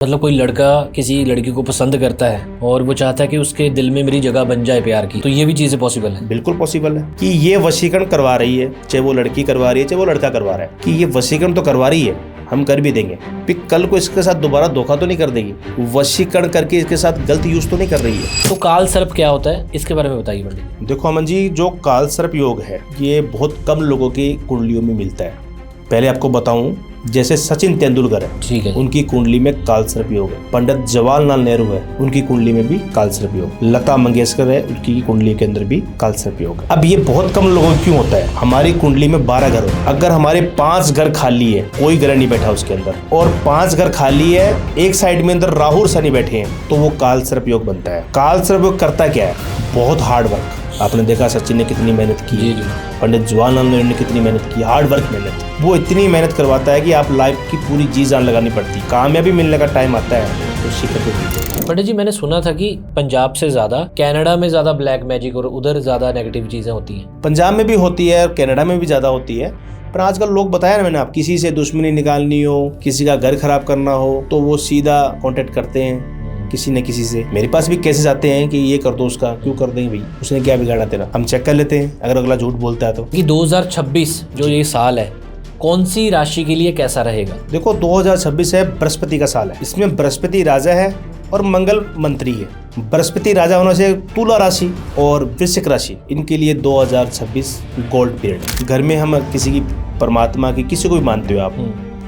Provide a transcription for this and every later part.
मतलब कोई लड़का किसी लड़की को पसंद करता है और वो चाहता है कि उसके दिल में मेरी जगह बन जाए प्यार की, तो ये भी चीजें पॉसिबल है? बिल्कुल पॉसिबल है कि ये वशीकरण करवा रही है, चाहे वो लड़की करवा रही है चाहे वो लड़का करवा रहा है, कि ये वशीकरण तो करवा रही है, हम कर भी देंगे, फिर कल को इसके साथ दोबारा धोखा तो नहीं कर देगी, वशीकरण करके इसके साथ गलत यूज तो नहीं कर रही है। तो काल सर्प क्या होता है, इसके बारे में बताइए पंडित। देखो अमन जी, जो काल सर्प योग है ये बहुत कम लोगों की कुंडलियों में मिलता है। पहले आपको बताऊं, जैसे सचिन तेंदुलकर है, ठीक है, उनकी कुंडली में काल सर्प योग है। पंडित जवाहरलाल नेहरू है, उनकी कुंडली में भी काल सर्प योग। लता मंगेशकर है, उनकी कुंडली के अंदर भी काल सर्प योग है। अब ये बहुत कम लोगों क्यों होता है? हमारी कुंडली में 12 घर हो, अगर हमारे 5 घर खाली है, कोई ग्रह नहीं बैठा उसके अंदर, और 5 घर खाली है, एक साइड में अंदर राहु और शनि बैठे हैं, तो वो काल सर्प योग बनता है। काल सर्प योग करता क्या है? बहुत हार्ड वर्क। आपने देखा सचिन ने कितनी मेहनत की, जी जी, पंडित जवाहरलाल नेहरू ने कितनी मेहनत की, हार्ड वर्क मेहनत। वो इतनी मेहनत करवाता है कि आप लाइफ की पूरी जी जान लगानी पड़ती। कामयाबी मिलने का टाइम आता है तो शिखर पे पहुंचो। पंडित जी मैंने सुना था कि पंजाब से ज्यादा कनाडा में ज्यादा ब्लैक मैजिक और उधर ज्यादा नेगेटिव चीजें होती हैं। पंजाब में भी होती है और कनाडा में भी ज्यादा होती है, पर आजकल लोग बताया ना मैंने, आप किसी से दुश्मनी निकालनी हो, किसी का घर खराब करना हो, तो वो सीधा कांटेक्ट करते हैं किसी न किसी से। मेरे पास भी केसेस आते हैं कि ये कर दो उसका, क्यों कर देंगे भाई, उसने क्या बिगाड़ा तेरा। हम चेक कर लेते हैं, अगर अगला झूठ बोलता है तो। कि 2026 जो ये साल है, कौन सी राशि के लिए कैसा रहेगा? देखो 2026 है, बृहस्पति का साल है। इसमें बृहस्पति राजा है और मंगल मंत्री है। बृहस्पति राजा होने से तुला राशि और वृश्चिक राशि, इनके लिए 2026 गोल्ड पीरियड। घर में हम किसी की, परमात्मा की, किसी को भी मानते हो आप,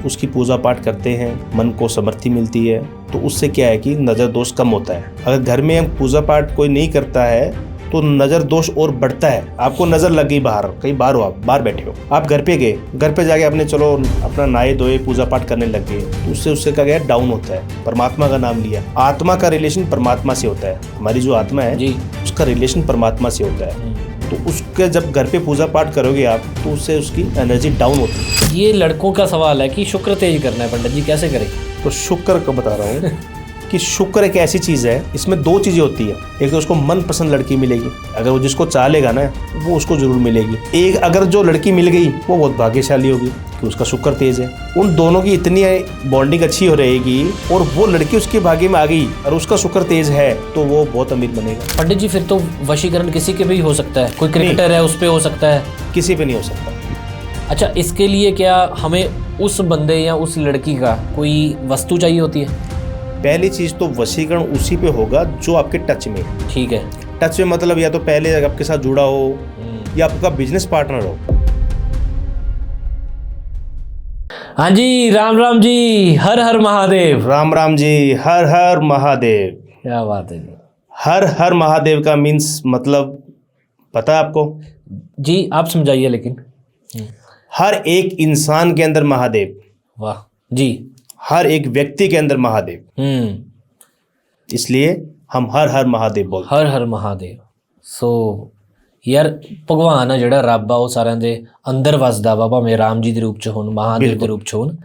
उसकी पूजा पाठ करते हैं, मन को समृद्धि मिलती है, तो उससे क्या है कि नज़र दोष कम होता है। अगर घर में हम पूजा पाठ कोई नहीं करता है तो नज़र दोष और बढ़ता है। आपको नज़र लग गई बाहर, कहीं बाहर हो, आप बाहर बैठे हो, आप घर पे गए, घर पे जाके आपने चलो अपना नहाए धोए पूजा पाठ करने लग गए, तो उससे क्या गया, डाउन होता है। परमात्मा का नाम लिया, आत्मा का रिलेशन परमात्मा से होता है। हमारी जो आत्मा है जी, उसका रिलेशन परमात्मा से होता है। तो उसके जब घर पे पूजा पाठ करोगे आप, तो उससे उसकी एनर्जी डाउन होती है। ये लड़कों का सवाल है कि शुक्र तेज करना है, पंडित जी कैसे करें? तो शुक्र को बता रहा हूँ कि शुक्र एक ऐसी चीज़ है, इसमें 2 चीज़ें होती है। एक तो उसको मनपसंद लड़की मिलेगी, अगर वो जिसको चाह लेगा ना, वो उसको जरूर मिलेगी। एक अगर जो लड़की मिल गई वो बहुत भाग्यशाली होगी कि उसका शुक्र तेज है। उन दोनों की इतनी बॉन्डिंग अच्छी हो रहेगी और वो लड़की उसके भाग्य में आ गई और उसका शुक्र तेज है, तो वो बहुत अमीर बनेगा। पंडित जी फिर तो वशीकरण किसी के भी हो सकता है, कोई क्रिकेटर है उस पे हो सकता है? किसी पे नहीं हो सकता। अच्छा, इसके लिए क्या हमें उस बंदे या उस लड़की का कोई वस्तु चाहिए होती है? पहली चीज तो वशीकरण उसी पे होगा जो आपके टच में। ठीक है, टच में मतलब या तो पहले आपके साथ जुड़ा हो या आपका बिजनेस पार्टनर हो। हाँ जी, राम राम जी, हर हर महादेव। राम राम जी, हर हर महादेव। क्या बात है जी। हर हर महादेव का मीन्स मतलब पता है आपको? जी आप समझाइए लेकिन। हर एक इंसान के अंदर महादेव। वाह जी। हर एक व्यक्ति के अंदर महादेव, इसलिए हम हर हर महादेव बोलते। हर हर महादेव। सो यार भगवान आ ਜਿਹੜਾ ਰੱਬ ਆ ਉਹ ਸਾਰਿਆਂ ਦੇ ਅੰਦਰ ਵਸਦਾ ਵਾ, ਭਾਵੇਂ ਰਾਮ ਜੀ ਦੇ ਰੂਪ ਚ ਹੋਣ, महादेव के रूप ਚ होन।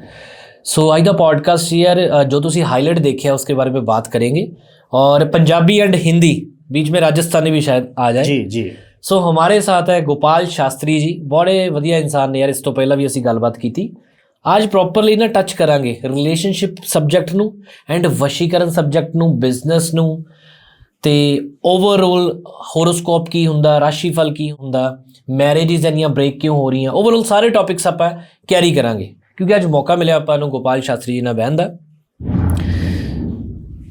सो आज का पॉडकास्ट यार जो तुसी हाईलाइट देखा उसके बारे में बात करेंगे, और पंजाबी एंड हिंदी बीच में राजस्थानी भी शायद आ जाए। जी जी। सो हमारे साथ है गोपाल शास्त्री जी, बड़े वधिया इंसान ने यार, इस तो पहला भी असी गलबात की थी। आज प्रॉपरली ना टच करांगे रिलेशनशिप सब्जैक्ट नू एंड वशीकरण सब्जैक्ट नू, बिजनेस नू, ते ओवरऑल होरोस्कोप की हुंदा, राशिफल की हुंदा, मैरिजेस एंडियां ब्रेक क्यों हो रही हैं, ओवरऑल सारे टॉपिक्स आपां कैरी करांगे, क्योंकि आज मौका मिले आपां नू गोपाल शास्त्री जी नाल बहन दा।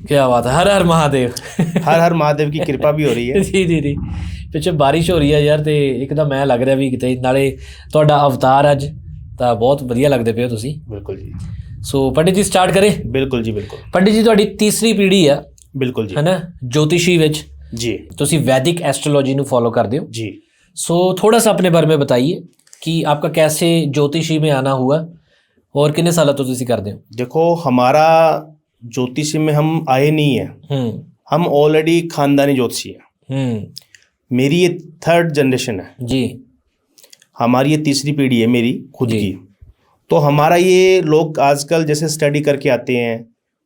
क्या बात है, हर हर महादेव। हर हर महादेव की कृपा भी हो रही है। जी जी जी, पिछे बारिश हो रही है यार, ते एकदम मैं लग रहा भी किते नाले तुहाडा अवतार अज ਤਾਂ ਬਹੁਤ ਵਧੀਆ ਲੱਗਦੇ ਪਏ ਹੋ ਤੁਸੀਂ। ਬਿਲकुल ਜੀ। ਸੋ ਪੰਡਿਤ ਜੀ ਸਟਾਰਟ ਕਰੇ? ਬਿਲकुल ਜੀ ਬਿਲकुल। ਪੰਡਿਤ ਜੀ ਤੁਹਾਡੀ ਤੀਸਰੀ ਪੀੜ੍ਹੀ ਆ। ਬਿਲकुल ਜੀ। ਹੈ ਨਾ, ज्योतिषी ਵਿੱਚ जी, ਤੁਸੀਂ वैदिक एस्ट्रोलॉजी ਨੂੰ फॉलो करते हो जी। सो थोड़ा सा अपने बारे में बताइए कि आपका कैसे ज्योतिषी में आना हुआ और कितने साल तो ਤੁਸੀਂ करते हो? देखो हमारा ज्योतिषी में हम आए नहीं है, हम ऑलरेडी खानदानी ज्योतिषी है। मेरी ये 3rd जनरेशन है जी। हमारी ये 3री पीढ़ी है मेरी खुद की। तो हमारा ये लोग आजकल जैसे स्टडी करके आते हैं,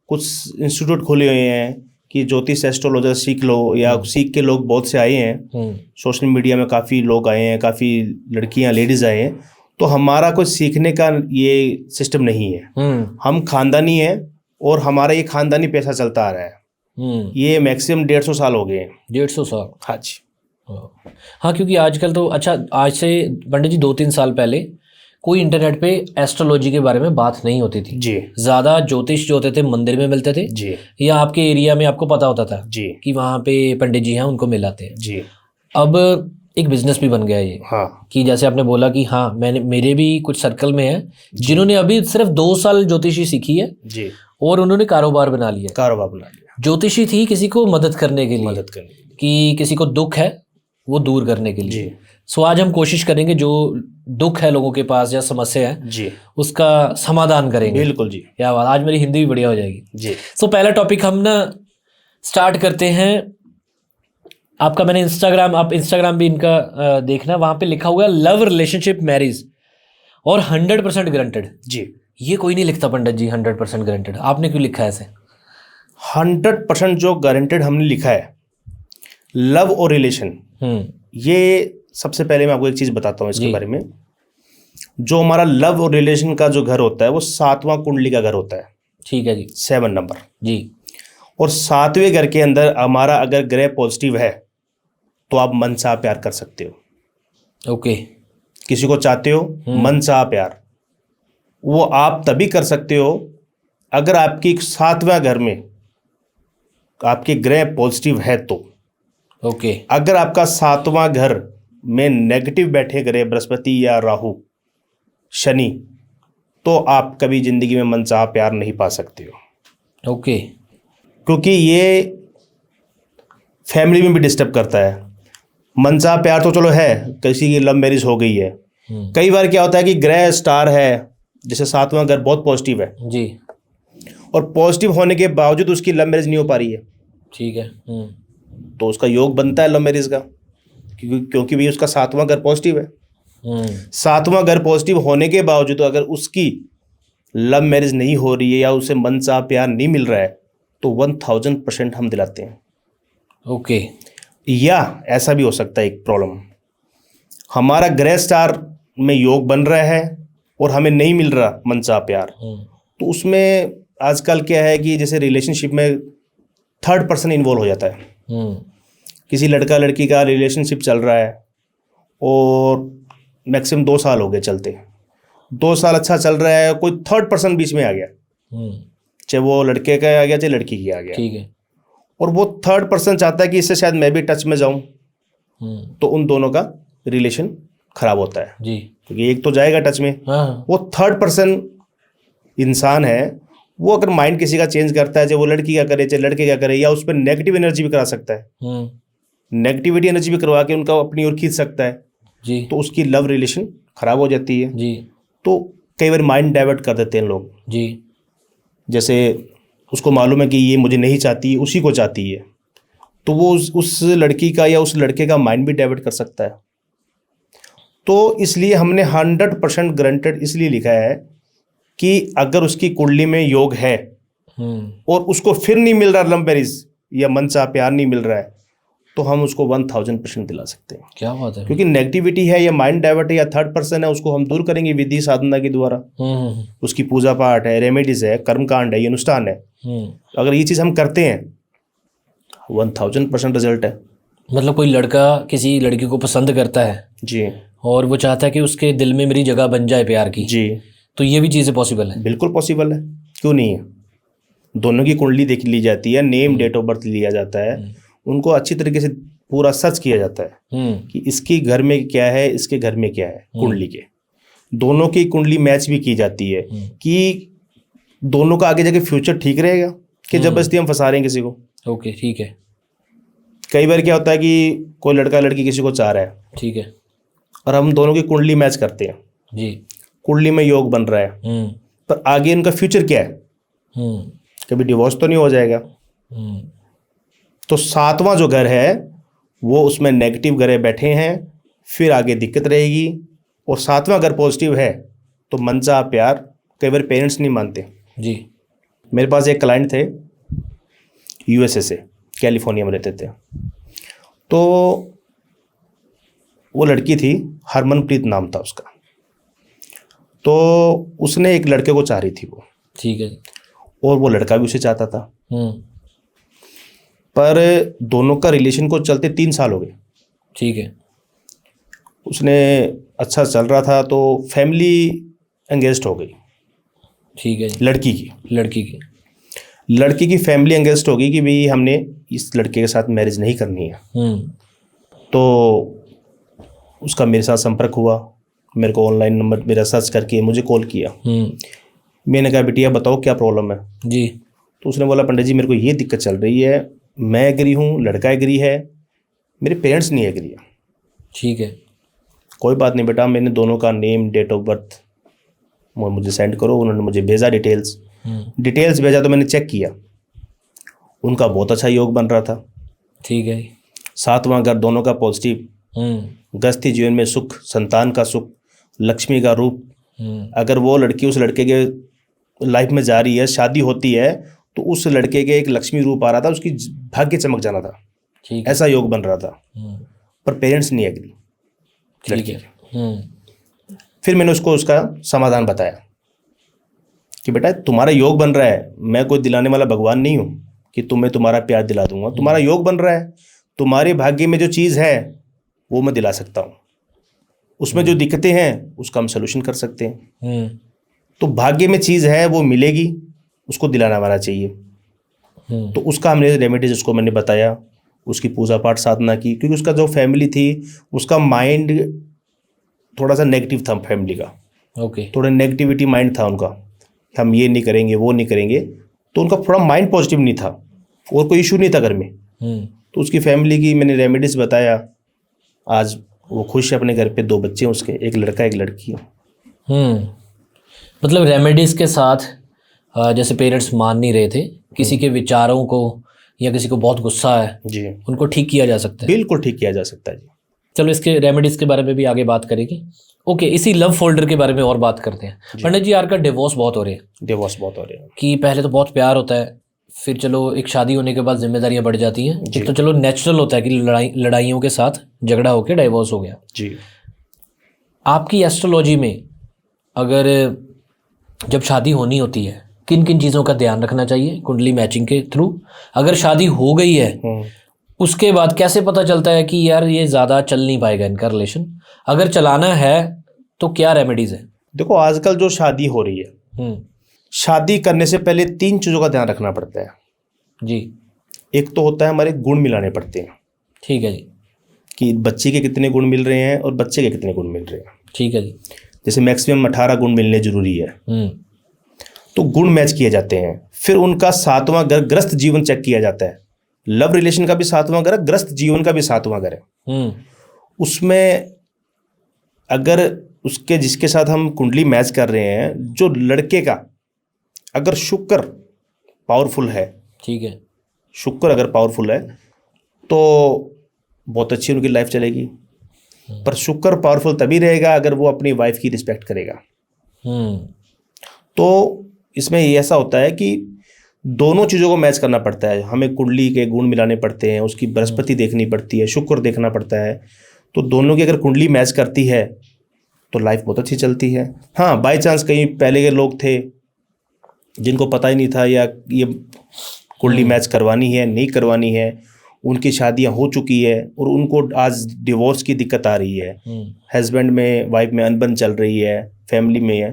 कुछ इंस्टीट्यूट खोले हुए हैं कि ज्योतिष एस्ट्रोलॉजर सीख लो, या सीख के लोग बहुत से आए हैं। सोशल मीडिया में काफ़ी लोग आए हैं, काफ़ी लड़कियां लेडीज़ आए हैं। तो हमारा कोई सीखने का ये सिस्टम नहीं है, हम खानदानी हैं और हमारा ये खानदानी पैसा चलता आ रहा है। ये मैक्सिमम 150 साल हो गए हैं। 150 साल? हाँ जी। हाँ, क्योंकि आजकल तो अच्छा, आज से पंडित जी 2-3 साल पहले कोई इंटरनेट पे एस्ट्रोलॉजी के बारे में बात नहीं होती थी जी। ज़्यादा ज्योतिष जो होते थे मंदिर में मिलते थे जी। या आपके एरिया में आपको पता होता था जी। कि वहाँ पे पंडित जी हैं, उनको मिलाते हैं। जी। अब एक बिजनेस भी बन गया ये। हाँ। कि जैसे आपने बोला कि हाँ, मेरे भी कुछ सर्कल में है जिन्होंने अभी सिर्फ 2 साल ज्योतिषी सीखी है जी। और उन्होंने कारोबार बना लिया। कारोबार बना लिया। ज्योतिषी थी किसी को मदद करने के लिए, मदद करने के लिए, कि किसी को दुख है वो दूर करने के लिए। जी। सो आज हम कोशिश करेंगे जो दुख है लोगों के पास या समस्या है जी, उसका समाधान करेंगे। बिल्कुल जी। क्या बात, आज मेरी हिंदी भी बढ़िया हो जाएगी जी। सो पहला टॉपिक हम ना स्टार्ट करते हैं। आपका मैंने आप इंस्टाग्राम भी इनका देखना, वहाँ पे लिखा हुआ है लव रिलेशनशिप मैरिज और 100% गारंटेड। जी। ये कोई नहीं लिखता पंडित जी 100% गारंटेड, आपने क्यों लिखा है ऐसे? 100% जो गारंटेड हमने लिखा है लव और रिलेशन, ये सबसे पहले मैं आपको एक चीज़ बताता हूँ इसके बारे में। जो हमारा लव और रिलेशन का जो घर होता है वो 7वां कुंडली का घर होता है। ठीक है जी। 7 नंबर जी। और 7वें घर के अंदर हमारा अगर ग्रह पॉजिटिव है तो आप मन चाह प्यार कर सकते हो। ओके। किसी को चाहते हो मन चाह प्यार, वो आप तभी कर सकते हो अगर आपकी 7वें घर में आपके ग्रह पॉजिटिव है तो। ओके। अगर आपका 7वां घर में नेगेटिव बैठे ग्रह बृहस्पति या राहु शनि, तो आप कभी जिंदगी में मनचाहा प्यार नहीं पा सकते हो। ओके। क्योंकि ये फैमिली में भी डिस्टर्ब करता है। मनचाहा प्यार तो चलो है, किसी की लव मैरिज हो गई है, कई बार क्या होता है कि ग्रह स्टार है, जैसे 7वां घर बहुत पॉजिटिव है जी, और पॉजिटिव होने के बावजूद उसकी लव मैरिज नहीं हो पा रही है, ठीक है। तो उसका योग बनता है लव मैरिज का, क्योंकि भी उसका 7वां घर पॉजिटिव है। 7वां घर पॉजिटिव होने के बावजूद अगर उसकी लव मैरिज नहीं हो रही है या उसे मनचाहा प्यार नहीं मिल रहा है तो 1000% हम दिलाते हैं। ओके। या ऐसा भी हो सकता है एक प्रॉब्लम, हमारा ग्रह स्टार में योग बन रहा है और हमें नहीं मिल रहा मनचाहा प्यार, तो उसमें आजकल क्या है कि जैसे रिलेशनशिप में थर्ड पर्सन इन्वॉल्व हो जाता है। किसी लड़का लड़की का रिलेशनशिप चल रहा है और मैक्सिमम 2 साल हो गए चलते, 2 साल अच्छा चल रहा है, कोई थर्ड पर्सन बीच में आ गया, चाहे वो लड़के का आ गया चाहे लड़की की आ गया, ठीक है, और वो थर्ड पर्सन चाहता है कि इससे शायद मैं भी टच में जाऊं, तो उन दोनों का रिलेशन खराब होता है जी, क्योंकि एक तो जाएगा टच में। हाँ, वो थर्ड पर्सन इंसान है, वो अगर माइंड किसी का चेंज करता है, चाहे वो लड़की का करे चाहे लड़के का करे, या उस पर नेगेटिव एनर्जी भी करा सकता है, नेगेटिविटी एनर्जी भी करवा के उनका अपनी ओर खींच सकता है जी, तो उसकी लव रिलेशन खराब हो जाती है जी, तो कई बार माइंड डाइवर्ट कर देते हैं लोग। जी, जैसे उसको मालूम है कि ये मुझे नहीं चाहती, उसी को चाहती है, तो वो उस लड़की का या उस लड़के का माइंड भी डाइवर्ट कर सकता है। तो इसलिए हमने 100% गारंटेड इसलिए लिखा है कि अगर उसकी कुंडली में योग है और उसको फिर नहीं मिल रहा लव मैरिज या मनचाहा प्यार नहीं मिल रहा है तो हम उसको 1000% दिला सकते हैं। क्या बात है। क्योंकि नेगेटिविटी है या माइंड डाइवर्ट है या थर्ड पर्सन है, उसको हम दूर करेंगे विधि साधना के द्वारा। उसकी पूजा पाठ है, रेमेडीज है, कर्मकांड है, ये अनुष्ठान है, अगर ये चीज़ हम करते हैं 1000% रिजल्ट है। मतलब कोई लड़का किसी लड़की को पसंद करता है जी, और वो चाहता है कि उसके दिल में मेरी जगह बन जाए प्यार की, जी, तो ये भी चीज़ें पॉसिबल है? बिल्कुल पॉसिबल है, क्यों नहीं है। दोनों की कुंडली देख ली जाती है, नेम डेट ऑफ बर्थ लिया जाता है, उनको अच्छी तरीके से पूरा सर्च किया जाता है कि इसके घर में क्या है, इसके घर में क्या है, कुंडली के दोनों की कुंडली मैच भी की जाती है कि दोनों का आगे जाके फ्यूचर ठीक रहेगा कि जबरदस्ती हम फंसा रहे हैं किसी को। ओके, ठीक है। कई बार क्या होता है कि कोई लड़का लड़की किसी को चाह रहा है, ठीक है और हम दोनों की कुंडली मैच करते हैं, जी, कुंडली में योग बन रहा है, पर आगे इनका फ्यूचर क्या है, कभी डिवोर्स तो नहीं हो जाएगा। तो 7वां जो घर है वो उसमें नेगेटिव ग्रह बैठे हैं, फिर आगे दिक्कत रहेगी। और 7वां घर पॉजिटिव है तो मनचाहा प्यार कई बार पेरेंट्स नहीं मानते जी। मेरे पास एक क्लाइंट थे यूएसए से, कैलिफोर्निया में रहते थे, तो वो लड़की थी, हरमनप्रीत नाम था उसका, तो उसने एक लड़के को चाह रही थी वो, ठीक है। और वो लड़का भी उसे चाहता था। हम्म। पर दोनों का रिलेशन को चलते 3 साल हो गए। ठीक है। उसने अच्छा चल रहा था तो फैमिली एंगेज्ड हो गई। ठीक है जी। लड़की की लड़की की। फैमिली एंगेज्ड हो गई कि भाई हमने इस लड़के के साथ मैरिज नहीं करनी है। तो उसका मेरे साथ संपर्क हुआ, मेरे को ऑनलाइन नंबर मेरा सर्च करके मुझे कॉल किया। मैंने कहा बिटिया बताओ क्या प्रॉब्लम है। जी। तो उसने बोला पंडित जी मेरे को ये दिक्कत चल रही है, मैं एग्री हूँ, लड़का एग्री है, मेरे पेरेंट्स नहीं एग्री है। ठीक है। कोई बात नहीं बेटा, मैंने दोनों का नेम, डेट ऑफ बर्थ मुझे सेंड करो। उन्होंने मुझे भेजा डिटेल्स भेजा तो मैंने चेक किया, उनका बहुत अच्छा योग बन रहा था। ठीक है। 7वां घर दोनों का पॉजिटिव, गृहस्थी जीवन में सुख, संतान का सुख, लक्ष्मी का रूप। अगर वो लड़की उस लड़के के लाइफ में जा रही है, शादी होती है, तो उस लड़के के एक लक्ष्मी रूप आ रहा था, उसकी भाग्य चमक जाना था। ठीक है। ऐसा योग बन रहा था। पर पेरेंट्स नहीं एग्री ठीक लड़की है। के। फिर मैंने उसको उसका समाधान बताया कि बेटा तुम्हारा योग बन रहा है, मैं कोई दिलाने वाला भगवान नहीं हूँ कि तुम्हें तुम्हारा प्यार दिला दूंगा। तुम्हारा योग बन रहा है, तुम्हारे भाग्य में जो चीज़ है वो मैं दिला सकता हूँ, उसमें जो दिक्कतें हैं उसका हम सोल्यूशन कर सकते हैं। तो भाग्य में चीज़ है वो मिलेगी, उसको दिलाना हमारा चाहिए। तो उसका हमने रेमेडीज उसको मैंने बताया, उसकी पूजा पाठ साधना की, क्योंकि उसका जो फैमिली थी उसका माइंड थोड़ा सा नेगेटिव था फैमिली का। ओके। थोड़ा नेगेटिविटी माइंड था उनका, हम ये नहीं करेंगे वो नहीं करेंगे। तो उनका थोड़ा माइंड पॉजिटिव नहीं था और कोई इशू नहीं था घर में। तो उसकी फैमिली की मैंने रेमेडीज बताया, आज वो खुश है अपने घर पे। 2 बच्चे हैं उसके, एक लड़का एक लड़की है। मतलब रेमेडीज के साथ जैसे पेरेंट्स मान नहीं रहे थे, किसी के विचारों को या किसी को बहुत गुस्सा है जी, उनको ठीक किया जा सकता है। बिल्कुल ठीक किया जा सकता है जी। चलो इसके रेमेडीज के बारे में भी आगे बात करेंगे। ओके, इसी लव फोल्डर के बारे में और बात करते हैं। पंडित जी, यार का डिवोर्स बहुत हो रहे हैं। डिवोर्स बहुत हो रहे हैं कि पहले तो बहुत प्यार होता है, फिर चलो एक शादी होने के बाद जिम्मेदारियां बढ़ जाती हैं। एक तो चलो नेचुरल होता है कि लड़ाइयों के साथ झगड़ा होकर डाइवोर्स हो गया जी। आपकी एस्ट्रोलॉजी में अगर जब शादी होनी होती है किन किन चीज़ों का ध्यान रखना चाहिए कुंडली मैचिंग के थ्रू? अगर शादी हो गई है उसके बाद कैसे पता चलता है कि यार ये ज़्यादा चल नहीं पाएगा इनका रिलेशन? अगर चलाना है तो क्या रेमेडीज़ है? देखो आजकल जो शादी हो रही है, शादी करने से पहले 3 चीज़ों का ध्यान रखना पड़ता है जी। एक तो होता है हमारे गुण मिलाने पड़ते हैं। ठीक है जी। कि बच्चे के कितने गुण मिल रहे हैं और बच्चे के कितने गुण मिल रहे हैं। ठीक है जी। जैसे मैक्सिमम 18 गुण मिलने जरूरी है, तो गुण मैच किए जाते हैं। फिर उनका 7वां घर ग्रस्त जीवन चेक किया जाता है। लव रिलेशन का भी 7वां घर है, ग्रस्त जीवन का भी 7वां घर है। उसमें अगर उसके जिसके साथ हम कुंडली मैच कर रहे हैं, जो लड़के का अगर शुक्र पावरफुल है, ठीक है, शुक्र अगर पावरफुल है तो बहुत अच्छी उनकी लाइफ चलेगी। पर शुक्र पावरफुल तभी रहेगा अगर वो अपनी वाइफ की रिस्पेक्ट करेगा। तो इसमें ऐसा होता है कि दोनों चीज़ों को मैच करना पड़ता है। हमें कुंडली के गुण मिलाने पड़ते हैं, उसकी बृहस्पति देखनी पड़ती है, शुक्र देखना पड़ता है। तो दोनों की अगर कुंडली मैच करती है तो लाइफ बहुत अच्छी चलती है। हाँ, बाय चांस कहीं पहले के लोग थे जिनको पता ही नहीं था या ये कुंडली मैच करवानी है नहीं करवानी है, उनकी शादियां हो चुकी है और उनको आज डिवोर्स की दिक्कत आ रही है, हस्बैंड में वाइफ में अनबन चल रही है, फैमिली में है,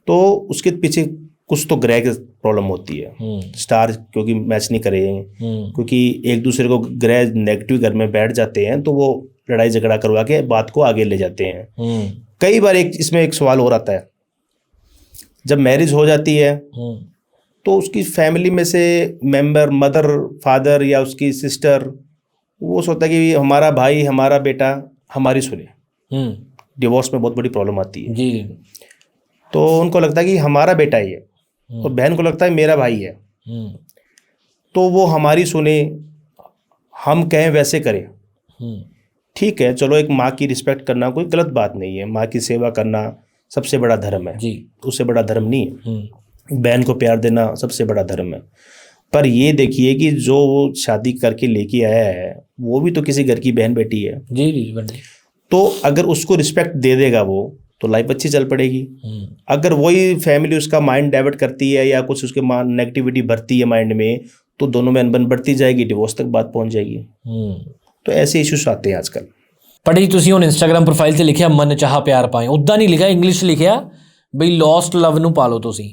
तो उसके पीछे कुछ तो ग्रह की प्रॉब्लम होती है। स्टार क्योंकि मैच नहीं करे हैं, क्योंकि एक दूसरे को ग्रह नेगेटिव घर में बैठ जाते हैं तो वो लड़ाई झगड़ा करवा के बात को आगे ले जाते हैं। कई बार इसमें एक सवाल और आता है, जब मैरिज हो जाती है तो उसकी फैमिली में से मेंबर, मदर, फादर या उसकी सिस्टर, वो सोचता है कि हमारा भाई, हमारा बेटा हमारी सुने। डिवोर्स में बहुत बड़ी प्रॉब्लम आती है जी। तो उनको लगता है कि हमारा बेटा ही है और बहन को लगता है मेरा भाई है, तो वो हमारी सुने, हम कहें वैसे करें। ठीक है, चलो एक माँ की रिस्पेक्ट करना कोई गलत बात नहीं है, माँ की सेवा करना सबसे बड़ा धर्म है जी, उससे बड़ा धर्म नहीं है। बहन को प्यार देना सबसे बड़ा धर्म है। पर ये देखिए कि जो वो शादी करके लेके आया है वो भी तो किसी घर की बहन बेटी है जी जी। तो अगर उसको रिस्पेक्ट दे देगा वो, तो लाइफ अच्छी चल पड़ेगी। अगर वही फैमिली उसका माइंड डाइवर्ट करती है या कुछ उसके नेगेटिविटी भरती है माइंड में, तो दोनों में अनबन बढ़ती जाएगी, डिवोर्स तक बात पहुंच जाएगी। तो ऐसे इश्यूज आते हैं आजकल। पंडित जी ਤੁਸੀਂ ਹੁਣ ਇੰਸਟਾਗ੍ਰam ਪ੍ਰੋਫਾਈਲ ਤੇ ਲਿਖਿਆ ਮਨ ਚਾਹਾ ਪਿਆਰ ਪਾਏ, ਉਦਾਂ ਨਹੀਂ ਲਿਖਿਆ, ਇੰਗਲਿਸ਼ ਲਿਖਿਆ ਬਈ ਲੌਸਟ ਲਵ ਨੂੰ ਪਾਲੋ ਤੁਸੀਂ।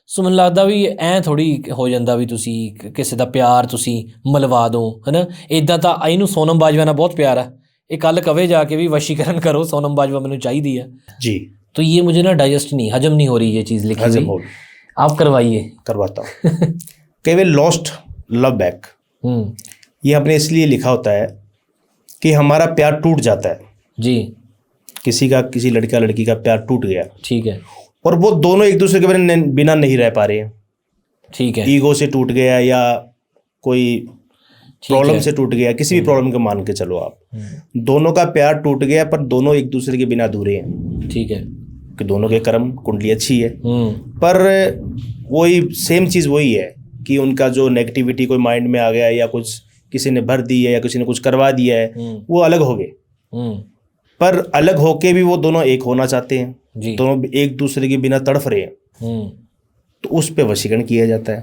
ਸੋ ਮੈਨੂੰ ਲੱਗਦਾ ਵੀ ਐਂ ਥੋੜੀ ਹੋ ਜਾਂਦਾ ਵੀ ਤੁਸੀਂ ਕਿਸੇ ਦਾ ਪਿਆਰ ਤੁਸੀਂ ਮਲਵਾ ਦਿਓ, ਹੈ ਨਾ। ਇਦਾਂ ਤਾਂ ਇਹਨੂੰ ਸੋਨਮ ਬਾਜਵਾ ਨਾਲ ਬਹੁਤ ਪਿਆਰ ਆ, ਇਹ ਕੱਲ ਕਵੇ ਜਾ के भी वशीकरण करो, सोनम बाजवा मैंने चाहिए है जी। तो ये मुझे ना डाइजेस्ट नहीं, हजम नहीं हो रही ये चीज़ लिखी हजम हुई। हो, आप करवाइए। करवाता हूँ। केवल लॉस्ट लव बैक, ये हमने इसलिए लिखा होता है कि हमारा प्यार टूट जाता है जी, किसी का, किसी लड़का लड़की का प्यार टूट गया, ठीक है, और वो दोनों एक दूसरे के बिना नहीं रह पा रहे हैं, ठीक है, ईगो से टूट गया या कोई प्रॉब्लम से टूट गया, किसी भी प्रॉब्लम को मान के चलो आप, दोनों का प्यार टूट गया पर दोनों एक दूसरे के बिना अधूरे हैं, ठीक है, कि दोनों के कर्म कुंडली अच्छी है, पर वही सेम चीज़ वही है कि उनका जो नेगेटिविटी कोई माइंड में आ गया या कुछ किसी ने भर दी है या किसी ने कुछ करवा दिया है, वो अलग हो गए। पर अलग होके भी वो दोनों एक होना चाहते हैं, दोनों एक दूसरे के बिना तड़फ रहे हैं, तो उस पे वशीकरण किया जाता है।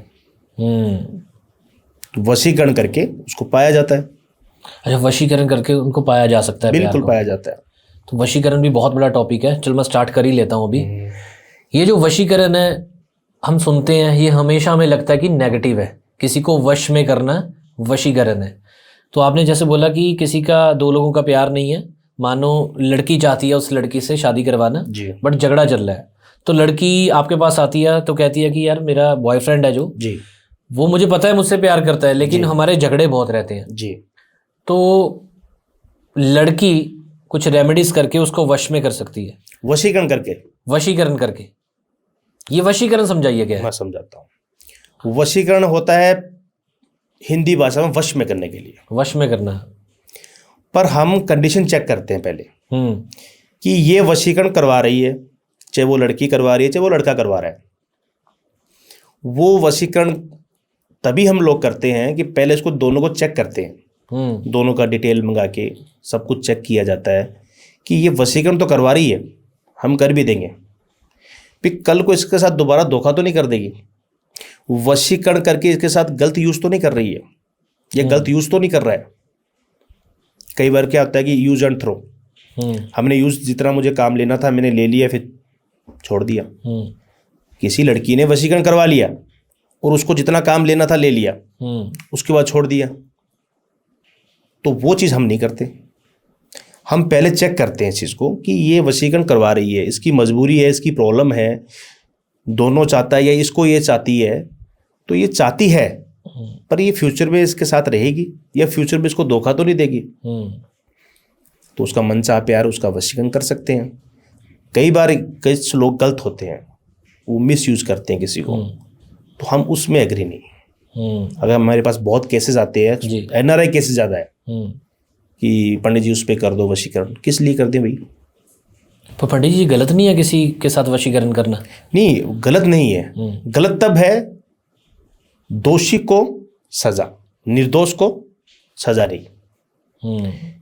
तो वशीकरण करके उसको पाया जाता है। अच्छा, वशीकरण करके उनको पाया जा सकता है, बिल्कुल पाया जाता है। तो वशीकरण भी बहुत बड़ा टॉपिक है, चल मैं स्टार्ट कर ही लेता हूँ अभी। ये जो वशीकरण है हम सुनते हैं, ये हमेशा हमें लगता है कि नेगेटिव है, किसी को वश में करना वशीकरण है। तो आपने जैसे बोला कि किसी का, दो लोगों का प्यार नहीं है, मानो लड़की चाहती है उस लड़की से शादी करवाना, बट झगड़ा चल रहा है, तो लड़की आपके पास आती है तो कहती है कि यार मेरा बॉयफ्रेंड है जो जी, वो मुझे पता है मुझसे प्यार करता है, लेकिन हमारे झगड़े बहुत रहते हैं जी। तो लड़की कुछ रेमेडीज करके उसको वश में कर सकती है, वशीकरण करके। वशीकरण करके, ये वशीकरण समझाइए क्या है? मैं समझाता हूँ। वशीकरण होता है हिंदी भाषा में वश में करने के लिए, वश में करना, पर हम कंडीशन चेक करते हैं पहले कि ये वशीकरण करवा रही है, चाहे वो लड़की करवा रही है चाहे वो लड़का करवा रहा है। वो वशीकरण तभी हम लोग करते हैं कि पहले इसको दोनों को चेक करते हैं, दोनों का डिटेल मंगा के सब कुछ चेक किया जाता है कि ये वशीकरण तो करवा रही है, हम कर भी देंगे, फिर कल को इसके साथ दोबारा धोखा तो नहीं कर देगी, वशीकरण करके इसके साथ गलत यूज़ तो नहीं कर रही है, ये गलत यूज़ तो नहीं कर रहा है। कई बार क्या होता है कि यूज एंड थ्रो, हमने यूज़ जितना मुझे काम लेना था मैंने ले लिया फिर छोड़ दिया। किसी लड़की ने वशीकरण करवा लिया और उसको जितना काम लेना था ले लिया, उसके बाद छोड़ दिया, तो वो चीज़ हम नहीं करते। हम पहले चेक करते हैं इस चीज़ को कि ये वशीकरण करवा रही है, इसकी मजबूरी है, इसकी प्रॉब्लम है, दोनों चाहता है या इसको ये चाहती है, तो ये चाहती है पर ये फ्यूचर में इसके साथ रहेगी या फ्यूचर में इसको धोखा तो नहीं देगी, तो उसका मन चाह प्यार उसका वशीकरण कर सकते हैं। कई बार कई लोग गलत होते हैं, वो मिस यूज़ करते हैं किसी को, तो हम उसमें एग्री नहीं। अगर हमारे पास बहुत केसेस आते हैं, NRI केसेस ज़्यादा है कि पंडित जी उस पर कर दो वशीकरण, किस लिए कर दें भाई? तो पंडित जी गलत नहीं है किसी के साथ वशीकरण करना? नहीं, गलत नहीं है। गलत तब है दोषी को सजा, निर्दोष को सजा नहीं।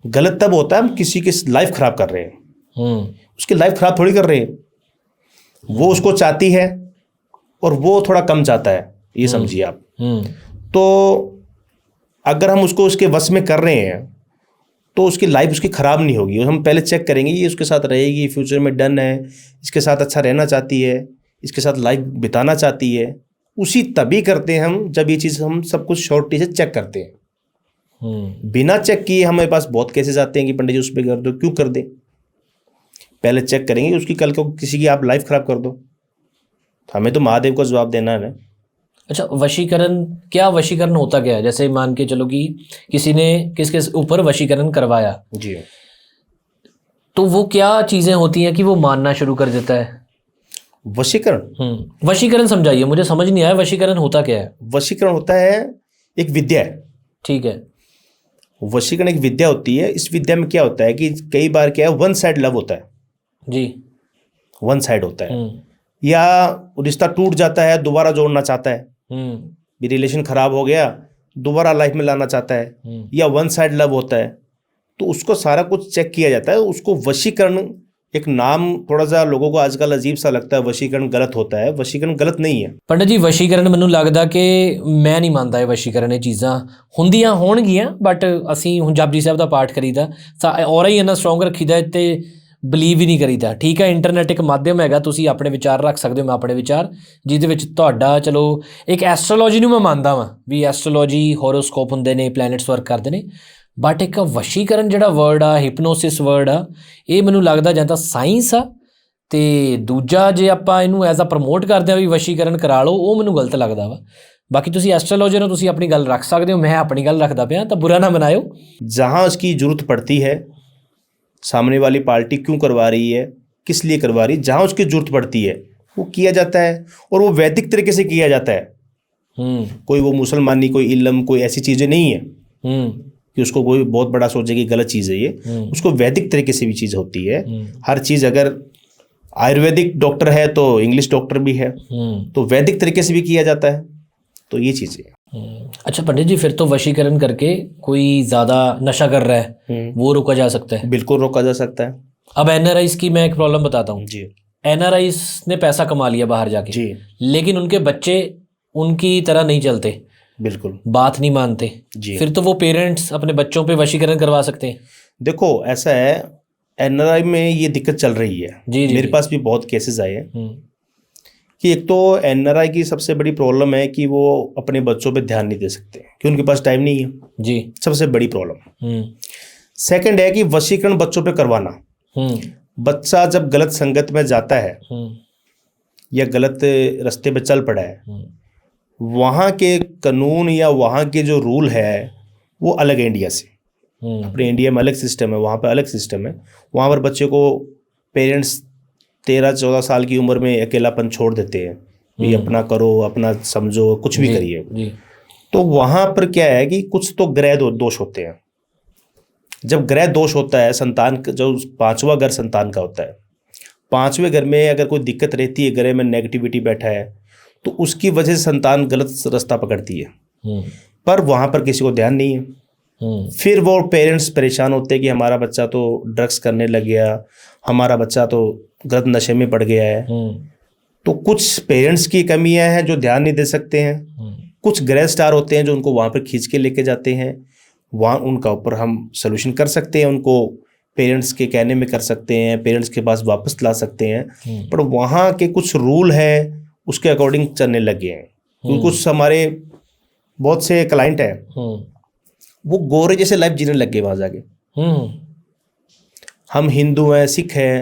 गलत तब होता है हम किसी की लाइफ खराब कर रहे हैं, उसकी लाइफ खराब थोड़ी कर रहे हैं, वो उसको चाहती है और वो थोड़ा कम चाहता है, ये समझिए आप। तो अगर हम उसको उसके वश में कर रहे हैं तो उसकी लाइफ उसकी ख़राब नहीं होगी। हम पहले चेक करेंगे ये उसके साथ रहेगी, फ्यूचर में डन है, इसके साथ अच्छा रहना चाहती है, इसके साथ लाइफ बिताना चाहती है, उसी तभी करते हैं हम जब ये चीज़ हम सब कुछ श्योरिटी से चेक करते हैं। बिना चेक किए हमारे पास बहुत केसेस आते हैं कि पंडित जी उस पर कर दो, क्यों कर दें? पहले चेक करेंगे, उसकी कल को किसी की आप लाइफ ख़राब कर दो, हमें तो महादेव को जवाब देना है ना। अच्छा, वशीकरण क्या, वशीकरण होता क्या है? जैसे मान के चलो कि किसी ने किसके ऊपर वशीकरण करवाया जी, तो वो क्या चीज़ें होती हैं कि वो मानना शुरू कर देता है? वशीकरण, वशीकरण समझाइए, मुझे समझ नहीं आया वशीकरण होता क्या है? वशीकरण होता है एक विद्या है, ठीक है। वशीकरण एक विद्या होती है। इस विद्या में क्या होता है कि कई बार क्या है, वन साइड लव होता है जी, वन साइड होता है, या रिश्ता टूट जाता है, दोबारा जोड़ना चाहता है, भी रिलेशन खराब हो गया, दोबारा लाइफ में लाना चाहता है, या वन साइड लव होता है, तो उसको सारा कुछ चेक किया जाता है, उसको वशीकरण एक नाम थोड़ा सा लोगों को आजकल अजीब सा लगता है, वशीकरण गलत होता है। वशीकरण गलत नहीं है। ਪੰਡਤ ਜੀ ਵਸ਼ੀਕਰਨ ਮੈਨੂੰ ਲੱਗਦਾ ਕਿ ਮੈਂ ਨਹੀਂ ਮੰਨਦਾ ਇਹ ਵਸ਼ੀਕਰਨ ਇਹ ਚੀਜ਼ਾਂ ਹੁੰਦੀਆਂ ਹੋਣਗੀਆਂ, ਬਟ ਅਸੀਂ ਹੁਣ ਜਪਜੀ ਸਾਹਿਬ ਦਾ ਪਾਠ ਕਰੀਦਾ ਤਾਂ ਔਰਾ ਹੀ ਇੰਨਾ ਸਟਰੋਂਗ ਰੱਖੀਦਾ ਤੇ ਬਲੀਵ ਹੀ ਨਹੀਂ ਕਰੀਦਾ। ਠੀਕ ਹੈ, ਇੰਟਰਨੈਟ ਇੱਕ ਮਾਧਿਅਮ ਹੈਗਾ, ਤੁਸੀਂ ਆਪਣੇ ਵਿਚਾਰ ਰੱਖ ਸਕਦੇ ਹੋ, ਮੈਂ ਆਪਣੇ ਵਿਚਾਰ, ਜਿਹਦੇ ਵਿੱਚ ਤੁਹਾਡਾ ਚਲੋ ਇੱਕ ਐਸਟਰੋਲੋਜੀ ਨੂੰ ਮੈਂ ਮੰਨਦਾ ਵਾਂ ਵੀ ਐਸਟਰੋਲੋਜੀ ਹੋਰੋਸਕੋਪ ਹੁੰਦੇ ਨੇ, ਪਲੈਨਟਸ ਵਰਕ ਕਰਦੇ ਨੇ, ਬਟ ਇੱਕ ਵਸ਼ੀਕਰਨ ਜਿਹੜਾ ਵਰਡ ਆ, ਹਿਪਨੋਸਿਸ ਵਰਡ ਆ, ਇਹ ਮੈਨੂੰ ਲੱਗਦਾ ਜਾਂ ਤਾਂ ਸਾਇੰਸ ਆ ਤੇ ਦੂਜਾ ਜੇ ਆਪਾਂ ਇਹਨੂੰ ਐਜ਼ ਅ ਪ੍ਰਮੋਟ ਕਰਦੇ ਆ ਵੀ ਵਸ਼ੀਕਰਨ ਕਰਾ ਲਓ, ਉਹ ਮੈਨੂੰ ਗਲਤ ਲੱਗਦਾ ਵਾ। ਬਾਕੀ ਤੁਸੀਂ ਐਸਟਰੋਲੋਜਰ ਨੂੰ ਤੁਸੀਂ ਆਪਣੀ ਗੱਲ ਰੱਖ ਸਕਦੇ ਹੋ, ਮੈਂ ਆਪਣੀ ਗੱਲ ਰੱਖਦਾ ਪਿਆ, ਤਾਂ ਬੁਰਾ ਨਾ ਮਨਾਇਓ। जहाँ उसकी जरूरत पड़ती है, सामने वाली पार्टी क्यों करवा रही है, किस लिए करवा रही है, जहाँ उसकी जरूरत पड़ती है वो किया जाता है, और वो वैदिक तरीके से किया जाता है। कोई वो मुसलमानी, कोई इल्म, कोई ऐसी चीज़ें नहीं है कि उसको कोई बहुत बड़ा सोचे कि गलत चीज़ है ये। उसको वैदिक तरीके से भी चीज़ होती है। हर चीज़, अगर आयुर्वेदिक डॉक्टर है तो इंग्लिश डॉक्टर भी है, तो वैदिक तरीके से भी किया जाता है। तो ये चीज़ें। अच्छा पंडित जी, फिर तो वशीकरण करके कोई ज़्यादा नशा कर रहा है वो रोका जा सकता है? बिल्कुल रोका जा सकता है। अब एनआरआईज की मैं एक प्रॉब्लम बताता हूँ जी। एनआरआईज ने पैसा कमा लिया बाहर जाके जी, लेकिन उनके बच्चे उनकी तरह नहीं चलते, बिल्कुल बात नहीं मानते जी। फिर तो वो पेरेंट्स अपने बच्चों पे वशीकरण करवा सकते हैं। देखो ऐसा है, एनआरआई में ये दिक्कत चल रही है। जी जी मेरे पास भी बहुत केसेस आए हैं कि एक तो एनआरआई की सबसे बड़ी प्रॉब्लम है कि वो अपने बच्चों पे ध्यान नहीं दे सकते कि उनके पास टाइम नहीं है जी, सबसे बड़ी प्रॉब्लम। सेकंड है कि वशीकरण बच्चों पे करवाना। बच्चा जब गलत संगत में जाता है या गलत रास्ते पे चल पड़ा है, वहाँ के कानून या वहाँ के जो रूल है वो अलग है इंडिया से। अपने इंडिया में अलग सिस्टम है, वहाँ पर अलग सिस्टम है। वहाँ पर बच्चे को पेरेंट्स 13-14 साल की उम्र में अकेलापन छोड़ देते हैं, ये अपना करो, अपना समझो, कुछ भी करिए। तो वहाँ पर क्या है कि कुछ तो ग्रह दोष होते हैं। जब ग्रह दोष होता है, संतान जो 5वां घर संतान का होता है, 5वें घर में अगर कोई दिक्कत रहती है, ग्रह में नेगेटिविटी बैठा है, तो उसकी वजह से संतान गलत रास्ता पकड़ती है। पर वहाँ पर किसी को ध्यान नहीं है। फिर वो पेरेंट्स परेशान होते हैं कि हमारा बच्चा तो ड्रग्स करने लग गया, हमारा बच्चा तो गलत नशे में पड़ गया है। तो कुछ पेरेंट्स की कमियां हैं जो ध्यान नहीं दे सकते हैं, कुछ ग्रह स्टार होते हैं जो उनको वहाँ पर खींच के लेके जाते हैं, वहाँ उनका ऊपर हम सोल्यूशन कर सकते हैं, उनको पेरेंट्स के कहने में कर सकते हैं, पेरेंट्स के पास वापस ला सकते हैं। पर वहाँ के कुछ रूल है उसके अकॉर्डिंग चलने लग गए हैं। क्योंकि कुछ हमारे बहुत से क्लाइंट हैं वो गोरे जैसे लाइफ जीने लग गए वहाँ जाके। हम हिंदू हैं, सिख हैं,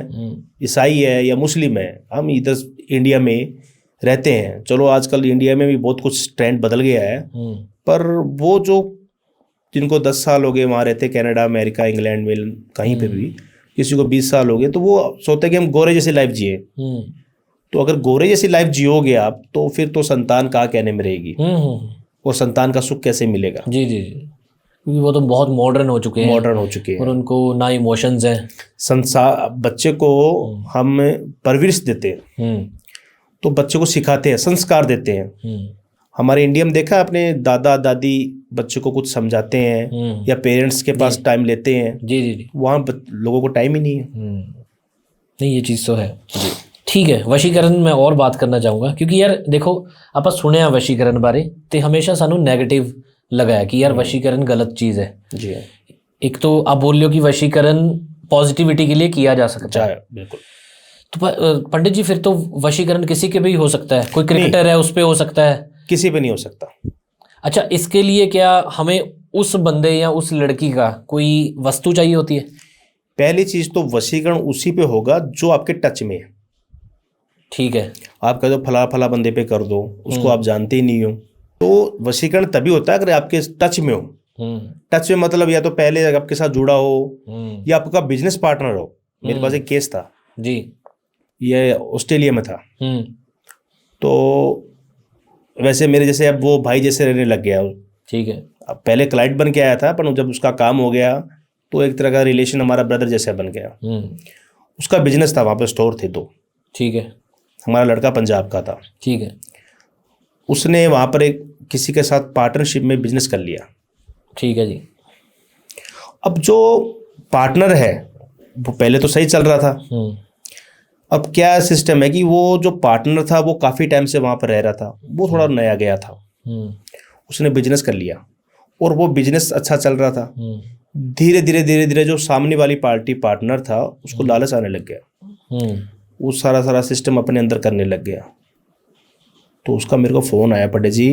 ईसाई है या मुस्लिम है, हम इधर इंडिया में रहते हैं। चलो आजकल इंडिया में भी बहुत कुछ ट्रेंड बदल गया है, पर वो जो जिनको 10 साल हो गए वहाँ रहते, कनाडा, अमेरिका, इंग्लैंड में कहीं पे भी, किसी को 20 साल हो गए, तो वो सोचते हैं कि हम गोरे जैसी लाइफ जिए। तो अगर गोरे जैसी लाइफ जियोगे आप, तो फिर तो संतान कहाँ कहने में रहेगी, और संतान का सुख कैसे मिलेगा? जी जी जी, क्योंकि वो तो बहुत मॉडर्न हो चुके हैं, और उनको ना इमोशंस हैं। संसार बच्चे को हम परवरिश देते हैं, तो बच्चे को सिखाते हैं, संस्कार देते हैं। हमारे इंडिया में देखा अपने दादा दादी बच्चे को कुछ समझाते हैं या पेरेंट्स के पास टाइम लेते हैं। जी जी जी, वहाँ लोगों को टाइम ही नहीं है। नहीं, ये चीज़ तो है। ठीक है, वशीकरण मैं और बात करना चाहूँगा, क्योंकि यार देखो आप सुने वशीकरण बारे तो हमेशा सानू नैगेटिव लगा है कि यार वशीकरण गलत चीज़ है। जी, एक तो आप बोल रहे हो कि वशीकरण पॉजिटिविटी के लिए किया जा सकता है। बिल्कुल। तो पंडित जी फिर तो वशीकरण किसी के भी हो सकता है, कोई क्रिकेटर है उस पर हो सकता है, किसी पे नहीं हो सकता। अच्छा, इसके लिए क्या हमें उस बंदे या उस लड़की का कोई वस्तु चाहिए होती है? पहली चीज़ तो वशीकरण उसी पे होगा जो आपके टच में है। ठीक है, आप कह दो फला फला बंदे पे कर दो, उसको आप जानते ही नहीं हो, तो वशीकरण तभी होता है अगर आपके टच में हो। टच में मतलब या तो पहले आपके साथ जुड़ा हो या आपका बिजनेस पार्टनर हो। मेरे पास एक केस था जी, ये ऑस्ट्रेलिया में था। तो वैसे मेरे जैसे अब वो भाई जैसे रहने लग गया। ठीक है, अब पहले क्लाइंट बन के आया था, पर जब उसका काम हो गया तो एक तरह का रिलेशन हमारा ब्रदर जैसा बन गया। उसका बिजनेस था, वहाँ पे स्टोर थे 2। ठीक है, हमारा लड़का पंजाब का था। ठीक है, उसने वहाँ पर एक किसी के साथ पार्टनरशिप में बिजनेस कर लिया। ठीक है जी। अब जो पार्टनर है वो पहले तो सही चल रहा था। अब क्या सिस्टम है कि वो जो पार्टनर था वो काफ़ी टाइम से वहाँ पर रह रहा था, वो थोड़ा नया गया था, उसने बिजनेस कर लिया और वो बिजनेस अच्छा चल रहा था। धीरे धीरे जो सामने वाली पार्टी पार्टनर था उसको लालच आने लग गया, वो सारा सिस्टम अपने अंदर करने लग गया। तो उसका मेरे को फ़ोन आया, पंडित जी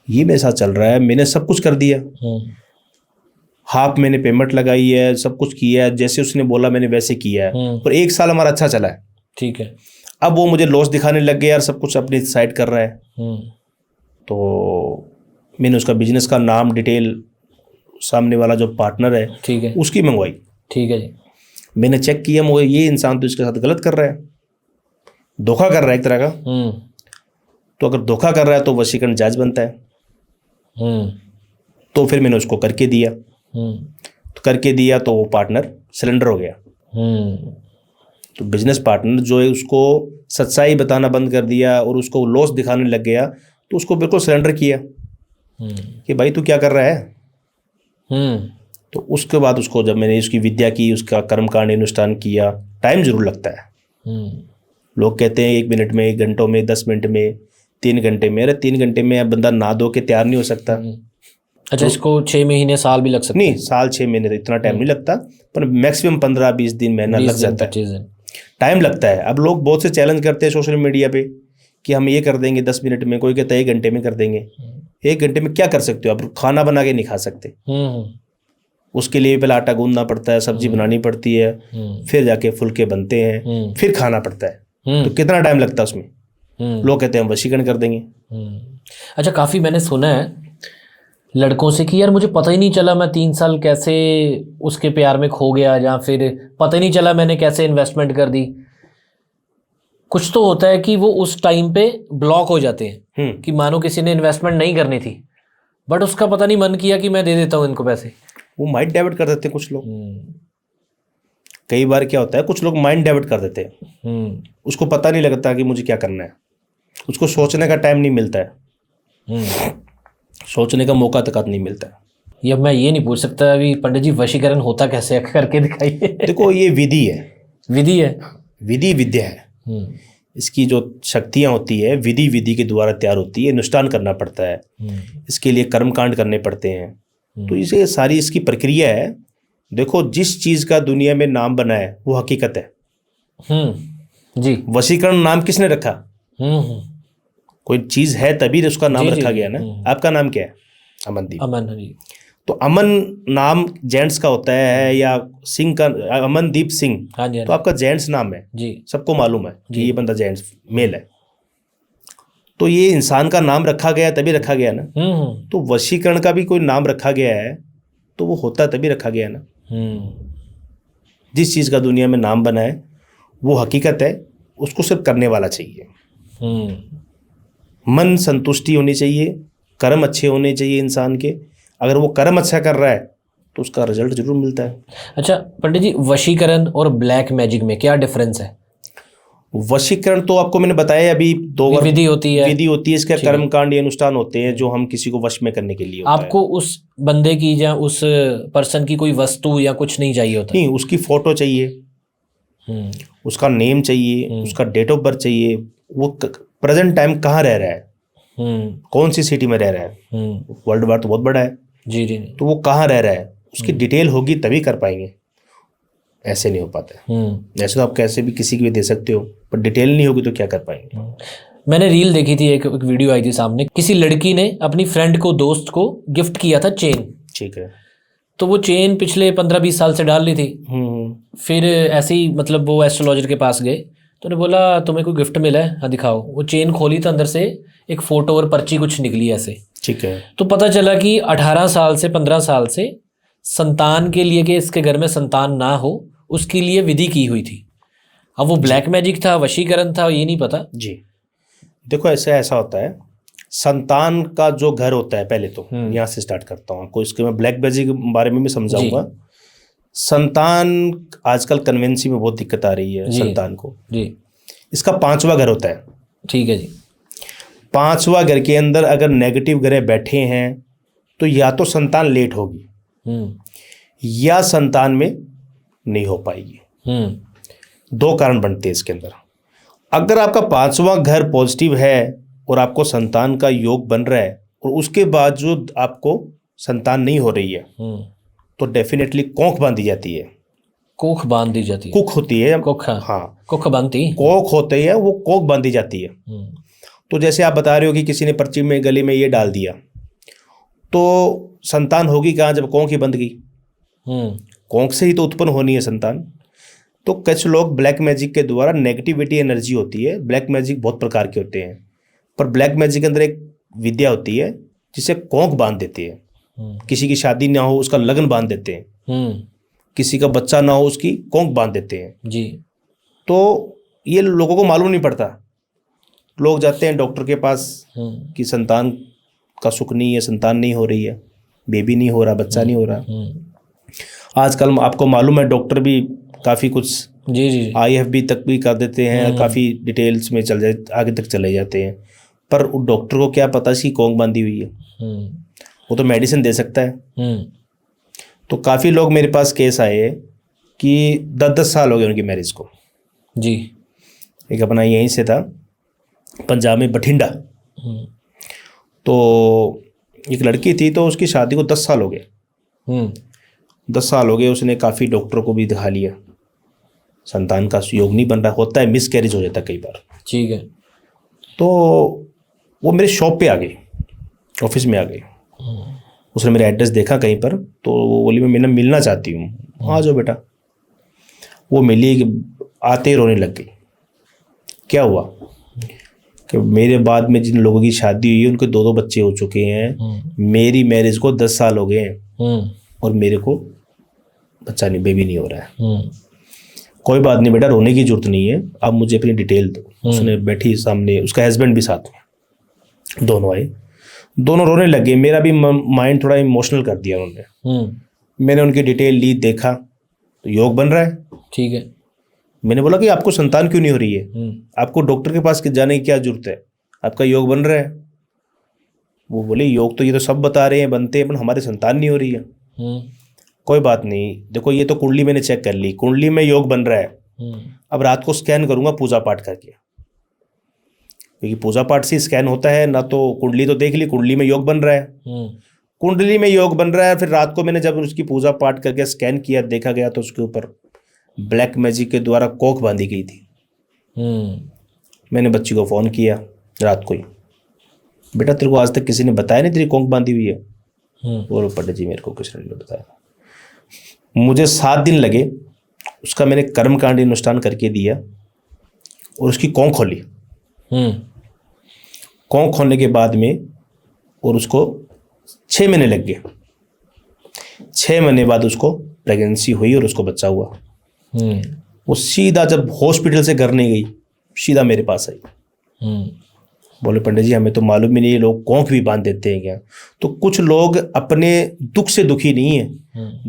ये मेरे साथ चल रहा है, मैंने सब कुछ कर दिया, हाफ मैंने पेमेंट लगाई है, सब कुछ किया है, जैसे उसने बोला मैंने वैसे किया है, और 1 साल हमारा अच्छा चला है। ठीक है। अब वो मुझे लॉस दिखाने लग गया यार, सब कुछ अपनी साइड कर रहा है। तो मैंने उसका बिजनेस का नाम डिटेल सामने वाला जो पार्टनर है, ठीक है, उसकी मंगवाई। ठीक है जी। मैंने चेक किया, मुझे ये इंसान तो इसके साथ गलत कर रहा है, धोखा कर रहा है एक तरह का। तो अगर धोखा कर रहा है तो वशीकरण जायज बनता है। तो फिर मैंने उसको करके दिया, तो करके दिया तो वो पार्टनर सरेंडर हो गया। तो बिजनेस पार्टनर जो है उसको सच्चाई बताना बंद कर दिया और उसको लॉस दिखाने लग गया, तो उसको बिल्कुल सरेंडर किया कि भाई तू क्या कर रहा है। तो उसके बाद उसको जब मैंने उसकी विद्या की, उसका कर्मकांड अनुष्ठान किया, टाइम जरूर लगता है। लोग कहते हैं 1 मिनट में, 1 घंटों में, 10 मिनट में, 3 घंटे में। अरे 3 घंटे में बंदा नहा धो के तैयार नहीं हो सकता। अच्छा, इसको 6 महीने साल भी लग सकते नहीं, साल 6 महीने तो इतना टाइम नहीं लगता, पर मैक्सिमम 15-20 दिन महीना लग जाता है, टाइम लगता है। अब लोग बहुत से चैलेंज करते हैं सोशल मीडिया पे कि हम ये कर देंगे 10 मिनट में, कोई कहता है 1 घंटे में कर देंगे। 1 घंटे में क्या कर सकते हो आप? खाना बना के नहीं खा सकते, उसके लिए पहले आटा गूंदना पड़ता है, सब्जी बनानी पड़ती है, फिर जाके फुलके बनते हैं, फिर खाना पड़ता है। तो कितना टाइम लगता है उसमें? लोग कहते हैं हम वशीकरण कर देंगे। अच्छा, काफ़ी मैंने सुना है लड़कों से कि यार मुझे पता ही नहीं चला मैं 3 साल कैसे उसके प्यार में खो गया, या फिर पता ही नहीं चला मैंने कैसे इन्वेस्टमेंट कर दी। कुछ तो होता है कि वो उस टाइम पे ब्लॉक हो जाते हैं कि मानो किसी ने इन्वेस्टमेंट नहीं करनी थी, बट उसका पता नहीं मन किया कि मैं दे देता हूँ इनको पैसे। वो माइंड डाइवर्ट कर देते हैं कुछ लोग। कई बार क्या होता है, कुछ लोग माइंड डाइवर्ट कर देते हैं, उसको पता नहीं लगता कि मुझे क्या करना है, उसको सोचने का टाइम नहीं मिलता है, सोचने का मौका तक नहीं मिलता है। ये मैं ये नहीं पूछ सकता अभी पंडित जी वशीकरण होता कैसे है, करके दिखाइए। देखो ये विधि है, विधि है, विधि विद्या है। इसकी जो शक्तियाँ होती है विधि के द्वारा तैयार होती है, अनुष्ठान करना पड़ता है, इसके लिए कर्मकांड करने पड़ते हैं। तो इसे सारी इसकी प्रक्रिया है। देखो जिस चीज़ का दुनिया में नाम बना है वो हकीकत है। जी। वशीकरण नाम किसने रखा? कोई चीज़ है तभी उसका नाम रखा गया ना। आपका नाम क्या है? अमनदीप। अमन जी। तो अमन नाम जेंट्स का होता है, या सिंह का अमनदीप सिंह, हाँ जी, तो आपका जेंट्स नाम है जी, सबको मालूम है कि ये बंदा जेंट्स मेल है। तो ये इंसान का नाम रखा गया तभी रखा गया ना। तो वशीकरण का भी कोई नाम रखा गया है तो वो होता तभी रखा गया ना। जिस चीज़ का दुनिया में नाम बना है वो हकीकत है, उसको सिर्फ करने वाला चाहिए। मन संतुष्टि होनी चाहिए, कर्म अच्छे होने चाहिए इंसान के। अगर वो कर्म अच्छा कर रहा है तो उसका रिजल्ट जरूर मिलता है। अच्छा पंडित जी, वशीकरण और ब्लैक मैजिक में क्या डिफरेंस है? वशीकरण तो आपको मैंने बताया अभी 2 विधि होती है, विधि होती है, इसका कर्मकांड या अनुष्ठान होते हैं जो हम किसी को वश में करने के लिए होता आपको उस बंदे की या उस पर्सन की कोई वस्तु या कुछ नहीं चाहिए होता? नहीं, उसकी फोटो चाहिए, उसका नेम चाहिए, उसका डेट ऑफ बर्थ चाहिए, वो प्रेजेंट टाइम कहाँ रह रहा है, कौन सी सिटी में रह रहा है। वर्ल्ड वार तो बहुत बड़ा है जी जी, तो वो कहाँ रह रहा है उसकी डिटेल होगी तभी कर पाएंगे, ऐसे नहीं हो पाता है। ऐसे तो आप कैसे भी किसी की भी दे सकते हो, पर डिटेल नहीं होगी तो क्या कर पाएंगे। मैंने रील देखी थी, एक वीडियो आई थी सामने, किसी लड़की ने अपनी फ्रेंड को, दोस्त को गिफ्ट किया था चेन। ठीक है। तो वो चेन पिछले 15-20 साल से डाल ली थी। फिर ऐसे ही मतलब वो एस्ट्रोलॉजर के पास गए तो उन्हें बोला तुम्हें कोई गिफ्ट मिला है? हाँ दिखाओ। वो चेन खोली तो अंदर से एक फ़ोटो और पर्ची कुछ निकली ऐसे। ठीक है। तो पता चला कि 18 साल से 15 साल से संतान के लिए, कि इसके घर में संतान ना हो उसके लिए विधि की हुई थी। अब वो ब्लैक मैजिक था, वशीकरण था, ये नहीं पता जी। देखो ऐसा होता है, संतान का जो घर होता है, पहले तो यहाँ से स्टार्ट करता हूँ आपको, इसके मैं ब्लैक मैजिक के बारे में भी समझाऊंगा। संतान आजकल कन्वेंसी में बहुत दिक्कत आ रही है संतान को जी। इसका 5वां घर होता है। ठीक है जी। 5वां घर के अंदर अगर नेगेटिव ग्रह बैठे हैं तो या तो संतान लेट होगी, या संतान में नहीं हो पाएगी। हम्म। 2 कारण बनते हैं इसके अंदर। अगर आपका 5वां घर पॉजिटिव है और आपको संतान का योग बन रहा है और उसके बाद जो आपको संतान नहीं हो रही है तो डेफिनेटली कोख बांधी जाती है। कोख बांध दी जाती है। कुख होती है। कोख, हाँ, कोख बांधती। कोख होते हैं, वो कोख बांधी जाती है। तो जैसे आप बता रहे हो कि किसी ने पर्ची में गले में ये डाल दिया तो संतान होगी कहाँ जब कोख ही बंद गई। कोख से ही तो उत्पन्न होनी है संतान। तो कुछ लोग ब्लैक मैजिक के द्वारा नेगेटिविटी एनर्जी होती है। ब्लैक मैजिक बहुत प्रकार के होते हैं, पर ब्लैक मैजिक के अंदर एक विद्या होती है जिसे कोख बांध देती है। किसी की शादी ना हो उसका लगन बांध देते हैं, किसी का बच्चा ना हो उसकी कोख बांध देते हैं जी। तो ये लोगों को मालूम नहीं पड़ता। लोग जाते हैं डॉक्टर के पास कि संतान का सुख नहीं है, संतान नहीं हो रही है, बेबी नहीं हो रहा, बच्चा नहीं हो रहा। आजकल आपको मालूम है डॉक्टर भी काफ़ी कुछ जी जी IFB तक भी कर देते हैं, काफ़ी डिटेल्स में आगे तक चले जाते हैं। पर डॉक्टर को क्या पता इसकी कोख बांधी हुई है। वो तो मेडिसिन दे सकता है। तो काफ़ी लोग मेरे पास केस आए कि 10-10 साल हो गए उनकी मैरिज को जी। एक अपना यहीं से था पंजाब में बठिंडा। तो एक लड़की थी तो उसकी शादी को 10 साल हो गए। 10 साल हो गए, उसने काफ़ी डॉक्टरों को भी दिखा लिया, संतान का योग नहीं बन रहा। होता है, मिस कैरेज हो जाता है कई बार। ठीक है। तो वो मेरे शॉप पे आ गई, ऑफिस में आ गई। उसने मेरा एड्रेस देखा कहीं पर, तो वो बोली मैं मिलना चाहती हूँ। आ जाओ बेटा। वो मिली, आते ही रोने लग गई। क्या हुआ कि मेरे बाद में जिन लोगों की शादी हुई है उनके 2-2 बच्चे हो चुके हैं। मेरी मैरिज को 10 साल हो गए हैं और मेरे को बच्चा नहीं, बेबी नहीं हो रहा है। कोई बात नहीं बेटा, रोने की जरूरत नहीं है, अब मुझे अपनी डिटेल दो। उसने बैठी सामने, उसका हस्बैंड भी साथ में, दोनों आए, दोनों रोने लगे। मेरा भी माइंड थोड़ा इमोशनल कर दिया उन्होंने। मैंने उनकी डिटेल ली, देखा तो योग बन रहा है। ठीक है। मैंने बोला कि आपको संतान क्यों नहीं हो रही है, आपको डॉक्टर के पास जाने की क्या जरूरत है, आपका योग बन रहा है। वो बोले योग तो ये तो सब बता रहे हैं बनते हैं, पर हमारे संतान नहीं हो रही है। कोई बात नहीं, देखो ये तो कुंडली मैंने चेक कर ली, कुंडली में योग बन रहा है। अब रात को स्कैन करूंगा पूजा पाठ करके, क्योंकि पूजा पाठ से स्कैन होता है ना। तो कुंडली तो देख ली, कुंडली में योग बन रहा है। कुंडली में योग बन रहा है। फिर रात को मैंने जब उसकी पूजा पाठ करके स्कैन किया, देखा गया तो उसके ऊपर ब्लैक मैजिक के द्वारा कोख बांधी गई थी। मैंने बच्ची को फ़ोन किया रात को ही, बेटा तेरे को आज तक किसी ने बताया नहीं तेरी कोख बांधी हुई है? बोलो पंडित जी मेरे को किसी ने नहीं बताया। मुझे 7 दिन लगे, उसका मैंने कर्मकांड अनुष्ठान करके दिया और उसकी कोख खोली। कोख खोलने के बाद में और उसको 6 महीने लग गए। 6 महीने बाद उसको प्रेगनेंसी हुई और उसको बच्चा हुआ। वो सीधा जब हॉस्पिटल से घर नहीं गई, सीधा मेरे पास आई। बोले पंडित जी हमें तो मालूम ही नहीं, लोग कोख भी बांध देते हैं क्या? तो कुछ लोग अपने दुख से दुखी नहीं है,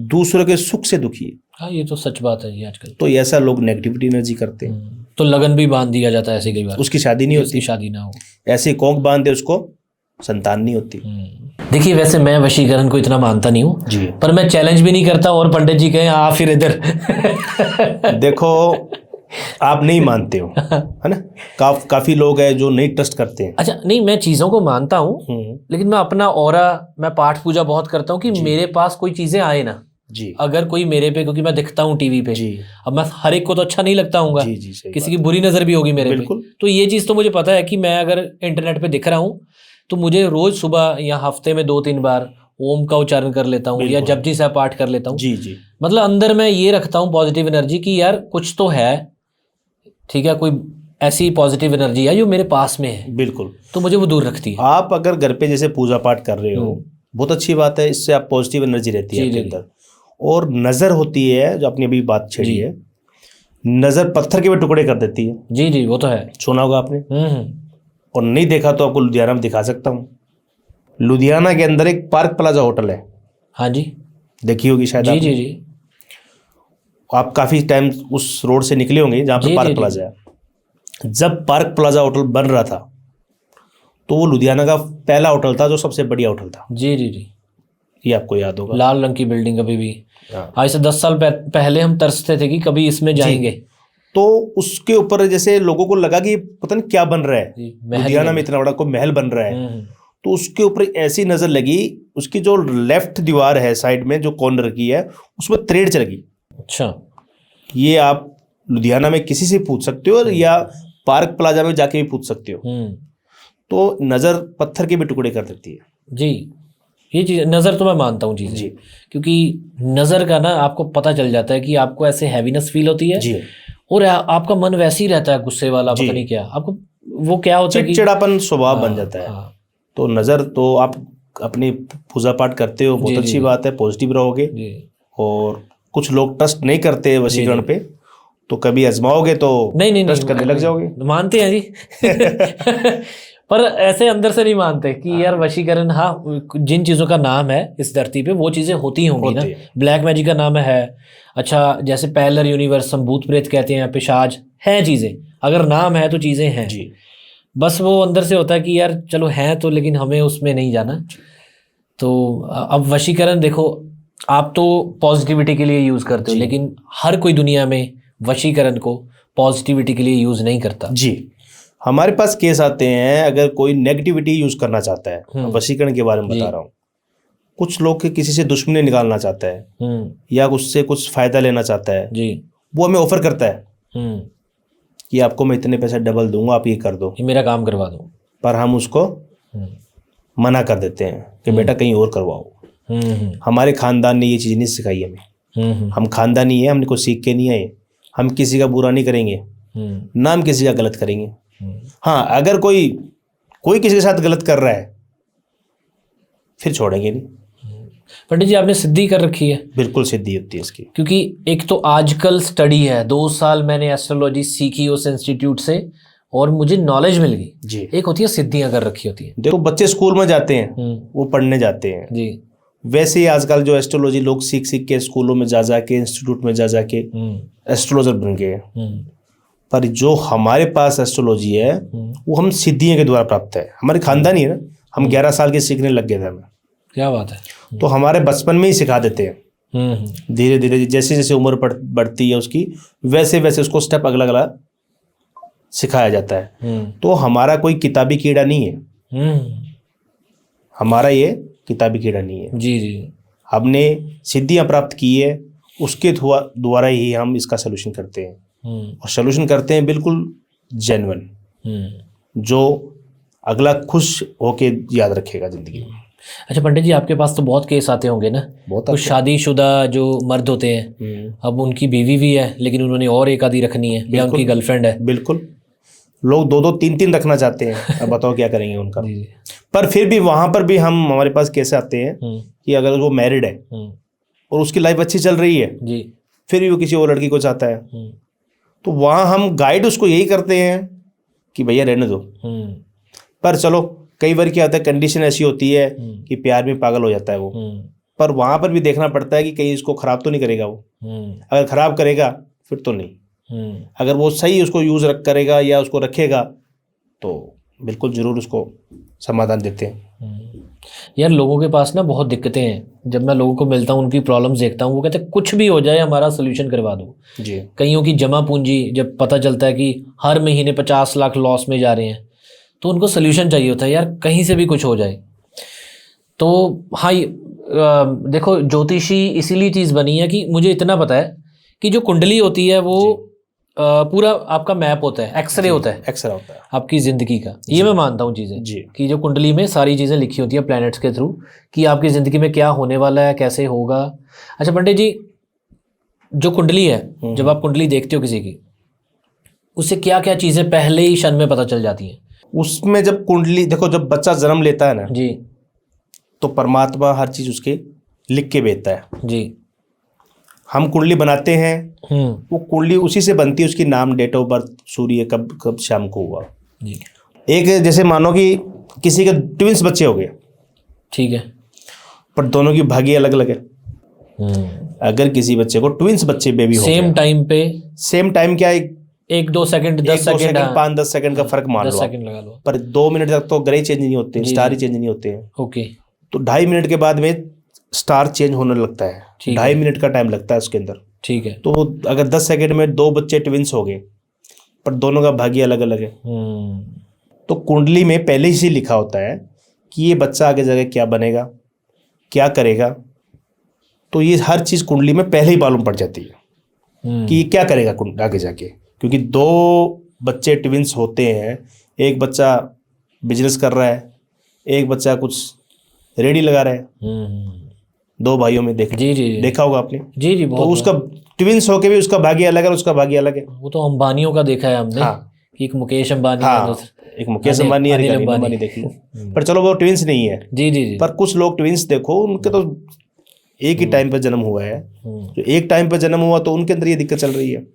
दूसरों के सुख से दुखी है। हाँ ये तो सच बात है ये आजकल। तो ऐसा लोग नेगेटिविटी एनर्जी करते हैं। तो लगन भी बांध दिया जाता है ऐसे कई बार, उसकी शादी नहीं होती, शादी ना हो, ऐसे कोख बांध दे उसको संतान नहीं होती। देखिए वैसे मैं वशीकरण को इतना मानता नहीं हूँ जी, पर मैं चैलेंज भी नहीं करता। और पंडित जी कहें आ फिर इधर देखो आप नहीं मानते हो है ना, काफी लोग हैं जो नहीं ट्रस्ट करते हैं। अच्छा नहीं, मैं चीज़ों को मानता हूँ लेकिन मैं अपना ऑरा, मैं पाठ पूजा बहुत करता हूँ कि मेरे पास कोई चीज़ें आए ना जी। अगर कोई मेरे पे, क्योंकि मैं दिखता हूँ टीवी पे जी। अब मैं हर एक को तो अच्छा नहीं लगता हूँ, जी जी, सही किसी की बुरी नज़र भी होगी मेरे पे। बिल्कुल। तो ये चीज़ तो मुझे पता है कि मैं अगर इंटरनेट पे दिख रहा हूँ तो मुझे रोज सुबह या हफ्ते में 2-3 बार ओम का उच्चारण कर लेता हूँ या जपजी साहब पाठ कर लेता हूँ। जी जी। मतलब अंदर मैं ये रखता हूँ पॉजिटिव एनर्जी की यार कुछ तो है, ठीक है, कोई ऐसी पॉजिटिव एनर्जी है जो मेरे पास में है। बिल्कुल। तो मुझे वो दूर रखती है। आप अगर घर पे जैसे पूजा पाठ कर रहे हो, बहुत अच्छी बात है, इससे आप पॉजिटिव एनर्जी रहती है आपके अंदर। और नज़र होती है जो आपने अभी बात छेड़ी है, नज़र पत्थर के भी टुकड़े कर देती है। जी जी वो तो है, सुना होगा आपने। और नहीं देखा तो आपको लुधियाना में दिखा सकता हूँ। लुधियाना के अंदर एक पार्क प्लाजा होटल है। हाँ जी, देखी होगी शायद जी आपने। जी जी। आप काफ़ी टाइम उस रोड से निकले होंगे जहाँ पर पार्क प्लाजा है। जब पार्क प्लाजा होटल बन रहा था तो वो लुधियाना का पहला होटल था जो सबसे बढ़िया होटल था। जी जी जी। ये आपको याद होगा। लाल रंग की बिल्डिंग अभी भी, हाँ। आज से 10 साल पहले हम तरसते थे कि कभी इसमें जाएंगे। तो उसके ऊपर जैसे लोगों को लगा कि पता नहीं क्या बन रहा है, जी, महल लुधियाना बन में इतना बड़ा कोई महल बन रहा है। हम्म, तो उसके ऊपर ऐसी नजर लगी, उसकी जो लेफ्ट दीवार है साइड में जो कॉर्नर की है उसमें थ्रेड चल गई। अच्छा, ये आप लुधियाना में किसी से पूछ सकते हो या पार्क प्लाजा में जाके भी पूछ सकते हो। तो नजर पत्थर के भी टुकड़े कर देती है। जी, ये चीज नज़र तो मैं मानता हूँ चीज़ें, जी क्योंकि नज़र का ना आपको पता चल जाता है कि आपको ऐसे हैवीनेस फील होती है जी, और आपका मन वैसे ही रहता है गुस्से वाला, जी। पता नहीं क्या आपको वो क्या होता है कि चिड़चिड़ापन स्वभाव बन जाता है। हाँ, तो नजर तो आप अपनी पूजा पाठ करते हो, बहुत जी, अच्छी जी। बात है, पॉजिटिव रहोगे। जी और कुछ लोग ट्रस्ट नहीं करते वशीकरण जी। पे, तो कभी आजमाओगे तो नहीं नहीं ट्रस्ट नहीं, करने लग जाओगे। मानते हैं जी पर ऐसे अंदर से नहीं मानते कि यार वशीकरण, हाँ जिन चीज़ों का नाम है इस धरती पे वो चीज़ें होती होंगी ना। होती है। ब्लैक मैजिक का नाम है, अच्छा जैसे पैरेलल यूनिवर्स, हम भूत प्रेत कहते हैं, पिशाच हैं चीज़ें, अगर नाम है तो चीज़ें हैं। जी बस वो अंदर से होता है कि यार चलो हैं तो, लेकिन हमें उसमें नहीं जाना। तो अब वशीकरण देखो, आप तो पॉजिटिविटी के लिए यूज़ करते हो, जी। लेकिन हर कोई दुनिया में वशीकरण को पॉजिटिविटी के लिए यूज़ नहीं करता। जी, हमारे पास केस आते हैं अगर कोई नेगेटिविटी यूज करना चाहता है, वशीकरण के बारे में बता रहा हूँ। कुछ लोग के किसी से दुश्मनी निकालना चाहता है या उससे कुछ फायदा लेना चाहता है, जी, वो हमें ऑफर करता है कि आपको मैं इतने पैसे डबल दूंगा, आप ये कर दो, ये मेरा काम करवा दो। पर हम उसको मना कर देते हैं कि बेटा कहीं और करवाओ। हमारे खानदान ने ये चीज़ नहीं सिखाई हमें, हम खानदानी है, हमने कुछ सीख के नहीं आए, हम किसी का बुरा नहीं करेंगे, ना हम किसी का गलत करेंगे। हाँ, अगर कोई किसी के साथ गलत कर रहा है फिर छोड़ेंगे नहीं। पंडित जी, आपने सिद्धि कर रखी है? बिल्कुल सिद्धि होती है इसकी। क्योंकि एक तो आजकल स्टडी है, 2 साल मैंने एस्ट्रोलॉजी सीखी उस इंस्टीट्यूट से और मुझे नॉलेज मिल गई। जी, एक होती है सिद्धियां कर रखी होती है। देखो बच्चे स्कूल में जाते हैं, वो पढ़ने जाते हैं जी, वैसे ही आजकल जो एस्ट्रोलॉजी लोग सीख सीख के स्कूलों में जा के इंस्टीट्यूट में जा के एस्ट्रोलॉजर बन गए। पर जो हमारे पास एस्ट्रोलॉजी है वो हम सिद्धियों के द्वारा प्राप्त है, हमारे खानदानी है ना। हम 11 साल के सीखने लग गए थे हमें। क्या बात है। तो हमारे बचपन में ही सिखा देते हैं। धीरे धीरे जैसे जैसे उम्र बढ़ती है उसकी, वैसे वैसे उसको स्टेप अगला अगला सिखाया जाता है। तो हमारा कोई किताबी कीड़ा नहीं है, हमारा ये किताबी कीड़ा नहीं है। जी जी, हमने सिद्धियां प्राप्त की है, उसके द्वारा ही हम इसका सोल्यूशन करते हैं। और सोल्यूशन करते हैं बिल्कुल जेन्युइन, जो अगला खुश होके याद रखेगा जिंदगी में। अच्छा पंडित जी, आपके पास तो बहुत केस आते होंगे ना, बहुत कुछ शादीशुदा जो मर्द होते हैं, अब उनकी बीवी भी है लेकिन उन्होंने और एक आधी रखनी है या उनकी गर्लफ्रेंड है। बिल्कुल, लोग 2-2 3-3 रखना चाहते हैं। अब बताओ क्या करेंगे उनका। जी, पर फिर भी वहां पर भी हमारे पास कैसे आते हैं कि अगर वो मैरिड है और उसकी लाइफ अच्छी चल रही है, जी, फिर भी वो किसी और लड़की को चाहता है, तो वहाँ हम गाइड उसको यही करते हैं कि भैया रहने दो। पर चलो कई बार क्या होता है, कंडीशन ऐसी होती है कि प्यार में पागल हो जाता है वो। पर वहाँ पर भी देखना पड़ता है कि कहीं इसको खराब तो नहीं करेगा वो। अगर खराब करेगा फिर तो नहीं, अगर वो सही उसको यूज़ करेगा या उसको रखेगा तो बिल्कुल ज़रूर उसको समाधान देते हैं। यार लोगों के पास ना बहुत दिक्कतें हैं। जब मैं लोगों को मिलता हूँ, उनकी प्रॉब्लम्स देखता हूँ, वो कहते हैं कुछ भी हो जाए हमारा सोल्यूशन करवा दो। जी, कईयों की जमा पूंजी जब पता चलता है कि हर महीने 50 लाख लॉस में जा रहे हैं, तो उनको सोल्यूशन चाहिए होता है यार, कहीं से भी कुछ हो जाए। तो हाँ, देखो ज्योतिषी इसीलिए चीज़ बनी है कि मुझे इतना पता है कि जो कुंडली होती है वो पूरा आपका मैप होता है, एक्सरे होता है, एक्सरे होता है आपकी ज़िंदगी का। ये मैं मानता हूँ चीज़ें जी, कि जो कुंडली में सारी चीज़ें लिखी होती है प्लैनेट्स के थ्रू कि आपकी ज़िंदगी में क्या होने वाला है, कैसे होगा। अच्छा पंडित जी, जो कुंडली है, जब आप कुंडली देखते हो किसी की, उससे क्या क्या चीज़ें पहले ही क्षण में पता चल जाती हैं? उसमें जब कुंडली देखो, जब बच्चा जन्म लेता है ना जी तो परमात्मा हर चीज़ उसके लिख के भेजता है। जी, हम कुंडली बनाते हैं, वो कुंडली उसी से बनती है, उसकी नाम, डेट ऑफ बर्थ, सूर्य कब कब शाम को हुआ जी। एक जैसे मानो कि किसी के ट्विंस बच्चे हो गए, ठीक है, पर दोनों की भाग्य अलग अलग है। अगर किसी बच्चे को ट्विंस बच्चे बेबी हो सेम टाइम पे, सेम टाइम क्या, 1-2 सेकंड, 10 सेकंड, 5-10 सेकंड का फर्क मान 10 लो, सेकंड लगा लो, पर 2 मिनट तक तो ग्रह चेंज नहीं होते, स्टार ही चेंज नहीं होते हैं। ओके, तो 2.5 मिनट के बाद में स्टार चेंज होने लगता है, ठीक 2.5 मिनट का टाइम लगता है उसके अंदर। ठीक है। तो अगर 10 सेकंड में 2 बच्चे ट्विंस हो गए, पर दोनों का भाग्य अलग अलग है, तो कुंडली में पहले ही से लिखा होता है कि ये बच्चा आगे जाके क्या बनेगा, क्या करेगा। तो ये हर चीज़ कुंडली में पहले ही मालूम पड़ जाती है कि ये क्या करेगा आगे जाके। क्योंकि 2 बच्चे ट्विंस होते हैं, एक बच्चा बिजनेस कर रहा है, एक बच्चा कुछ रेडी लगा रहा है। 2 भाइयों में जी जी देखा होगा आपने। जी जी, तो बहुत उसका ट्विंस होके भी उसका भाग्य अलग है, उसका भाग्य अलग है। वो तो अंबानियों का देखा है हमने। हाँ। कि एक मुकेश अंबानी है, हाँ, एक मुकेश अंबानी है, एक अनिल अंबानी देख लो। पर चलो वो ट्विंस नहीं है। जी जी जी। पर कुछ लोग ट्विंस देखो, उनके तो एक ही टाइम पे जन्म हुआ है। जो एक टाइम पे जन्म हुआ तो उनके अंदर ये दिक्कत चल रही है।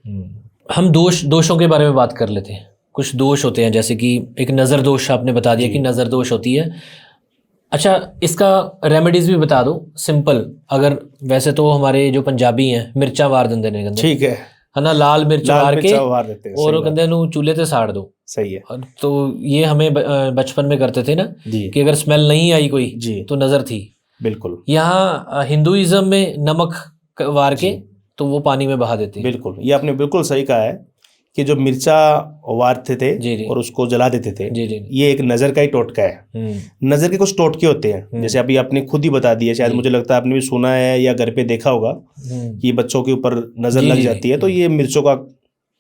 हम दोषों के बारे में बात कर लेते हैं। कुछ दोष होते हैं, जैसे कि एक नज़र दोष आपने बता दिया कि नज़र दोष होती है। अच्छा, इसका रेमेडीज भी बता दो सिंपल। अगर वैसे तो हमारे जो पंजाबी हैं मिर्चा वार देंगे ने कहते ठीक है ना, लाल मिर्च वार के देते हैं, और वो कहते हैं चूल्हे ते साड़ दो। सही है। तो ये हमें बचपन में करते थे ना जी कि अगर स्मेल नहीं आई कोई जी, तो नज़र थी। बिल्कुल। यहाँ हिंदुइज्म में नमक वार के तो वो पानी में बहा देते हैं। बिल्कुल, ये आपने बिल्कुल सही कहा है कि जो मिर्चा वारते थे जी जी और उसको जला देते थे, जी जी। ये एक नज़र का ही टोटका है। नज़र के कुछ टोटके होते हैं, जैसे अभी आपने खुद ही बता दिया, शायद मुझे लगता है आपने भी सुना है या घर पे देखा होगा कि बच्चों के ऊपर नज़र लग जाती है, तो ये मिर्चों का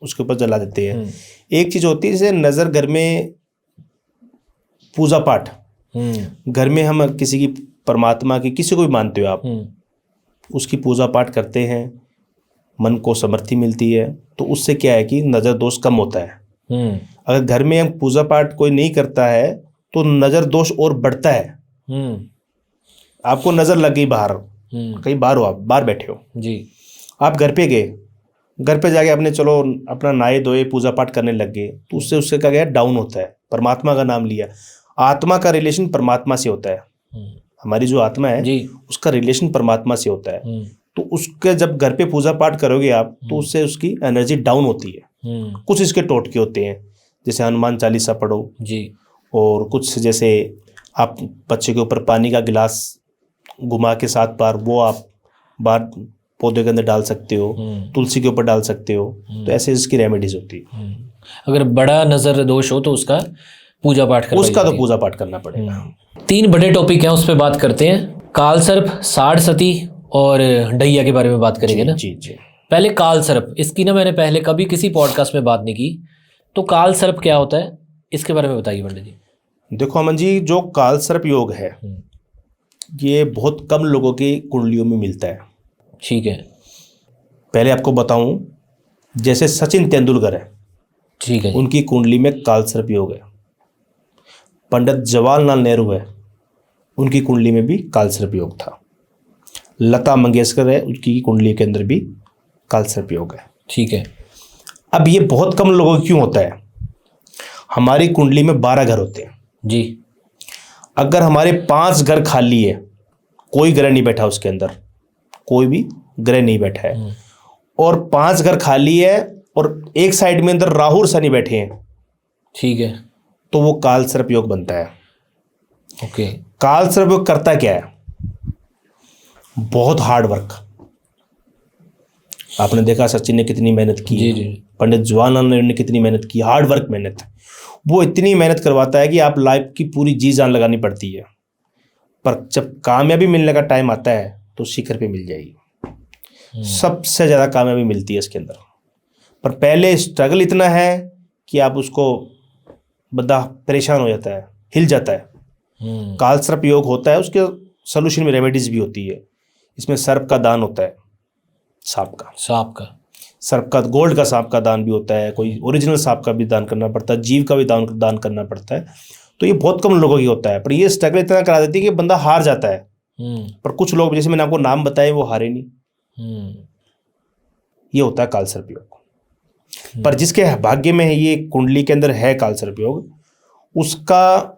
उसके ऊपर जला देते हैं। एक चीज़ होती है जैसे नज़र, घर में पूजा पाठ, घर में हम किसी की परमात्मा की, किसी को भी मानते हो आप, उसकी पूजा पाठ करते हैं, मन को समृद्धि मिलती है, तो उससे क्या है कि नज़र दोष कम होता है। अगर घर में हम पूजा पाठ कोई नहीं करता है तो नज़र दोष और बढ़ता है। आपको नज़र लग गई बाहर, कहीं बाहर हो, आप बाहर बैठे हो जी, आप घर पे गए, घर पे जाके आपने चलो अपना नहाए धोए पूजा पाठ करने लग गए, तो उससे उससे क्या गया, डाउन होता है। परमात्मा का नाम लिया, आत्मा का रिलेशन परमात्मा से होता है। हमारी जो आत्मा है जी, उसका रिलेशन परमात्मा से होता है। तो उसके जब घर पे पूजा पाठ करोगे आप, तो उससे उसकी एनर्जी डाउन होती है। कुछ इसके टोटके होते हैं, जैसे हनुमान चालीसा पढ़ो जी, और कुछ जैसे आप बच्चे के ऊपर पानी का गिलास घुमा के 7 बार वो आप बार पौधे के अंदर डाल सकते हो, तुलसी के ऊपर डाल सकते हो। तो ऐसे इसकी रेमेडीज होती है। अगर बड़ा नज़र दोष हो तो उसका पूजा पाठ करवाई उसका तो जाती है। पूजा पाठ करना पड़ेगा। 3 बड़े टॉपिक हैं, उस पर बात करते हैं। काल सर्प, साढ़ सती और ढैया के बारे में बात करेंगे ना। जी जी। पहले काल सर्प, इसकी ना मैंने पहले कभी किसी पॉडकास्ट में बात नहीं की, तो काल सर्प क्या होता है इसके बारे में बताइए पंडित जी। देखो अमन जी, जो काल सर्प योग है ये बहुत कम लोगों की कुंडलियों में मिलता है। ठीक है। पहले आपको बताऊं, जैसे सचिन तेंदुलकर है, ठीक है। उनकी कुंडली में काल सर्प योग है। पंडित जवाहरलाल नेहरू है, उनकी कुंडली में भी काल सर्प योग था। लता मंगेशकर है, उनकी कुंडली के अंदर भी काल सर्प योग है। ठीक है। अब ये बहुत कम लोगों की क्यों होता है? हमारी कुंडली में 12 घर होते हैं जी। अगर हमारे 5 घर खाली है, कोई ग्रह नहीं बैठा उसके अंदर, कोई भी ग्रह नहीं बैठा है, और 5 घर खाली है और एक साइड में अंदर राहु और शनि बैठे हैं, ठीक है। तो वो काल सर्प योग बनता है। ओके। काल सर्प योग करता क्या है? बहुत हार्ड वर्क। आपने देखा सचिन ने कितनी मेहनत की, जी जी। पंडित जवाहरलाल नेहरू ने कितनी मेहनत की, हार्ड वर्क मेहनत। वो इतनी मेहनत करवाता है कि आप लाइफ की पूरी जी जान लगानी पड़ती है, पर जब कामयाबी मिलने का टाइम आता है तो शिखर पे मिल जाएगी। सबसे ज़्यादा कामयाबी मिलती है इसके अंदर, पर पहले स्ट्रगल इतना है कि आप उसको बंदा परेशान हो जाता है, हिल जाता है। काल सर्प योग होता है, उसके सोल्यूशन में रेमेडीज भी होती है। इसमें सर्प का दान होता है, सांप का सर्प का, गोल्ड का सांप का दान भी होता है, कोई ओरिजिनल सांप का भी दान करना पड़ता है, जीव का भी दान करना पड़ता है। तो ये बहुत कम लोगों की होता है, पर ये स्ट्रगल इतना करा देती है कि बंदा हार जाता है। पर कुछ लोग, जैसे मैंने आपको नाम बताए, वो हारे नहीं। ये होता है काल सर्प योग। पर जिसके भाग्य में है, ये कुंडली के अंदर है काल सर्प योग, उसका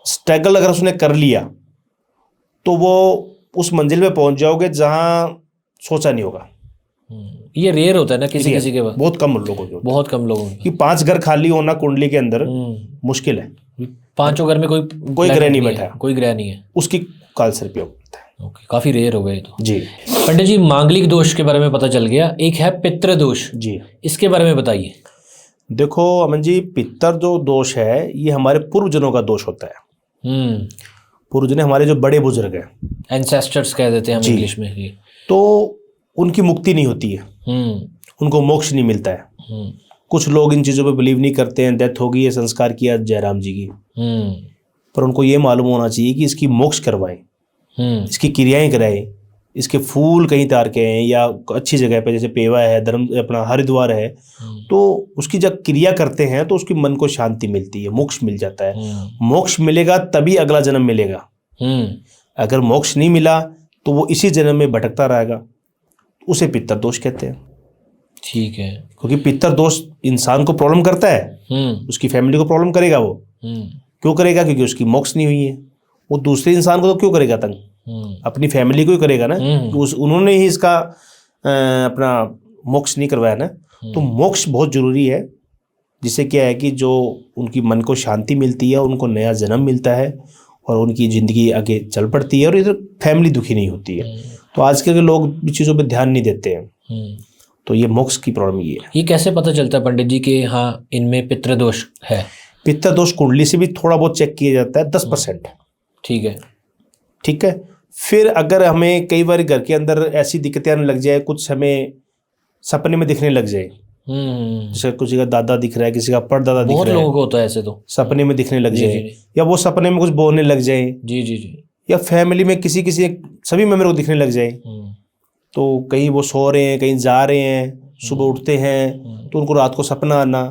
स्ट्रगल अगर उसने कर लिया तो वो उस मंजिल पे पहुंच जाओगे जहां सोचा नहीं होगा। ये रेयर होता है ना किसी किसी के पास, बहुत कम लोगों को, बहुत कम लोगों कि 5 घर खाली होना कुंडली के अंदर मुश्किल है। 5 घर में कोई ग्रह नहीं बैठा है, कोई ग्रह नहीं है, उसकी काल सर्प योग होता है। ओके, काफी रेयर हो गए तो। जी पंडित जी, मांगलिक दोष के बारे में पता चल गया, एक है पितृ दोष, जी। इसके बारे में बताइए। देखो अमन जी, पितर जो दोष है ये हमारे पूर्वजनों का दोष होता है। पूर्वजन हमारे जो बड़े बुजुर्ग हैं, एंसेस्टर्स कह देते हैं हम जी। इंग्लिश में जी। तो उनकी मुक्ति नहीं होती है, उनको मोक्ष नहीं मिलता है। कुछ लोग इन चीज़ों पे बिलीव नहीं करते हैं, डेथ हो गई है, संस्कार किया जयराम जी की, पर उनको ये मालूम होना चाहिए कि इसकी मोक्ष करवाएं, इसकी क्रियाएं कराएं, इसके फूल कहीं तार के हैं या अच्छी जगह पे, जैसे पेवा है, धर्म अपना हरिद्वार है, तो उसकी जब क्रिया करते हैं तो उसकी मन को शांति मिलती है, मोक्ष मिल जाता है। मोक्ष मिलेगा तभी अगला जन्म मिलेगा। अगर मोक्ष नहीं मिला तो वो इसी जन्म में भटकता रहेगा, उसे पितर दोष कहते हैं। ठीक है। क्योंकि पितर दोष इंसान को प्रॉब्लम करता है, उसकी फैमिली को प्रॉब्लम करेगा। वो क्यों करेगा? क्योंकि उसकी मोक्ष नहीं हुई है। वो दूसरे इंसान को तो क्यों करेगा तंग? अपनी फैमिली को ही करेगा ना। उन्होंने ही इसका अपना मोक्ष नहीं करवाया ना। तो मोक्ष बहुत जरूरी है, जिससे क्या है कि जो उनकी मन को शांति मिलती है, उनको नया जन्म मिलता है और उनकी ज़िंदगी आगे चल पड़ती है और इधर फैमिली दुखी नहीं होती है। तो आजकल के लोग भी चीज़ों पे ध्यान नहीं देते हैं। तो ये मोक्ष की प्रॉब्लम ये है। ये कैसे पता चलता है पंडित जी कि हाँ इनमें पितृ दोष है? पितर दोष कुंडली से भी थोड़ा बहुत चेक किया जाता है, 10%। ठीक है, ठीक है। फिर अगर हमें कई बार घर के अंदर ऐसी दिक्कतें आने लग जाए, कुछ हमें सपने में दिखने लग जाए, जैसे किसी का दादा दिख रहा है, किसी का परदादा दिख रहा है, बहुत लोगों को होता है ऐसे, तो सपने में दिखने लग जाए, या वो सपने में कुछ बोलने लग जाए, जी जी जी, या फैमिली में किसी सभी मेंबर को दिखने लग जाए, तो कहीं वो सो रहे हैं, कहीं जा रहे हैं, सुबह उठते हैं तो उनको रात को सपना आना,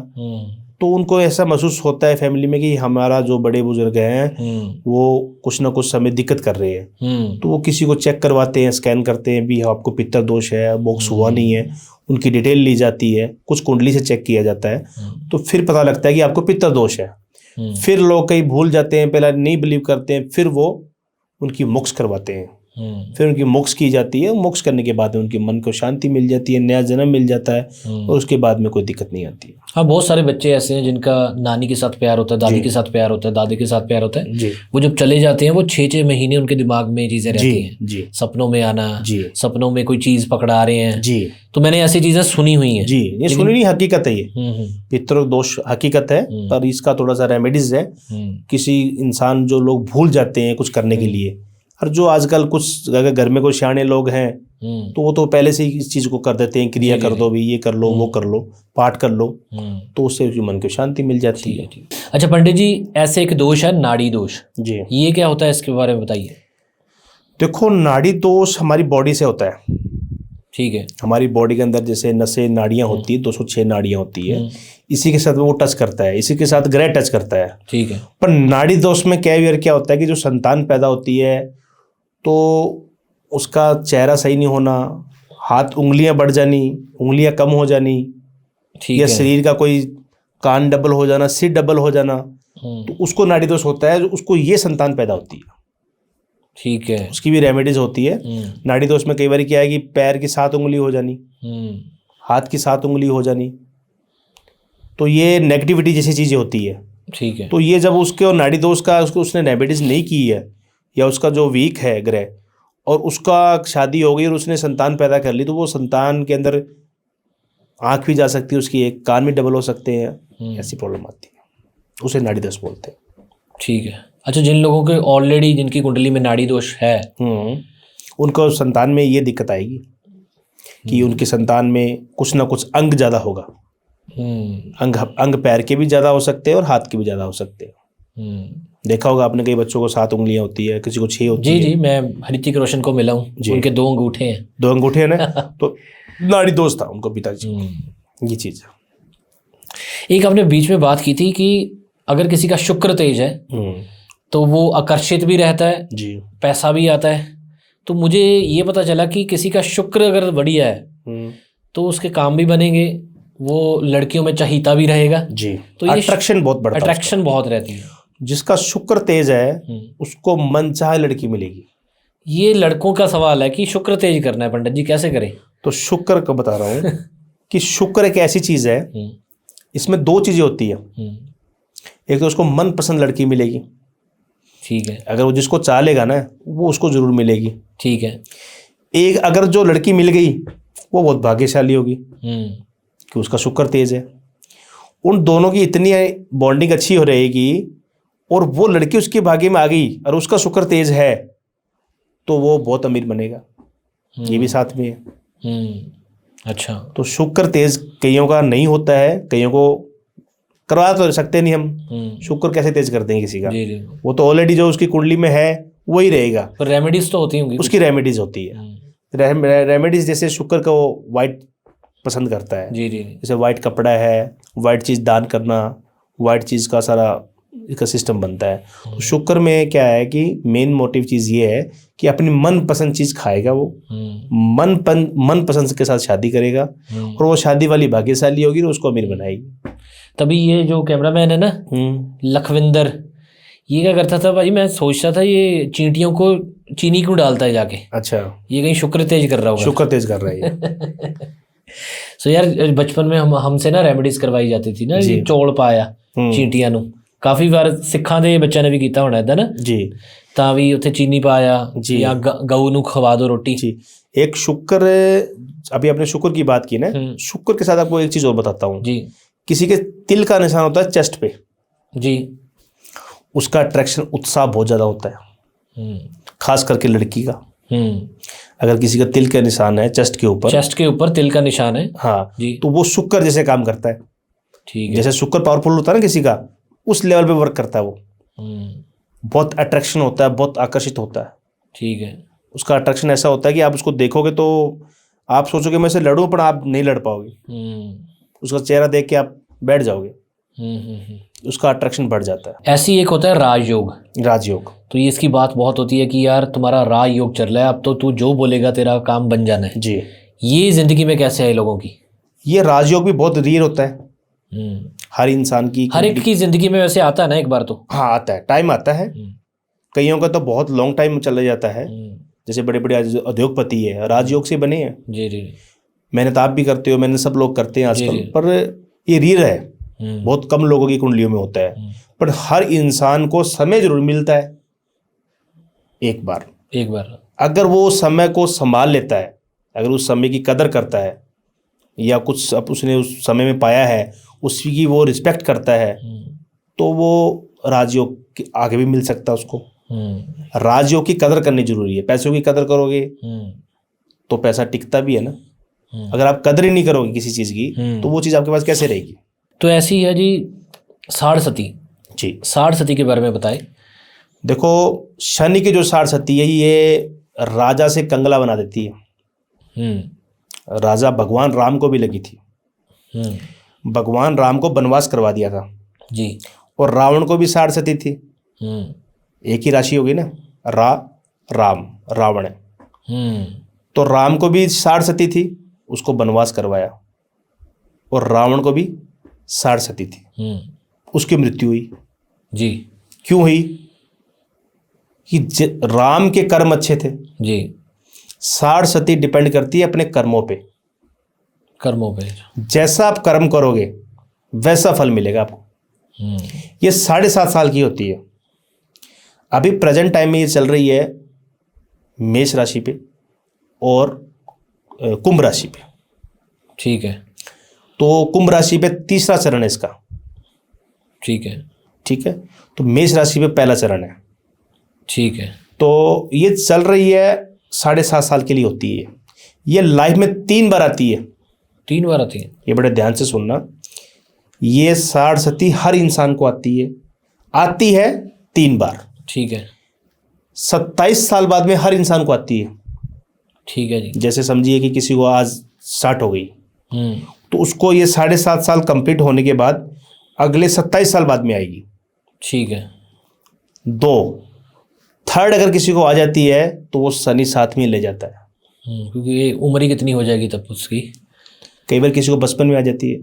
तो उनको ऐसा महसूस होता है फैमिली में कि हमारा जो बड़े बुजुर्ग हैं वो कुछ ना कुछ समय दिक्कत कर रहे हैं। तो वो किसी को चेक करवाते हैं, स्कैन करते हैं, भी आपको पितर दोष है, मोक्ष हुआ नहीं है, उनकी डिटेल ली जाती है, कुछ कुंडली से चेक किया जाता है, तो फिर पता लगता है कि आपको पितर दोष है। फिर लोग कहीं भूल जाते हैं, पहले नहीं बिलीव करते हैं, फिर वो उनकी मोक्ष करवाते हैं, फिर उनकी मोक्ष की जाती है। मोक्ष करने के बाद में उनके मन को शांति मिल जाती है, नया जन्म मिल जाता है और उसके बाद में कोई दिक्कत नहीं आती है। हाँ, बहुत सारे बच्चे ऐसे हैं जिनका नानी के साथ प्यार होता है, दादी के साथ प्यार होता है, दादी के साथ प्यार होता है जी। वो जब चले जाते हैं वो 6-6 महीने उनके दिमाग में चीजें रहती हैं जी। सपनों में आना, जी। सपनों में कोई चीज पकड़ा रहे हैं जी। तो मैंने ऐसी चीजें सुनी हुई हैं जी। ये सुनी नहीं, हकीकत है। ये पितृ दोष हकीकत है, पर इसका थोड़ा सा रेमेडीज है। किसी इंसान जो लोग भूल जाते हैं कुछ करने के लिए, और जो आजकल कुछ अगर घर में कोई सियाने लोग हैं तो वो तो पहले से ही इस चीज को कर देते हैं, क्रिया कर दो भी, ये कर लो, वो कर लो, पाठ कर लो, तो उससे मन को शांति मिल जाती है। अच्छा पंडित जी, ऐसे एक दोष है नाड़ी दोष, जी, ये क्या होता है, इसके बारे में बताइए। देखो, नाड़ी दोष हमारी बॉडी से होता है। ठीक है। हमारी बॉडी के अंदर जैसे नसें, नाड़ियां होती है, 206 नाड़ियां होती है, इसी के साथ वो टच करता है, इसी के साथ ग्रह टच करता है। ठीक है। पर नाड़ी दोष में क्या होता है कि जो संतान पैदा होती है तो उसका चेहरा सही नहीं होना, हाथ उंगलियां बढ़ जानी, उंगलियां कम हो जानी, या शरीर का कोई कान डबल हो जाना, सिर डबल हो जाना, तो उसको नाड़ी दोष होता है। उसको ये संतान पैदा होती है। ठीक है। उसकी भी रेमेडीज होती है। नाड़ी दोष में कई बार क्या है कि पैर की 7 उंगली हो जानी, हाथ की 7 उंगली हो जानी, तो ये नेगेटिविटी जैसी चीजें होती है। ठीक है। तो ये जब उसके नाड़ी दोष का उसने रेमेडीज नहीं की है, या उसका जो वीक है ग्रह, और उसका शादी हो गई और उसने संतान पैदा कर ली, तो वो संतान के अंदर आंख भी जा सकती है उसकी, एक कान भी डबल हो सकते हैं, ऐसी प्रॉब्लम आती है, उसे नाड़ी दोष बोलते हैं। ठीक है। अच्छा, जिन लोगों के ऑलरेडी जिनकी कुंडली में नाड़ी दोष है, उनको संतान में ये दिक्कत आएगी कि उनके संतान में कुछ ना कुछ अंग ज़्यादा होगा। अंग पैर के भी ज़्यादा हो सकते हैं और हाथ के भी ज़्यादा हो सकते हैं। देखा होगा आपने, कई बच्चों को 7 उंगलियां होती है, किसी को 6 होती है। जी, मैं ऋतिक रोशन को मिला हूँ, उनके 2 अंगूठे हैं। 2 अंगूठे हैं ना, तो नाड़ी दोष था उनको पिताजी। ये चीज़ है। एक आपने बीच में बात की थी कि अगर किसी का शुक्र तेज है तो वो आकर्षित भी रहता है जी, पैसा भी आता है। तो मुझे ये पता चला कि किसी का शुक्र अगर बढ़िया है तो उसके काम भी बनेंगे, वो लड़कियों में चहीता भी रहेगा जी। तो ये अट्रैक्शन बहुत बढ़ता है, अट्रैक्शन बहुत रहती है। जिसका शुक्र तेज है उसको मनचाहे लड़की मिलेगी। ये लड़कों का सवाल है कि शुक्र तेज करना है, पंडित जी कैसे करें? तो शुक्र को बता रहा हूँ कि शुक्र एक ऐसी चीज है, इसमें 2 चीजें होती है। एक तो उसको मनपसंद लड़की मिलेगी, ठीक है। अगर वो जिसको चाह लेगा ना वो उसको जरूर मिलेगी। ठीक है। एक अगर जो लड़की मिल गई वो बहुत भाग्यशाली होगी कि उसका शुक्र तेज है। उन दोनों की इतनी बॉन्डिंग अच्छी हो रहेगी और वो लड़की उसके भाग्य में आ गई और उसका शुक्र तेज है तो वो बहुत अमीर बनेगा। ये भी साथ में है। अच्छा। तो शुक्र तेज कईयों का नहीं होता है, कईयों को करवा तो सकते नहीं हम। शुक्र कैसे तेज कर देंगे किसी का? जी जी। वो तो ऑलरेडी जो उसकी कुंडली में है वही रहेगा। पर रेमेडीज तो होती होंगी उसकी रेमेडीज होती है। रेमेडीज जैसे शुक्र का वो वाइट पसंद करता है। जी जी। जैसे वाइट कपड़ा है, वाइट चीज़ दान करना, वाइट चीज़ का सारा इसका सिस्टम बनता है। तो शुक्र में क्या है कि मेन मोटिव चीज़ ये है कि अपनी मन पसंद चीज़ खाएगा वो, मन पसंद के साथ शादी करेगा और वो शादी वाली भाग्यशाली होगी तो उसको अमीर बनाएगी। तभी ये जो कैमरामैन है ना लखविंदर, ये क्या करता था भाई, मैं सोचता था ये चींटियों को चीनी क्यों डालता है जाके। अच्छा, ये कहीं शुक्र तेज कर रहा होगा। शुक्र तेज कर रहा है। सो यार बचपन में हमसे ना रेमेडीज करवाई जाती थी ना, ये चौल पाया चींटियां ਨੂੰ काफी बार ਸਿੱਖਾਂ ਦੇ ਬੱਚਿਆਂ ਨੇ ਵੀ ਕੀਤਾ ਹੋਣਾ ਇਦਾਂ ना जी, ਤਾਂ ਵੀ ਉੱਥੇ ਚੀਨੀ ਪਾਇਆ ਜਾਂ ਗਊ ਨੂੰ ਖਵਾ दो रोटी। जी। एक शुक्र, अभी आपने शुक्र की बात की ना, शुक्र के साथ आपको एक चीज और बताता हूँ जी। किसी के तिल का निशान होता है चेस्ट पे जी, उसका अट्रैक्शन उत्साह बहुत ज्यादा होता है, खास करके लड़की का। अगर किसी का तिल का निशान है चेस्ट के ऊपर तिल का निशान है, हाँ जी, तो वो शुक्र जैसे काम करता है। ठीक है। जैसे शुक्र पावरफुल होता है ना किसी का, उस लेवल पे वर्क करता है वो। बहुत अट्रैक्शन होता है, बहुत आकर्षित होता है। ठीक है। उसका अट्रैक्शन ऐसा होता है कि आप उसको देखोगे तो आप सोचोगे मैं से लड़ूं, पर आप नहीं लड़ पाओगे। उसका चेहरा देख के आप बैठ जाओगे। उसका अट्रैक्शन बढ़ जाता है। ऐसी एक होता है राजयोग। राजयोग, तो ये इसकी बात बहुत होती है कि यार तुम्हारा राजयोग चल रहा है, अब तो तू जो बोलेगा तेरा काम बन जाना है। जी। ये जिंदगी में कैसे है लोगों की? ये राजयोग भी बहुत रेयर होता है हर इंसान की, हर एक की जिंदगी में वैसे आता है ना एक बार तो। हाँ आता है, टाइम आता है। कईयों का तो बहुत लॉन्ग टाइम चला जाता है। जैसे बड़े बड़े उद्योगपति है राजयोग से बने हैं। जी जी। मेहनत आप भी करते हो, मैंने सब लोग करते हैं आजकल, पर ये रेयर है। बहुत कम लोगों की कुंडलियों में होता है। पर हर इंसान को समय जरूर मिलता है एक बार अगर वो समय को संभाल लेता है, अगर उस समय की कदर करता है या कुछ अब उसने उस समय में पाया है उसकी वो रिस्पेक्ट करता है, तो वो राजयोग के आगे भी मिल सकता है उसको। राजयोग की कदर करनी जरूरी है। पैसों की कदर करोगे तो पैसा टिकता भी है ना। अगर आप कदर ही नहीं करोगे किसी चीज़ की तो वो चीज़ आपके पास कैसे रहेगी? तो ऐसी है जी साढ़ सती। जी, साढ़ सती के बारे में बताएं। देखो, शनि की जो साढ़ सती है ये राजा से कंगला बना देती है। राजा भगवान राम को भी लगी थी। भगवान राम को वनवास करवा दिया था जी। और रावण को भी साढ़ सती थी। एक ही राशि होगी ना, रावण है। तो राम को भी साढ़ सती थी, उसको वनवास करवाया, और रावण को भी साढ़ सती थी, उसकी मृत्यु हुई। जी। क्यों हुई? कि राम के कर्म अच्छे थे जी। साढ़ सती डिपेंड करती है अपने कर्मों पे। जैसा आप कर्म करोगे वैसा फल मिलेगा आपको। ये 7.5 साल की होती है। अभी प्रेजेंट टाइम में ये चल रही है मेष राशि पे और कुंभ राशि पे। ठीक है। तो कुंभ राशि पे तीसरा चरण है इसका। ठीक है। ठीक है। तो मेष राशि पे पहला चरण है। ठीक है। तो ये चल रही है 7.5 साल के लिए होती है। ये लाइफ में 3 बार आती है। 3 बार आती है? ये बड़े ध्यान से सुनना। ये साढ़ सती हर इंसान को आती है 3 बार। ठीक है। 27 साल बाद में हर इंसान को आती है। ठीक है जी। जैसे समझिए कि किसी को आज 60 हो गई तो उसको ये 7.5 साल कंप्लीट होने के बाद अगले 27 साल बाद में आएगी। ठीक है। 2 थर्ड अगर किसी को आ जाती है तो वो शनि साथ में ले जाता है। क्योंकि ये उम्र ही कितनी हो जाएगी तब उसकी। कई बार किसी को बचपन में आ जाती है,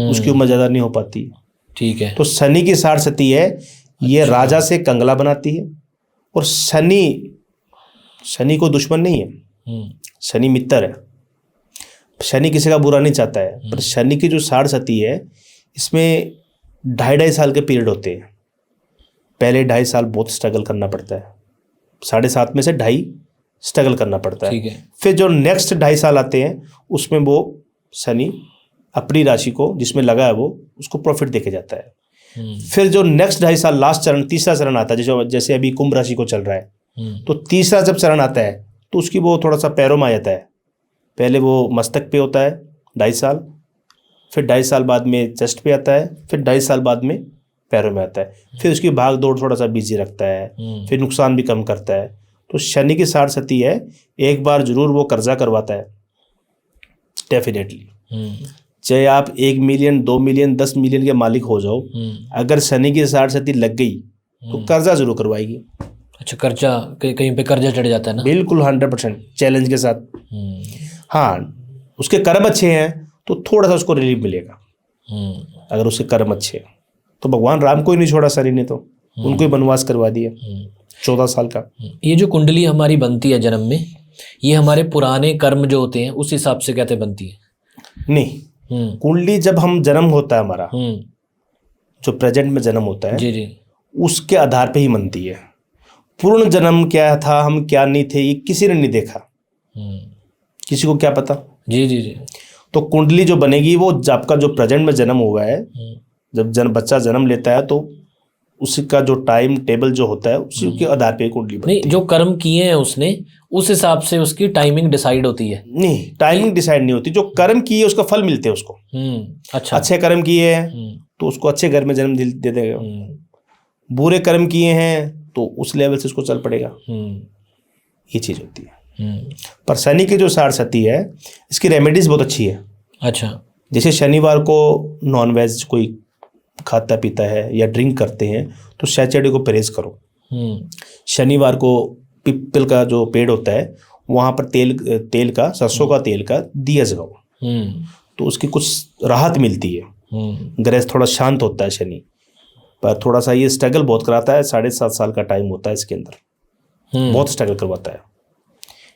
उसकी उम्र ज़्यादा नहीं हो पाती। ठीक है। तो शनि की साढ़ सती है। ये अच्छा। राजा से कंगला बनाती है। और शनि को दुश्मन नहीं है, शनि मित्र है। शनि किसी का बुरा नहीं चाहता है, पर शनि की जो साढ़ सती है इसमें 2.5 साल के पीरियड होते हैं। पहले 2.5 साल बहुत स्ट्रगल करना पड़ता है, 7.5 में से 2.5 स्ट्रगल करना पड़ता है। ठीक है। फिर जो नेक्स्ट 2.5 साल आते हैं उसमें वो शनि अपनी राशि को जिसमें लगा है वो उसको प्रॉफिट देके जाता है। फिर जो नेक्स्ट 2.5 साल लास्ट चरण, तीसरा चरण आता है, जैसे अभी कुंभ राशि को चल रहा है, तो तीसरा जब चरण आता है तो उसकी वो थोड़ा सा पैरों में आ जाता है। पहले वो मस्तक पे होता है 2.5 साल, फिर 2.5 साल बाद में चेस्ट पे आता है, फिर 2.5 साल बाद में पैरों में आता है। फिर उसकी भाग दौड़ थोड़ा सा बिजी रखता है, फिर नुकसान भी कम करता है। तो शनि की साढ़ सती है, एक बार जरूर वो कर्जा करवाता है डेफिनेटली। चाहे आप 1 मिलियन 2 मिलियन 10 मिलियन के मालिक हो जाओ, अगर शनि की साढ़ सती लग गई तो कर्जा जरूर करवाएगी। अच्छा, कर्जा कहीं पे कर्जा चढ़ जाता है ना? बिल्कुल 100% चैलेंज के साथ। हाँ, उसके कर्म अच्छे हैं तो थोड़ा सा उसको रिलीफ मिलेगा। अगर उसके कर्म अच्छे हैं तो भगवान राम को ही नहीं छोड़ा शनि ने, तो उनको ही वनवास करवा दिया 14 साल का। ये जो कुंडली हमारी बनती है जन्म में, ये हमारे पुराने कर्म जो होते हैं उस हिसाब से कहते बनती है? नहीं, कुंडली जब हम जन्म होता है हमारा, जो प्रेजेंट में जन्म होता है, जी जी, उसके आधार पे ही बनती है। पूर्ण जन्म क्या था, हम क्या नहीं थे, ये किसी ने नहीं देखा, किसी को क्या पता। जी जी जी। तो कुंडली जो बनेगी वो आपका जो प्रेजेंट में जन्म हुआ है, जब बच्चा जन्म लेता है तो उसका जो टाइम टेबल जो होता है उसी के आधार पे कुंडली बनती है। नहीं, जो कर्म किए हैं उसने उस हिसाब से उसकी टाइमिंग डिसाइड होती है? नहीं, टाइमिंग डिसाइड नहीं होती, जो कर्म किए उसका फल मिलते हैं उसको। अच्छा, अच्छे कर्म किए हैं तो उसको अच्छे घर में जन्म दे देगा, बुरे कर्म किए हैं तो उस लेवल से उसको चल पड़ेगा। ये चीज होती है। पर शनि की जो साढ़ सती है, इसकी रेमेडीज बहुत अच्छी है। अच्छा, जैसे शनिवार को नॉनवेज कोई खाता पीता है या ड्रिंक करते हैं तो सैटरडे को परहेज करो। शनिवार को पीपल का जो पेड़ होता है वहाँ पर तेल का, सरसों का तेल का दिया जलाओ, तो उसकी कुछ राहत मिलती है। ग्रह थोड़ा शांत होता है शनि, पर थोड़ा सा ये स्ट्रगल बहुत कराता है। 7.5 साल का टाइम होता है इसके अंदर, बहुत स्ट्रगल करवाता है।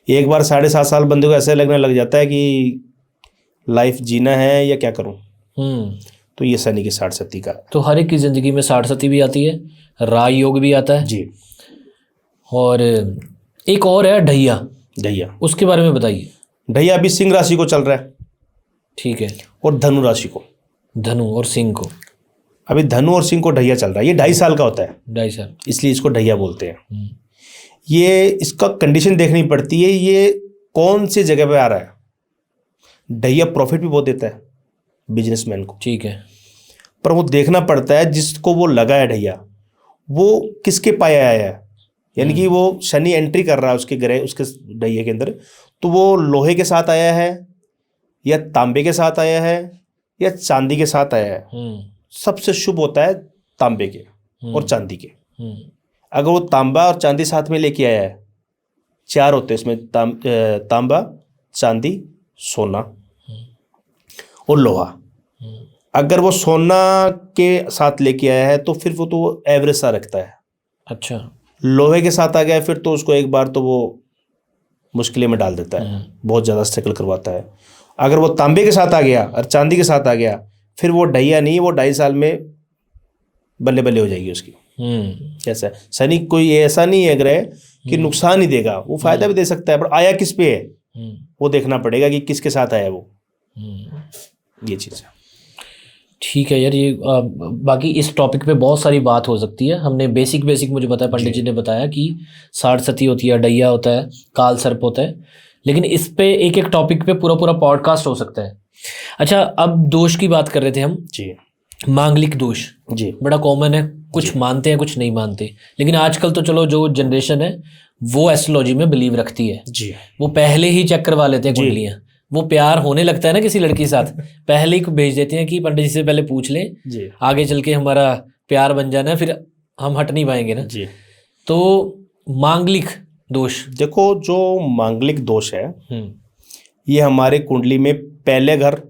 एक बार 7.5 साल बंदे को ऐसे लगने लग जाता है कि लाइफ जीना है या क्या करूं, तो ये शनि की साढ़ सती का। तो हर एक की जिंदगी में साढ़ सती भी आती है, राज योग भी आता है जी। और एक और है ढैया, उसके बारे में बताइए। ढैया अभी सिंह राशि को चल रहा है। ठीक है। और धनु राशि को, धनु और सिंह को, अभी धनु और सिंह को ढैया चल रहा है। ये 2.5 साल का होता है, 2.5 साल, इसलिए इसको ढैया बोलते हैं। ये इसका कंडीशन देखनी पड़ती है, ये कौन सी जगह पे आ रहा है। ढैया प्रॉफिट भी बहुत देता है बिजनेसमैन को, ठीक है, पर वो देखना पड़ता है जिसको वो लगा है ढैया वो किसके पाए आया है। यानी कि वो शनि एंट्री कर रहा है उसके ग्रह, उसके ढैया के अंदर, तो वो लोहे के साथ आया है या तांबे के साथ आया है या चांदी के साथ आया है। सबसे शुभ होता है तांबे के और चांदी के। अगर वो तांबा और चांदी साथ में लेके आया है, 4 होते हैं इसमें, तांबा, चांदी, सोना और लोहा। अगर वो सोना के साथ लेके आया है तो फिर वो तो एवरेज सा रखता है। अच्छा, लोहे के साथ आ गया फिर तो उसको एक बार तो वो मुश्किलें में डाल देता है, बहुत ज़्यादा स्ट्रगल करवाता है। अगर वो तांबे के साथ आ गया और चांदी के साथ आ गया फिर वो ढैया नहीं, वो 2.5 साल में बल्ले बल्ले हो जाएगी उसकी। कैसा शनि कोई ऐसा नहीं है ग्रह कि नुकसान ही देगा, वो फायदा भी दे सकता है, पर आया किस पे है वो देखना पड़ेगा कि किसके साथ आया वो, ये चीज़ है। ठीक है यार, ये बाकी इस टॉपिक पे बहुत सारी बात हो सकती है। हमने बेसिक मुझे बताया, पंडित जी ने बताया कि साढ़ सती होती है, ढैया होता है, काल सर्प होता है, लेकिन इस पे एक टॉपिक पे पूरा पॉडकास्ट हो सकता है। अच्छा, अब दोष की बात कर रहे थे हम जी, मांगलिक दोष जी बड़ा कॉमन है, कुछ मानते हैं कुछ नहीं मानते, लेकिन आजकल तो चलो जो जनरेशन है वो एस्ट्रोलॉजी में बिलीव रखती है जी, वो पहले ही चेक करवा लेते हैं कुंडलियाँ। वो प्यार होने लगता है ना किसी लड़की के साथ, पहले ही भेज देते हैं कि पंडित जी से पहले पूछ लें, आगे चल के हमारा प्यार बन जाना है, फिर हम हट नहीं पाएंगे ना जी। तो मांगलिक दोष, देखो जो मांगलिक दोष है ये हमारे कुंडली में पहले घर,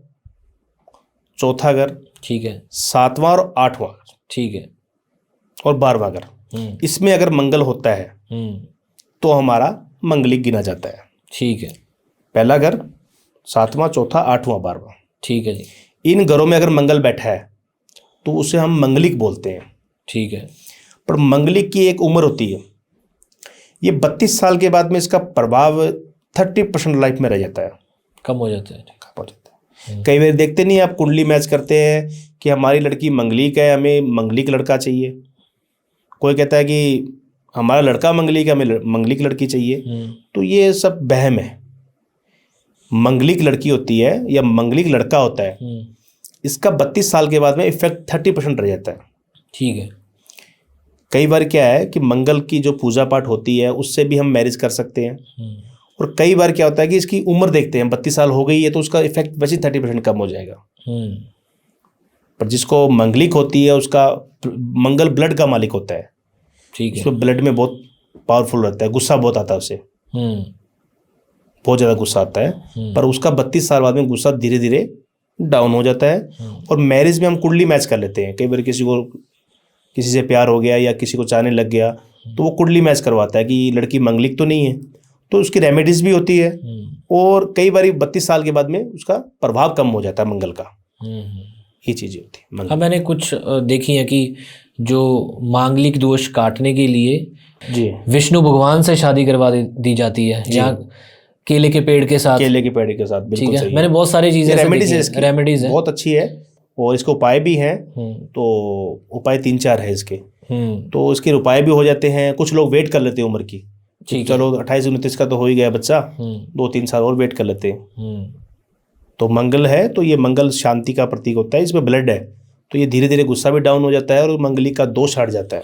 चौथा घर, ठीक है, 7वां और 8वां, ठीक है, और 12वां घर, इसमें अगर मंगल होता है तो हमारा मंगलिक गिना जाता है। ठीक है, पहला घर, 7वां, चौथा, 8वां, 12वां, ठीक है जी। इन घरों में अगर मंगल बैठा है तो उसे हम मंगलिक बोलते हैं। ठीक है, पर मंगलिक की एक उम्र होती है, ये 32 साल के बाद में इसका प्रभाव 30% लाइफ में रह जाता है, कम हो जाता है। कम हो जाता है। कई बार देखते नहीं, आप कुंडली मैच करते हैं कि हमारी लड़की मंगलिक है, हमें मंगलिक लड़का चाहिए। कोई कहता है कि हमारा लड़का मंगलिक है, हमें मंगलिक लड़की चाहिए। तो ये सब वहम है। मंगलिक लड़की होती है या मंगलिक लड़का होता है, इसका 32 साल के बाद में इफेक्ट 30% रह जाता है। ठीक है। कई बार क्या है कि मंगल की जो पूजा पाठ होती है उससे भी हम मैरिज कर सकते हैं। और कई बार क्या होता है कि इसकी उम्र देखते हैं, 32 साल हो गई है तो उसका इफेक्ट वैसे 30% कम हो जाएगा। पर जिसको मंगलिक होती है उसका मंगल ब्लड का मालिक होता है। ठीक है। उसको ब्लड में बहुत पावरफुल रहता है, गुस्सा बहुत आता है उसे, बहुत ज़्यादा गुस्सा आता है। पर उसका 32 साल बाद में गुस्सा धीरे धीरे डाउन हो जाता है। और मैरिज में हम कुंडली मैच कर लेते हैं। कई बार किसी से प्यार हो गया या किसी को चाहने लग गया तो वो कुंडली मैच करवाता है कि लड़की मंगलिक तो नहीं है, तो उसकी रेमेडीज भी होती है। और कई बार 32 साल के बाद में उसका प्रभाव कम हो जाता है मंगल का। ये चीज़ें होती है। हाँ, मैंने कुछ देखी है कि जो मांगलिक दोष काटने के लिए जी विष्णु भगवान से शादी करवा दी जाती है, या केले के पेड़ के साथ। केले के पेड़ के साथ, बिल्कुल ठीक है। सही मैंने है। बहुत सारी चीजें रेमेडीज है, इसकी रेमेडीज है, बहुत अच्छी है। और इसके उपाय भी हैं। तो उपाय 3-4 है इसके। तो इसके उपाय भी हो जाते हैं। कुछ लोग वेट कर लेते हैं उम्र की, चलो 28-29 का तो हो ही गया बच्चा, 2-3 साल और वेट कर लेते हैं। तो मंगल है तो ये मंगल शांति का प्रतीक होता है, इसमें ब्लड है तो ये धीरे धीरे गुस्सा भी डाउन हो जाता है और मंगली का दोष हट जाता है।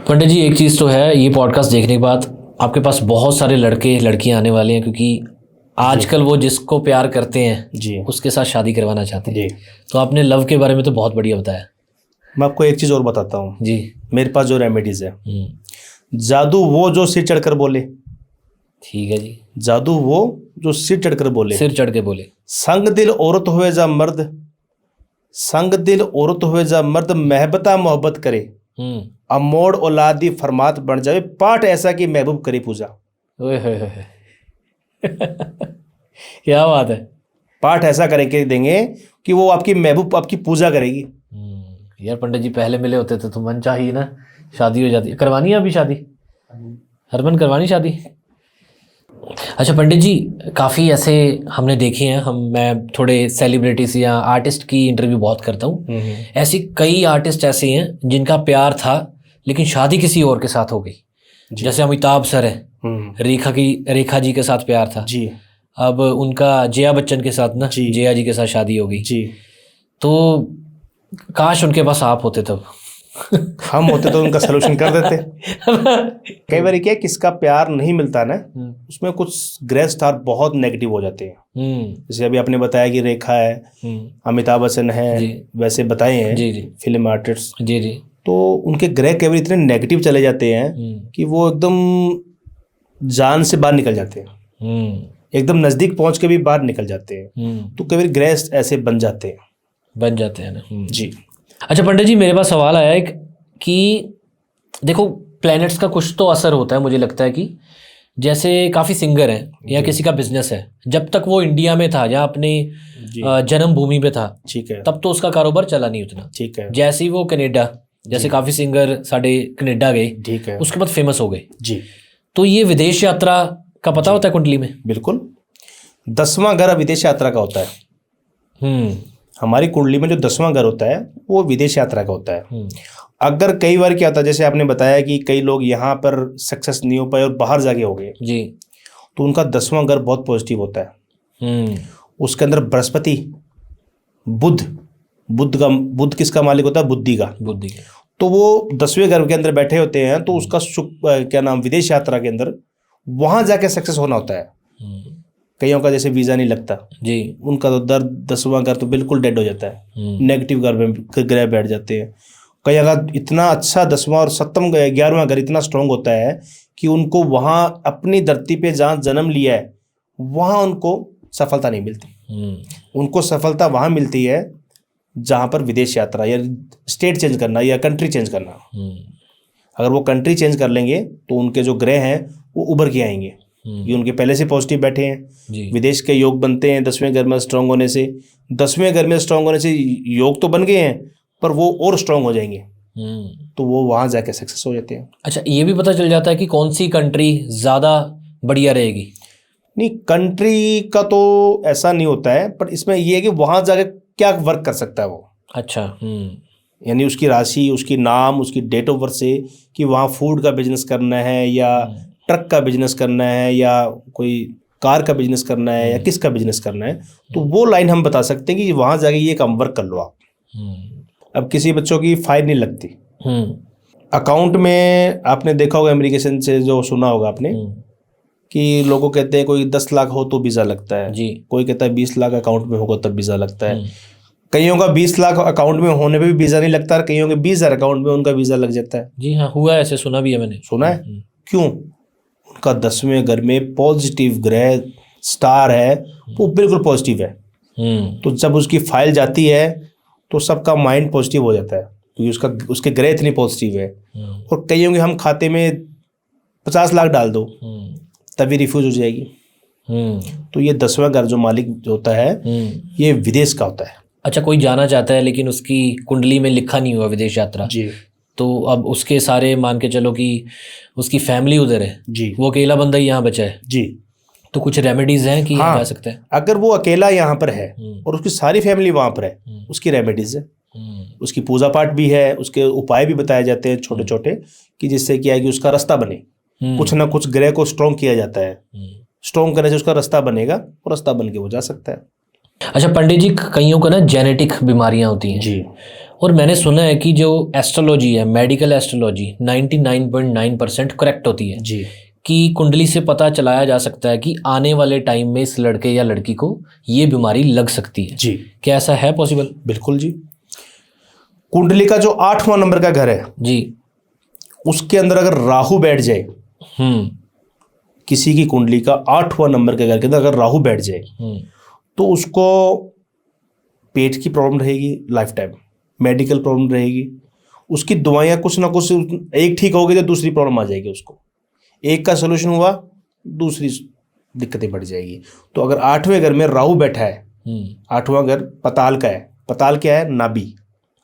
पंडित जी, एक चीज़ तो है, ये पॉडकास्ट देखने के बाद आपके पास बहुत सारे लड़के लड़कियां आने वाले हैं, क्योंकि आजकल वो जिसको प्यार करते हैं जी उसके साथ शादी करवाना चाहते हैं। जी। तो आपने लव के बारे में तो बहुत बढ़िया बताया। मैं आपको एक चीज़ और बताता हूँ जी। मेरे पास जो रेमेडीज है, जादू वो जो सिर चढ़कर बोले। ठीक है जी। जादू वो जो सिर चढ़कर बोले। सिर चढ़ के बोले। संग दिल औरत हुए जा मर्द, संग दिल औरत हुए जा मर्द, महबता मोहब्बत करे, अमोड़ औलादी फरमात बन जावे, पाठ ऐसा कि महबूब करे पूजा। ओए होए होए। क्या बात है। पाठ ऐसा करके देंगे कि वो आपकी महबूब आपकी पूजा करेगी। यार पंडित जी, पहले मिले होते तो मन चाहिए ना, शादी हो जाती। करवानी है अभी शादी? हरमन करवानी शादी? अच्छा पंडित जी, काफ़ी ऐसे हमने देखे हैं, मैं थोड़े सेलिब्रिटीज या आर्टिस्ट की इंटरव्यू बहुत करता हूँ। ऐसी कई आर्टिस्ट ऐसे हैं जिनका प्यार था लेकिन शादी किसी और के साथ हो गई। जैसे अमिताभ सर है, रेखा जी के साथ प्यार था जी। अब उनका जया बच्चन के साथ ना, जया जी के साथ शादी हो गई जी। तो काश उनके पास आप होते तब। हम होते तो उनका सलूशन कर देते। कई बार क्या किसका प्यार नहीं मिलता ना, उसमें कुछ ग्रह स्टार बहुत नेगेटिव हो जाते हैं। जैसे अभी आपने बताया कि रेखा है, अमिताभ बच्चन है, वैसे बताए हैं फिल्म आर्टिस्ट। जी जी। तो उनके ग्रह केवल इतने नेगेटिव चले जाते हैं कि वो एकदम जान से बाहर निकल जाते हैं, एकदम नजदीक पहुंच के भी बाहर निकल जाते हैं। तो कई ग्रह ऐसे बन जाते हैं ना। जी। अच्छा पंडित जी, मेरे पास सवाल आया एक कि देखो, प्लैनेट्स का कुछ तो असर होता है। मुझे लगता है कि जैसे काफ़ी सिंगर हैं या किसी का बिजनेस है, जब तक वो इंडिया में था या अपने जन्मभूमि पे था, ठीक है, तब तो उसका कारोबार चला नहीं उतना। ठीक है। जैसे ही वो कनेडा, जैसे काफ़ी सिंगर साढ़े कनेडा गए, ठीक है, उसके बाद फेमस हो गए जी। तो ये विदेश यात्रा का पता होता है कुंडली में? बिल्कुल, 10वां घर विदेश यात्रा का होता है। हमारी कुंडली में जो 10वां घर होता है वो विदेश यात्रा का होता है। अगर कई बार क्या होता है, जैसे आपने बताया कि कई लोग यहाँ पर सक्सेस नहीं हो पाए और बाहर जाके हो गए जी, तो उनका 10वां घर बहुत पॉजिटिव होता है। उसके अंदर बृहस्पति, बुध किसका मालिक होता है? बुद्धि का। तो वो 10वें घर के अंदर बैठे होते हैं तो उसका विदेश यात्रा के अंदर वहां जाके सक्सेस होना होता है। कईयों का जैसे वीजा नहीं लगता जी, उनका तो 10वां घर तो बिल्कुल डेड हो जाता है, नेगेटिव घर में ग्रह बैठ जाते हैं। कई अगर इतना अच्छा 10वां और 11वां घर इतना स्ट्रांग होता है कि उनको वहाँ अपनी धरती पे जहाँ जन्म लिया है वहाँ उनको सफलता नहीं मिलती। उनको सफलता वहाँ मिलती है जहाँ पर विदेश यात्रा या स्टेट चेंज करना या कंट्री चेंज करना। अगर वो कंट्री चेंज कर लेंगे तो उनके जो ग्रह हैं वो उभर के आएंगे। ये उनके पहले से पॉजिटिव बैठे हैं, विदेश के योग बनते हैं 10वें घर में स्ट्रांग होने से। 10वें घर में स्ट्रांग होने से योग तो बन गए हैं पर वो और स्ट्रांग हो जाएंगे। तो वो वहाँ जाके सक्सेस हो जाते हैं। अच्छा, ये भी पता चल जाता है कि कौन सी कंट्री ज़्यादा बढ़िया रहेगी? नहीं, कंट्री का तो ऐसा नहीं होता है, पर इसमें ये है कि वहाँ जाके क्या वर्क कर सकता है वो। अच्छा। यानी उसकी राशि, उसकी नाम, उसकी डेट ऑफ बर्थ से कि वहाँ फूड का बिजनेस करना है या ट्रक का बिजनेस करना है या कोई कार का बिजनेस करना है या किसका बिजनेस करना है, तो वो लाइन हम बता सकते हैं कि वहाँ जाके ये काम वर्क कर लो आप। अब किसी बच्चों की फाइन नहीं लगती। अकाउंट में आपने देखा होगा, इमिग्रेशन से जो सुना होगा आपने कि लोगों कहते हैं कोई 10 लाख हो तो वीज़ा लगता है जी। कोई कहता है 20 लाख अकाउंट में होगा तब वीज़ा लगता है। कईयों का 20 लाख अकाउंट में होने पे भी वीज़ा नहीं लगता और कईयों के 20,000 अकाउंट में उनका वीज़ा लग जाता है। जी हाँ, हुआ है, ऐसे सुना भी है मैंने। सुना है? क्यों? उनका 10वें घर में पॉजिटिव ग्रह स्टार है, वो बिल्कुल पॉजिटिव है। तो जब उसकी फाइल जाती है तो सबका माइंड पॉजिटिव हो जाता है क्योंकि उसके ग्रह इतनी पॉजिटिव है। और कईयों के हम खाते में 50 लाख डाल दो तभी रिफ्यूज हो जाएगी। तो ये 10वां घर जो मालिक जो होता है ये विदेश का होता है। अच्छा, कोई जाना चाहता है लेकिन उसकी कुंडली में लिखा नहीं हुआ विदेश यात्रा, जी, तो अब उसके सारे मान के चलो कि उसकी फैमिली उधर है जी, वो अकेला बंदा ही यहाँ बचा है, जी, तो कुछ रेमेडीज हैं कि हाँ, जा सकते हैं? अगर वो अकेला यहाँ पर है और उसकी सारी फैमिली वहाँ पर है, उसकी रेमेडीज है, उसकी पूजा पाठ भी है, उसके उपाय भी बताए जाते हैं छोटे छोटे कि जिससे क्या है कि उसका रास्ता बने। कुछ ना कुछ ग्रह को स्ट्रॉन्ग किया जाता है, स्ट्रॉन्ग करने से उसका रास्ता बनेगा और रास्ता बन के वो जा सकता है। अच्छा पंडित जी, कईयों को ना जेनेटिक बीमारियां होती हैं जी, और मैंने सुना है कि जो एस्ट्रोलॉजी है, मेडिकल एस्ट्रोलॉजी 99.9% करेक्ट होती है जी, कि कुंडली से पता चलाया जा सकता है कि आने वाले टाइम में इस लड़के या लड़की को ये बीमारी लग सकती है। जी, क्या ऐसा है पॉसिबल? बिल्कुल जी। कुंडली का जो 8वां नंबर का घर है जी, उसके अंदर अगर राहु बैठ जाए, किसी की कुंडली का 8वां नंबर के घर के अंदर अगर राहु बैठ जाए तो उसको पेट की प्रॉब्लम रहेगी, लाइफ टाइम मेडिकल प्रॉब्लम रहेगी, उसकी दवाइयाँ कुछ ना कुछ, एक ठीक होगी तो दूसरी प्रॉब्लम आ जाएगी उसको, एक का सोल्यूशन हुआ दूसरी दिक्कतें बढ़ जाएगी। तो अगर 8वें घर में राहु बैठा है, 8वां घर पताल का है। पताल क्या है? नाभि।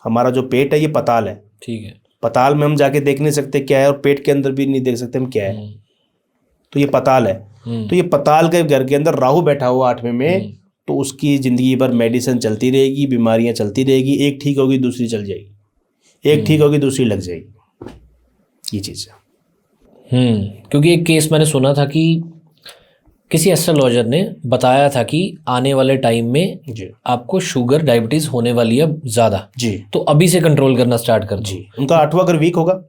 हमारा जो पेट है ये पताल है। ठीक है। पताल में हम जाके देख नहीं सकते क्या है और पेट के अंदर भी नहीं देख सकते हम क्या है, तो ये पताल है। तो ये पताल के घर के अंदर राहु बैठा हुआ 8वें में, तो उसकी ज़िंदगी भर मेडिसिन चलती रहेगी, बीमारियां चलती रहेगी, एक ठीक होगी दूसरी चल जाएगी, एक ठीक होगी दूसरी लग जाएगी, ये चीज़ है। क्योंकि एक केस मैंने सुना था कि किसी एस्ट्रोलॉजर ने बताया था कि आने वाले टाइम में जी, आपको शुगर डायबिटीज होने वाली है ज़्यादा, जी, तो अभी से कंट्रोल करना स्टार्ट कर दो। जी। उनका 8वां घर वीक होगा,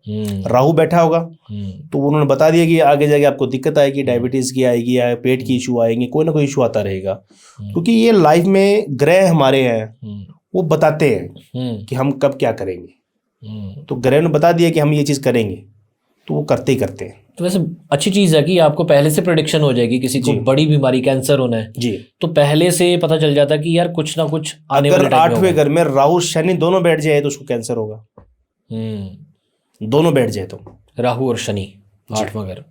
राहु बैठा होगा, तो उन्होंने बता दिया कि आगे जाके आपको दिक्कत आएगी, डायबिटीज़ की आएगी या पेट की इशू आएंगे, कोई ना कोई इशू आता रहेगा। क्योंकि ये लाइफ में ग्रह हमारे हैं, वो बताते हैं कि हम कब क्या करेंगे। तो ग्रह ने बता दिया कि हम ये चीज़ करेंगे, तो वो करते ही करते हैं। तो वैसे अच्छी चीज़ है कि आपको पहले से प्रेडिक्शन हो जाएगी। किसी को बड़ी बीमारी कैंसर होना है जी, तो पहले से पता चल जाता है कि यार कुछ ना कुछ आने वाले अगर टाइम में 8वें घर में राहु शनि दोनों बैठ जाए तो उसको कैंसर होगा, दोनों बैठ जाए तो। राहु और शनि 8वां घर।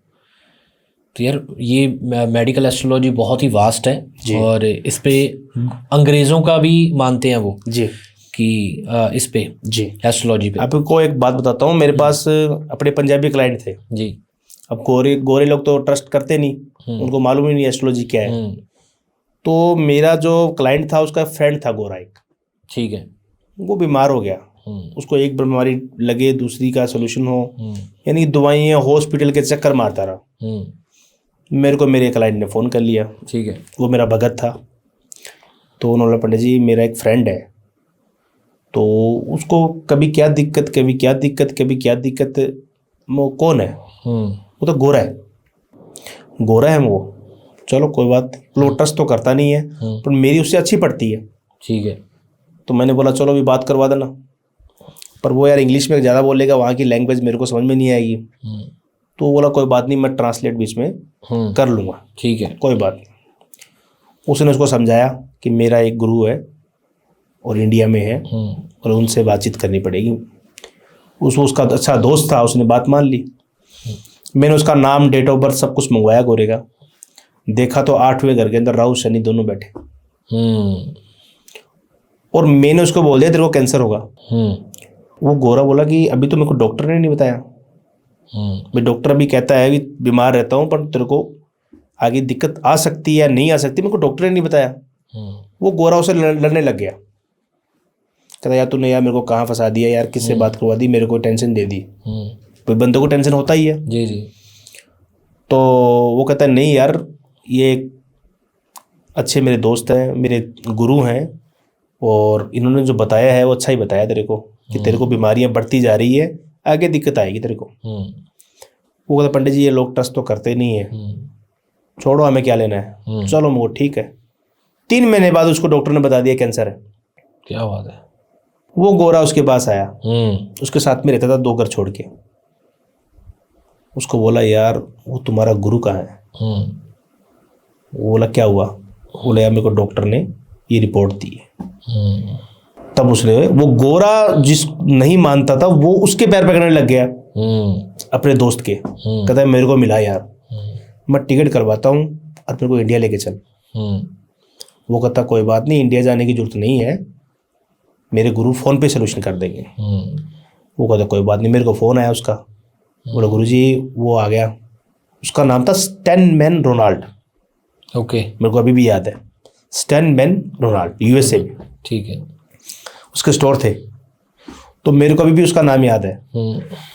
तो यार ये मेडिकल एस्ट्रोलॉजी बहुत ही वास्ट है और इस पे अंग्रेज़ों का भी मानते हैं वो जी, कि इस पे जी, एस्ट्रोलॉजी पे। आपको एक बात बताता हूँ, मेरे पास अपने पंजाबी क्लाइंट थे। जी। अब गोरे लोग तो ट्रस्ट करते नहीं, उनको मालूम ही नहीं एस्ट्रोलॉजी क्या है। तो मेरा जो क्लाइंट था उसका फ्रेंड था गोरा एक, ठीक है, वो बीमार हो गया, उसको एक बीमारी लगे दूसरी का सोल्यूशन हो, यानी दवाइयाँ हॉस्पिटल के चक्कर मारता रहा। मेरे को मेरे क्लाइंट ने फ़ोन कर लिया, ठीक है, वो मेरा भगत था। तो उन्होंने, पंडित जी मेरा एक फ्रेंड है, तो उसको कभी क्या दिक्कत कभी क्या दिक्कत कभी क्या दिक्कत, वो कौन है? वो तो गोरा है, गोरा है वो। चलो कोई बात, वो ट्रस्ट तो करता नहीं है पर मेरी उससे अच्छी पड़ती है, ठीक है। तो मैंने बोला चलो अभी बात करवा देना, पर वो यार इंग्लिश में ज़्यादा बोलेगा, वहाँ की लैंग्वेज मेरे को समझ में नहीं आएगी। तो वो बोला कोई बात नहीं, मैं ट्रांसलेट बीच में कर लूँगा, ठीक है, कोई बात नहीं। उसने उसको समझाया कि मेरा एक गुरु है और इंडिया में है और उनसे बातचीत करनी पड़ेगी। उसका अच्छा दोस्त था, उसने बात मान ली। मैंने उसका नाम, डेट ऑफ बर्थ सब कुछ मंगवाया गोरे का, देखा तो 8वें घर के अंदर राहु शनि दोनों बैठे। और मैंने उसको बोल दिया तेरे को कैंसर होगा। वो गोरा बोला कि अभी तो मेरे को डॉक्टर ने नहीं बताया। भाई डॉक्टर अभी कहता है कि बीमार रहता हूँ पर तेरे को आगे दिक्कत आ सकती है या नहीं आ सकती, मेरे को डॉक्टर ने नहीं बताया। वो गोरा उसे लड़ने लग गया, कहता यार तूने यार मेरे को कहाँ फंसा दिया यार, किससे बात करवा दी, मेरे को टेंशन दे दी। भाई बंदे को टेंशन होता ही है। जी जी। तो वो कहता है नहीं यार, ये अच्छे मेरे दोस्त हैं, मेरे गुरु हैं, और इन्होंने जो बताया है वो अच्छा ही बताया तेरे को कि तेरे को बीमारियां बढ़ती जा रही है, आगे दिक्कत आएगी तेरे को। वो कहता पंडित जी ये लोग ट्रस्ट तो करते नहीं है, छोड़ो हमें क्या लेना है, चलो वो ठीक है। 3 महीने बाद उसको डॉक्टर ने बता दिया कैंसर है। क्या बात है। वो गोरा उसके पास आया, उसके साथ में रहता था 2 घर छोड़ के। उसको बोला यार वो तुम्हारा गुरु कहाँ है? वो बोला क्या हुआ? बोला यार मेरे को डॉक्टर ने ये रिपोर्ट दी है। तब उसने, वो गोरा जिस नहीं मानता था वो उसके पैर पकड़ने लग गया अपने दोस्त के। कहता है मेरे को मिला यार, मैं टिकट करवाता हूँ और मेरे को इंडिया लेके चल। वो कहता कोई बात नहीं, इंडिया जाने की जरूरत नहीं है, मेरे गुरु फ़ोन पे सोल्यूशन कर देंगे। वो कहता कोई बात नहीं। मेरे को फ़ोन आया उसका, बोला गुरुजी वो आ गया। उसका नाम था स्टैनमैन रोनाल्ड। ओके। मेरे को अभी भी याद है, स्टैनमैन रोनाल्ड, यूएसए में। ठीक है। उसके स्टोर थे, तो मेरे को अभी भी उसका नाम याद है।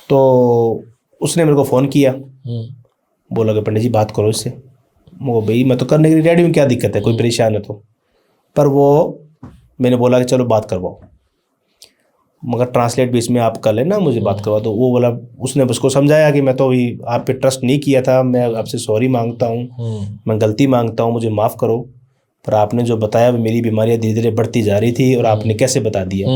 तो उसने मेरे को फ़ोन किया, बोला कि पंडित जी बात करो इससे। वो भाई मैं तो करने के लिए रेडी हूँ, क्या दिक्कत है, कोई परेशान है तो। पर वो मैंने बोला कि चलो बात करवाओ, मगर ट्रांसलेट भी इसमें आप कर लेना, मुझे बात करवा दो। वो बोला, उसने उसको समझाया कि मैं तो अभी आप पे ट्रस्ट नहीं किया था, मैं आपसे सॉरी मांगता हूँ, मैं गलती मांगता हूँ, मुझे माफ़ करो, पर आपने जो बताया मेरी बीमारियाँ धीरे धीरे बढ़ती जा रही थी और आपने कैसे बता दिया।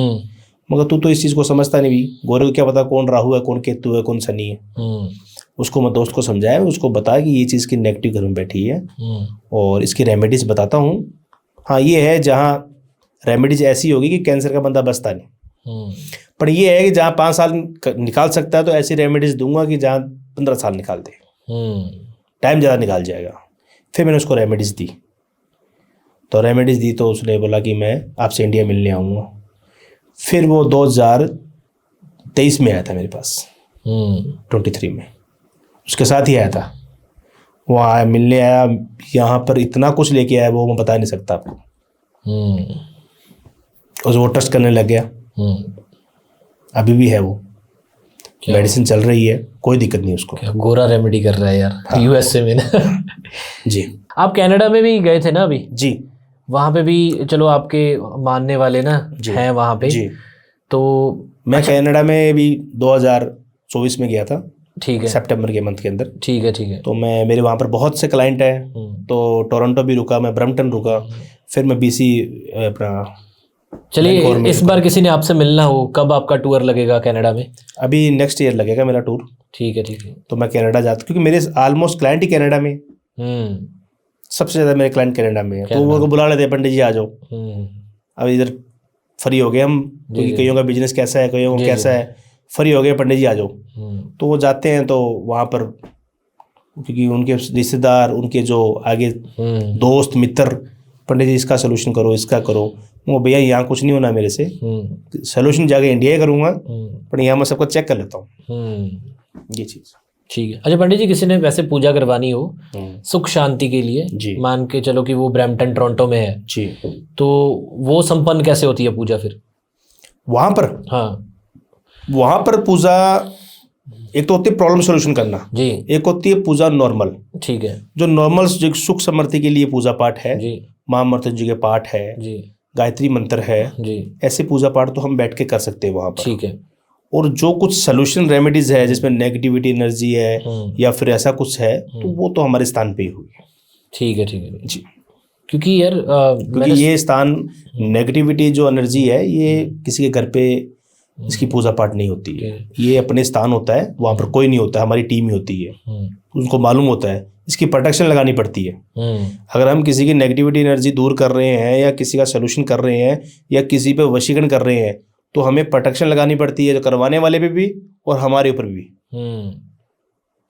मगर तू तो इस चीज़ को समझता नहीं भी, गोरे को क्या पता कौन राहु है, कौन केतु है, कौन शनि है। उसको मैं दोस्त को समझाया, उसको बताया कि ये चीज़ की नेगेटिव घर में बैठी है और इसकी रेमेडीज़ बताता हूँ। हाँ ये है, जहाँ रेमेडीज ऐसी होगी कि कैंसर का बंदा बचता नहीं, पर ये है कि जहाँ 5 साल निकाल सकता है तो ऐसी रेमेडीज दूंगा कि जहाँ 15 साल निकाल दे, टाइम ज़्यादा निकाल जाएगा। फिर मैंने उसको रेमेडीज़ दी, तो रेमेडीज़ दी तो उसने बोला कि मैं आपसे इंडिया मिलने आऊँगा। फिर वो 2023 में आया था मेरे पास, 23 में उसके साथ ही आया था। वो आया, मिलने आया, यहाँ पर इतना कुछ लेके आया वो मैं बता नहीं सकता आपको। वो ट्रस्ट करने लग गया, अभी भी है, वो मेडिसिन चल रही है, कोई दिक्कत नहीं उसको। गोरा रेमेडी कर रहा है यार। हाँ। यूएसए में ना। जी। आप कनाडा में भी गए थे ना अभी? जी। वहाँ पे भी चलो आपके मानने वाले ना हैं वहाँ पे। जी। तो मैं कनाडा में भी 2024 में गया था। ठीक है। सितंबर के मंथ के अंदर। ठीक है ठीक है। तो मेरे वहाँ पर बहुत से क्लाइंट हैं, तो टोरंटो भी रुका, मैं ब्रम्पटन रुका, फिर मैं BC अपना। चलिए इस बार किसी ने आपसे मिलना हो, कब आपका टूर लगेगा कनाडा में? अभी नेक्स्ट ईयर लगेगा मेरा टूर। ठीक है ठीक है। तो मैं कनाडा जाता, क्योंकि मेरे ऑलमोस्ट क्लाइंट ही कनाडा में, सबसे ज़्यादा मेरे क्लाइंट कनाडा में है, तो वो बुला लेते हैं पंडित जी आ जाओ। अब इधर फ्री हो गए हम, क्योंकि कईयों का बिजनेस कैसा है, कईयों का कैसा है, फ्री हो गए पंडित जी आ जाओ। तो वो जाते हैं, तो वहाँ पर क्योंकि उनके रिश्तेदार, उनके जो आगे दोस्त मित्र, पंडित जी इसका सोल्यूशन करो, इसका करो। वो भैया यहाँ कुछ नहीं होना मेरे से, सोल्यूशन जाके इंडिया ही करूँगा, पर यहाँ मैं सबको चेक कर लेता हूँ ये चीज़। ठीक है। अच्छा पंडित जी, किसी ने वैसे पूजा करवानी हो सुख शांति के लिए, मान के चलो कि वो ब्रैम्पटन टोरंटो में है जी, तो वो संपन्न कैसे होती है पूजा फिर वहाँ पर? हाँ, वहाँ पर पूजा एक तो होती है प्रॉब्लम सॉल्यूशन करना जी, एक होती है पूजा नॉर्मल। ठीक है। जो नॉर्मल जो सुख समृद्धि के लिए पूजा पाठ है जी, माँ मृत्युंजय के पाठ है जी, गायत्री मंत्र है जी, ऐसे पूजा पाठ तो हम बैठ के कर सकते हैं वहाँ पर। ठीक है। और जो कुछ सोल्यूशन रेमेडीज है जिसमें नेगेटिविटी एनर्जी है या फिर ऐसा कुछ है, तो वो तो हमारे स्थान पे ही होगी। ठीक है ठीक है जी। क्योंकि यार क्योंकि ये स्थान नेगेटिविटी जो एनर्जी है ये किसी के घर पे इसकी पूजा पाठ नहीं होती है, ये अपने स्थान होता है, वहाँ पर कोई नहीं होता है, हमारी टीम ही होती है, उनको मालूम होता है, इसकी प्रोटेक्शन लगानी पड़ती है। अगर हम किसी की नेगेटिविटी एनर्जी दूर कर रहे हैं या किसी का सोल्यूशन कर रहे हैं या किसी पे वशीकरण कर रहे हैं, तो हमें प्रोटेक्शन लगानी पड़ती है, जो करवाने वाले पे भी और हमारे ऊपर भी,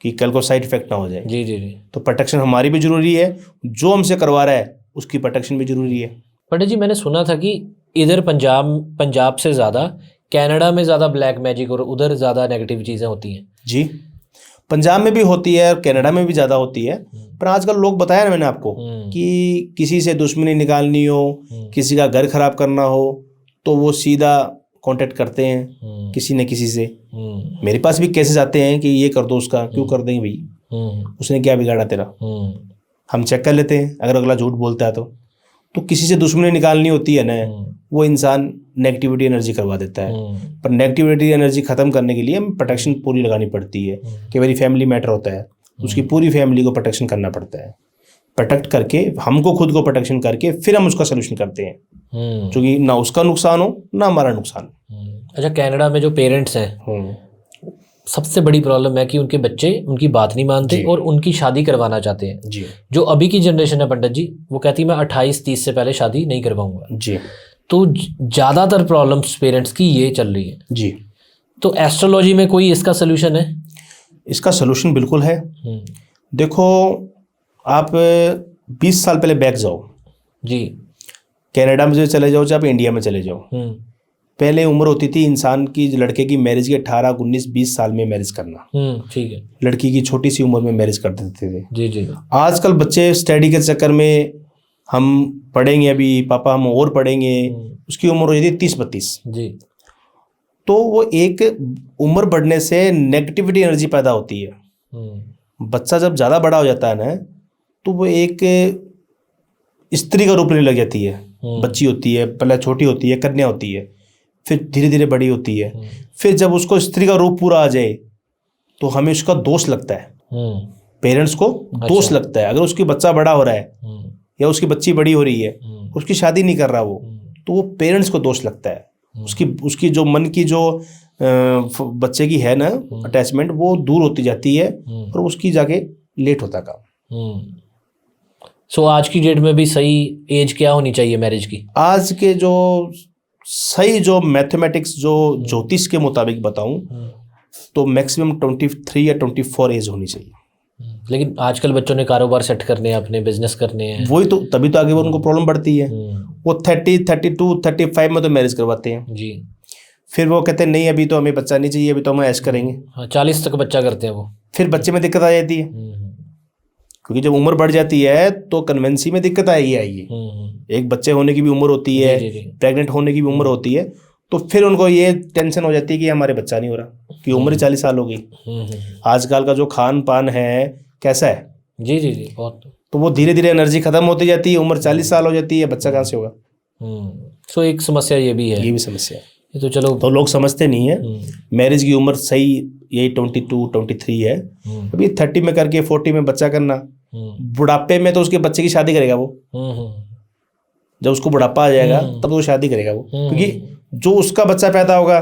कि कल को साइड इफेक्ट ना हो जाए। जी जी जी। तो प्रोटेक्शन हमारी भी जरूरी है, जो हमसे करवा रहा है उसकी प्रोटेक्शन भी जरूरी है। पंडित जी, मैंने सुना था कि इधर पंजाब से ज़्यादा कनाडा में ज़्यादा ब्लैक मैजिक और उधर ज़्यादा नेगेटिव चीज़ें होती हैं। जी, पंजाब में भी होती है और कनाडा में भी ज़्यादा होती है। पर आजकल लोग बताया ना मैंने आपको कि किसी से दुश्मनी निकालनी हो, किसी का घर खराब करना हो, तो वो सीधा कांटेक्ट करते हैं किसी न किसी से। मेरे पास भी केसेस आते हैं कि ये कर दो उसका, क्यों कर देंगे भाई, उसने क्या बिगाड़ा तेरा। हम चेक कर लेते हैं, अगर अगला झूठ बोलता है तो किसी से दुश्मनी निकालनी होती है ना, वो इंसान नेगेटिविटी एनर्जी करवा देता है। पर नेगेटिविटी एनर्जी खत्म करने के लिए हमें प्रोटेक्शन पूरी लगानी पड़ती है कि मेरी फैमिली मैटर होता है, उसकी पूरी फैमिली को प्रोटेक्शन करना पड़ता है। प्रोटेक्ट करके हमको खुद को प्रोटेक्शन करके फिर हम उसका सोल्यूशन करते हैं, क्योंकि ना उसका नुकसान हो ना हमारा नुकसान। अच्छा, कनाडा में जो पेरेंट्स हैं, सबसे बड़ी प्रॉब्लम है कि उनके बच्चे उनकी बात नहीं मानते और उनकी शादी करवाना चाहते हैं। जी, जो अभी की जनरेशन है पंडित जी, वो कहती है मैं 28-30 से पहले शादी नहीं करवाऊंगा। जी, तो ज़्यादातर प्रॉब्लम्स पेरेंट्स की ये चल रही है। जी। तो एस्ट्रोलॉजी में कोई इसका सोल्यूशन है? इसका सोल्यूशन बिल्कुल है। देखो, आप 20 साल पहले बैक जाओ जी, कनाडा में जो चले जाओ, चाहे आप इंडिया में चले जाओ, पहले उम्र होती थी इंसान की, लड़के की मैरिज की 18, 19, 20 साल में मैरिज करना। ठीक है। लड़की की छोटी सी उम्र में मैरिज कर देते थे। जी जी। आजकल बच्चे स्टडी के चक्कर में, हम पढ़ेंगे अभी, पापा हम और पढ़ेंगे, उसकी उम्र हो जाती है 30-32। जी। तो वो एक उम्र बढ़ने से नेगेटिविटी एनर्जी पैदा होती है। बच्चा जब ज़्यादा बड़ा हो जाता है ना, तो वो एक स्त्री का रूप लेने लग जाती है। बच्ची होती है, पहले छोटी होती है, कन्या होती है, फिर धीरे धीरे बड़ी होती है। फिर जब उसको स्त्री का रूप पूरा आ जाए तो हमें उसका दोष लगता है, पेरेंट्स को दोष लगता है। अगर उसकी बच्चा बड़ा हो रहा है या उसकी बच्ची बड़ी हो रही है, उसकी शादी नहीं कर रहा वो, तो वो पेरेंट्स को दोष लगता है। उसकी जो मन की जो बच्चे की है ना अटैचमेंट, वो दूर होती जाती है और उसकी जाके लेट होता काम। सो आज की डेट में भी सही एज क्या होनी चाहिए मैरिज की? आज के जो सही जो मैथमेटिक्स, जो ज्योतिष के मुताबिक बताऊं, तो मैक्सिमम 23 या 24 एज होनी चाहिए। लेकिन आजकल बच्चों ने कारोबार सेट करने हैं, अपने बिजनेस करने हैं, वही तो, तभी तो आगे वो उनको प्रॉब्लम बढ़ती है। वो 30, 32, 35 में तो मैरिज करवाते हैं जी। फिर वो कहते हैं नहीं अभी तो हमें बच्चा नहीं चाहिए, अभी तो हम ऐश करेंगे। 40 तक बच्चा करते हैं वो। फिर बच्चे में दिक्कत आ जाती है, क्योंकि जब उम्र बढ़ जाती है तो कन्वेंसी में दिक्कत आएगी। एक बच्चे होने की भी उम्र होती है, प्रेग्नेंट होने की भी उम्र होती है, तो फिर उनको ये टेंशन हो जाती है कि हमारे बच्चा नहीं हो रहा, कि उम्र 40 साल हो गई। आजकल का जो खान पान है कैसा है, जी जी जी, बहुत। तो वो धीरे धीरे एनर्जी खत्म होती जाती है, उम्र 40 साल हो जाती है, बच्चा कहाँ से होगा। तो एक समस्या ये भी है, ये भी समस्या है। ये तो चलो, तो लोग समझते नहीं है। मैरिज की उम्र सही यही 22, 23 है। अभी 30 में करके 40 में बच्चा करना, बुढ़ापे में तो उसके बच्चे की शादी करेगा वो। जब उसको बुढ़ापा आ जाएगा तब वो शादी करेगा वो, क्योंकि जो उसका बच्चा पैदा होगा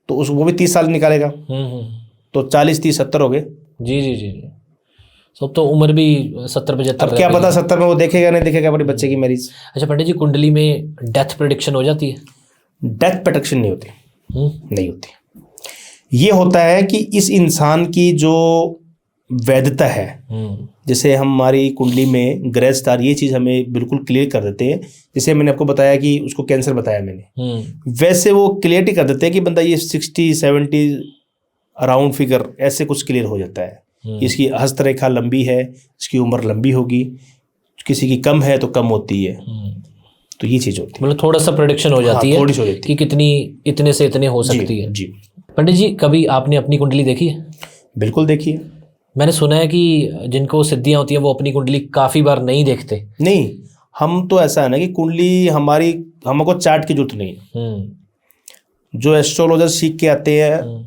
तो वो भी 30 साल निकालेगा, तो 40, 30, 70 हो गए। जी जी जी जी। सब तो उम्र भी 70-75। अब क्या पता 70 में वो देखेगा नहीं देखेगा अपने बच्चे की मैरिज। अच्छा पंडित जी, कुंडली में डेथ प्रेडिक्शन हो जाती है? डेथ प्रेडिक्शन नहीं होती, नहीं होती। ये होता है कि इस इंसान की जो वैधता है, जैसे हमारी कुंडली में ग्रह स्टार ये चीज़ हमें बिल्कुल क्लियर कर देते हैं। जैसे मैंने आपको बताया कि उसको कैंसर बताया मैंने, वैसे वो क्लियरिटी कर देते हैं कि बंदा ये 60-70 अराउंड फिगर ऐसे कुछ क्लियर हो जाता है। इसकी हस्तरेखा लंबी है, इसकी उम्र लंबी होगी, किसी की कम है तो कम होती है। तो ये चीज़ होती है, मतलब थोड़ा सा प्रेडिक्शन हो जाती है, थोड़ी सी हो जाती है कि कितनी इतने से इतने हो सकती है। जी। पंडित जी, कभी आपने अपनी कुंडली देखी है? बिल्कुल देखी है। मैंने सुना है कि जिनको सिद्धियां होती हैं वो अपनी कुंडली काफ़ी बार नहीं देखते। नहीं, हम तो ऐसा है ना कि कुंडली हमारी, हमको चार्ट की जरूरत नहीं है। जो एस्ट्रोलॉजर सीख के आते हैं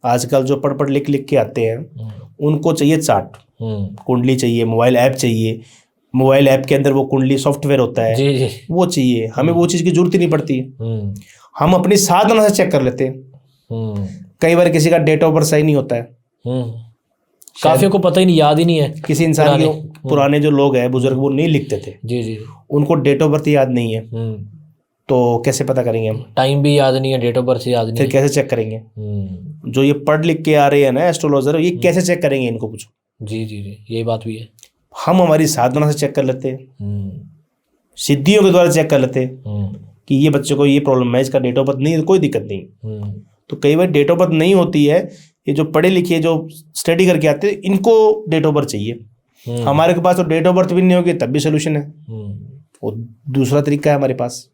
आजकल, जो पढ़ लिख के आते हैं, उनको चाहिए चार्ट, कुंडली चाहिए, मोबाइल ऐप चाहिए, मोबाइल ऐप के अंदर वो कुंडली सॉफ्टवेयर होता है जी जी। वो चाहिए। हमें वो चीज़ की जरूरत ही नहीं पड़ती। हम अपनी साधना से चेक कर लेते हैं। कई बार किसी का डेट ऑफ बर्थ सही नहीं होता है, काफियों को पता ही नहीं, याद ही नहीं है। किसी इंसान के पुराने जो लोग हैं बुजुर्ग, वो नहीं लिखते थे जी जी, उनको डेट ऑफ बर्थ याद नहीं है, तो कैसे पता करेंगे हम? टाइम भी याद नहीं है, डेट ऑफ बर्थ याद नहीं, फिर कैसे चेक करेंगे? जो ये पढ़ लिख के आ रहे हैं ना एस्ट्रोलॉजर, ये कैसे चेक करेंगे? इनको पूछो। जी जी जी, यही बात भी है। हम हमारी साधना से चेक कर लेते हैं, सिद्धियों के द्वारा चेक कर लेते हैं कि ये बच्चे को ये प्रॉब्लम है, इसका डेट ऑफ बर्थ नहीं है, कोई दिक्कत नहीं। तो कई बार डेट ऑफ बर्थ नहीं होती है, ये जो पढ़े लिखे जो स्टडी करके आते हैं इनको डेट ऑफ बर्थ चाहिए। हमारे के पास तो डेट ऑफ बर्थ भी नहीं होगी तब भी सोल्यूशन है, वो दूसरा तरीका है हमारे पास।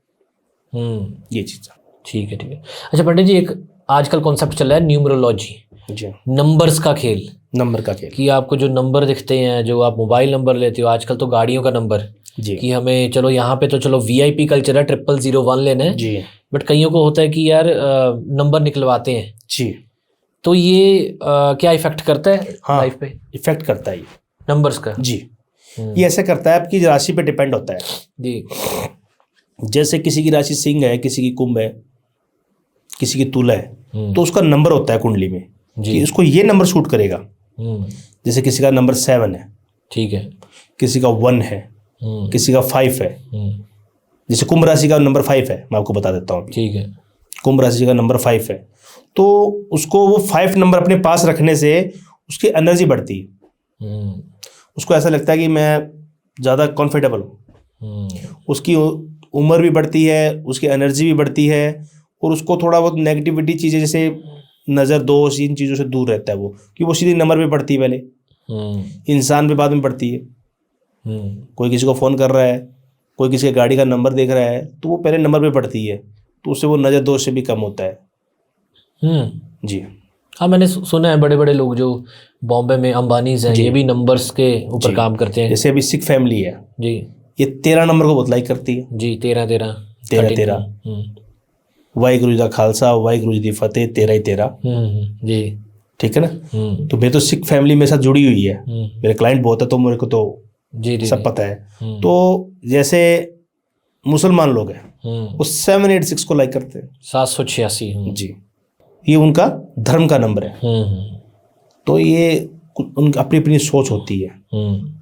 ये चीज़ ठीक है, ठीक है। अच्छा पंडित जी, एक आजकल कॉन्सेप्ट चल रहा है न्यूमरोलॉजी, जी, नंबर्स का खेल। नंबर का खेल कि आपको जो नंबर दिखते हैं, जो आप मोबाइल नंबर लेते हो, आजकल तो गाड़ियों का नंबर, जी, कि हमें चलो यहाँ पे तो चलो VIP कल्चर है, 0001 लेना है, जी, बट कईयों को होता है कि यार नंबर निकलवाते हैं, जी। तो ये क्या इफेक्ट करता है हाँ, लाइफ पे, इफेक्ट करता है ये नंबर्स का? जी। ये ऐसे करता है, आपकी राशि पे डिपेंड होता है जी। जैसे किसी की राशि सिंह है, किसी की कुंभ है, किसी की तुला है, तो उसका नंबर होता है कुंडली में कि इसको ये नंबर शूट करेगा। जैसे किसी का नंबर 7 है, ठीक है, किसी का 1 है, किसी का 5 है। जैसे कुंभ राशि का नंबर 5 है, मैं आपको बता देता हूँ। ठीक है, कुंभ राशि का नंबर 5 है, तो उसको वो 5 नंबर अपने पास रखने से उसकी एनर्जी बढ़ती है। उसको ऐसा लगता है कि मैं ज़्यादा कॉन्फिडेबल हूँ। उसकी उम्र भी बढ़ती है, उसकी एनर्जी भी बढ़ती है, और उसको थोड़ा बहुत नेगेटिविटी चीज़ें जैसे नज़र दोष इन चीज़ों से दूर रहता है वो, कि वो सीधी नंबर पे पड़ती है पहले, इंसान पे बाद में पड़ती है। कोई किसी को फ़ोन कर रहा है, कोई किसी की गाड़ी का नंबर देख रहा है, तो वो पहले नंबर पे पड़ती है, तो उससे वो नज़र दोष से भी कम होता है। जी हाँ, मैंने सुना है बड़े बड़े लोग जो बॉम्बे में अंबानीज हैं, ये भी नंबर्स के ऊपर काम करते हैं। जैसे अभी सिख फैमिली है जी, ये 13 नंबर को बहुत लाइक करती है जी, 13 वाहिगुरू जी का खालसा वाहिगुरू जी की फतेह 13 ही 13। जी, ठीक है ना। तो मैं तो सिख फैमिली मेरे साथ जुड़ी हुई है, मेरे क्लाइंट बहुत है, तो मेरे को तो जी सब पता है। तो जैसे मुसलमान लोग हैं वो 786 को लाइक करते हैं, 786। जी, ये उनका धर्म का नंबर है। तो ये उनकी अपनी अपनी सोच होती है।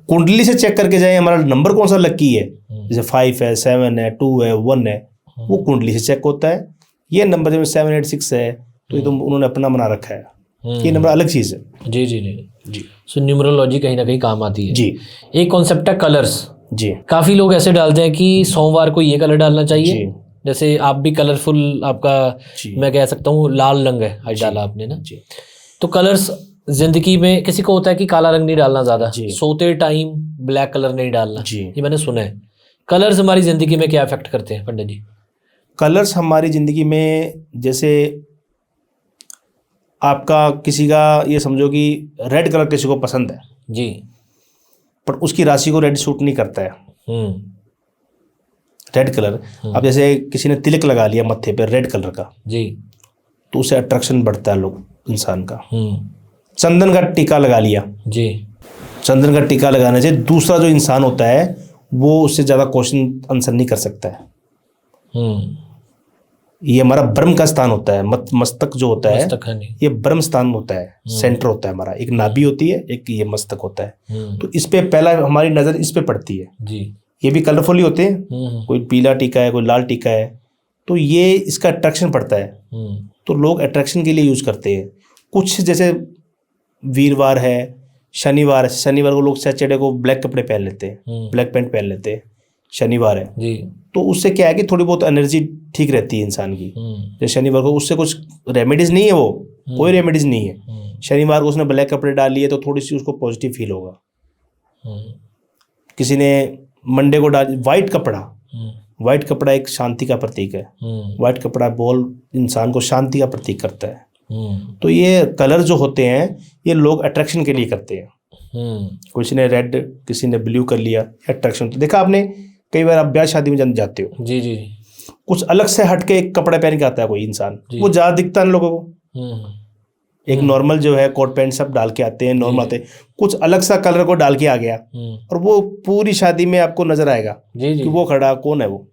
कुंडली से चेक करके जाए हमारा नंबर कौन सा लकी है, जैसे 5 है, 7 है, 2 है, 1 है, वो कुंडली से चेक होता है। ये नंबर जब 786 है तो ये तो उन्होंने अपना बना रखा है, ये नंबर अलग चीज़ है। जी जी जी जी। सो न्यूमरोलॉजी कहीं ना कहीं काम आती है। जी। एक कॉन्सेप्ट है कलर्स। जी। काफ़ी लोग ऐसे डालते हैं कि सोमवार को ये कलर डालना चाहिए। जी। जैसे आप भी कलरफुल, आपका मैं कह सकता हूँ लाल रंग है, आज डाला आपने ना। जी। तो कलर्स जिंदगी में किसी को होता है कि काला रंग नहीं डालना ज़्यादा, सोते टाइम ब्लैक कलर नहीं डालना, ये मैंने सुना है। कलर्स हमारी ज़िंदगी में क्या इफेक्ट करते हैं पंडित जी? कलर्स हमारी ज़िंदगी में, जैसे आपका किसी का ये समझो कि रेड कलर किसी को पसंद है जी, पर उसकी राशि को रेड सूट नहीं करता है। रेड कलर, अब जैसे किसी ने तिलक लगा लिया मत्थे पे रेड कलर का जी, तो उससे अट्रैक्शन बढ़ता है लोग इंसान का। चंदन का टीका लगा लिया जी, चंदन का टीका लगाने से दूसरा जो इंसान होता है वो उससे ज़्यादा क्वेश्चन आंसर नहीं कर सकता है। ये हमारा ब्रह्म का स्थान होता है, मस्तक जो होता है ये ब्रह्म स्थान होता है, सेंटर होता है हमारा। एक नाभि होती है, एक ये मस्तक होता है। तो इस पे पहला हमारी नज़र इस पे पड़ती है जी। ये भी कलरफुल ही होते हैं, कोई पीला टीका है, कोई लाल टीका है, तो ये इसका अट्रैक्शन पड़ता है। तो लोग अट्रैक्शन के लिए यूज़ करते हैं। कुछ जैसे वीरवार है, शनिवार है, शनिवार को लोग सैटरडे को ब्लैक कपड़े पहन लेते हैं, ब्लैक पैंट पहन लेते हैं, शनिवार है जी। तो उससे क्या है कि थोड़ी बहुत एनर्जी ठीक रहती है इंसान की। जैसे शनिवार को, उससे कुछ रेमेडीज नहीं है, वो कोई रेमेडीज नहीं है। शनिवार को उसने ब्लैक कपड़े डाल लिए तो थोड़ी सी उसको पॉजिटिव फील होगा। किसी ने मंडे को डाल वाइट कपड़ा, वाइट कपड़ा एक शांति का प्रतीक है। वाइट कपड़ा बोल इंसान को शांति का प्रतीक करता है। तो ये कलर जो होते हैं ये लोग अट्रैक्शन के लिए करते हैं। किसी ने रेड, किसी ने ब्लू कर लिया, अट्रैक्शन। तो देखा आपने कई बार आप ब्याह शादी में जाते हो जी जी, कुछ अलग से हट के एक कपड़ा पहन के आता है कोई इंसान, वो ज़्यादा दिखता है लोगों को। एक नॉर्मल जो है कोट पैंट सब डाल के आते हैं, नॉर्मल आते हैं, कुछ अलग सा कलर को डाल के आ गया और वो पूरी शादी में आपको नजर आएगा जी जी। कि वो खड़ा कौन है वो।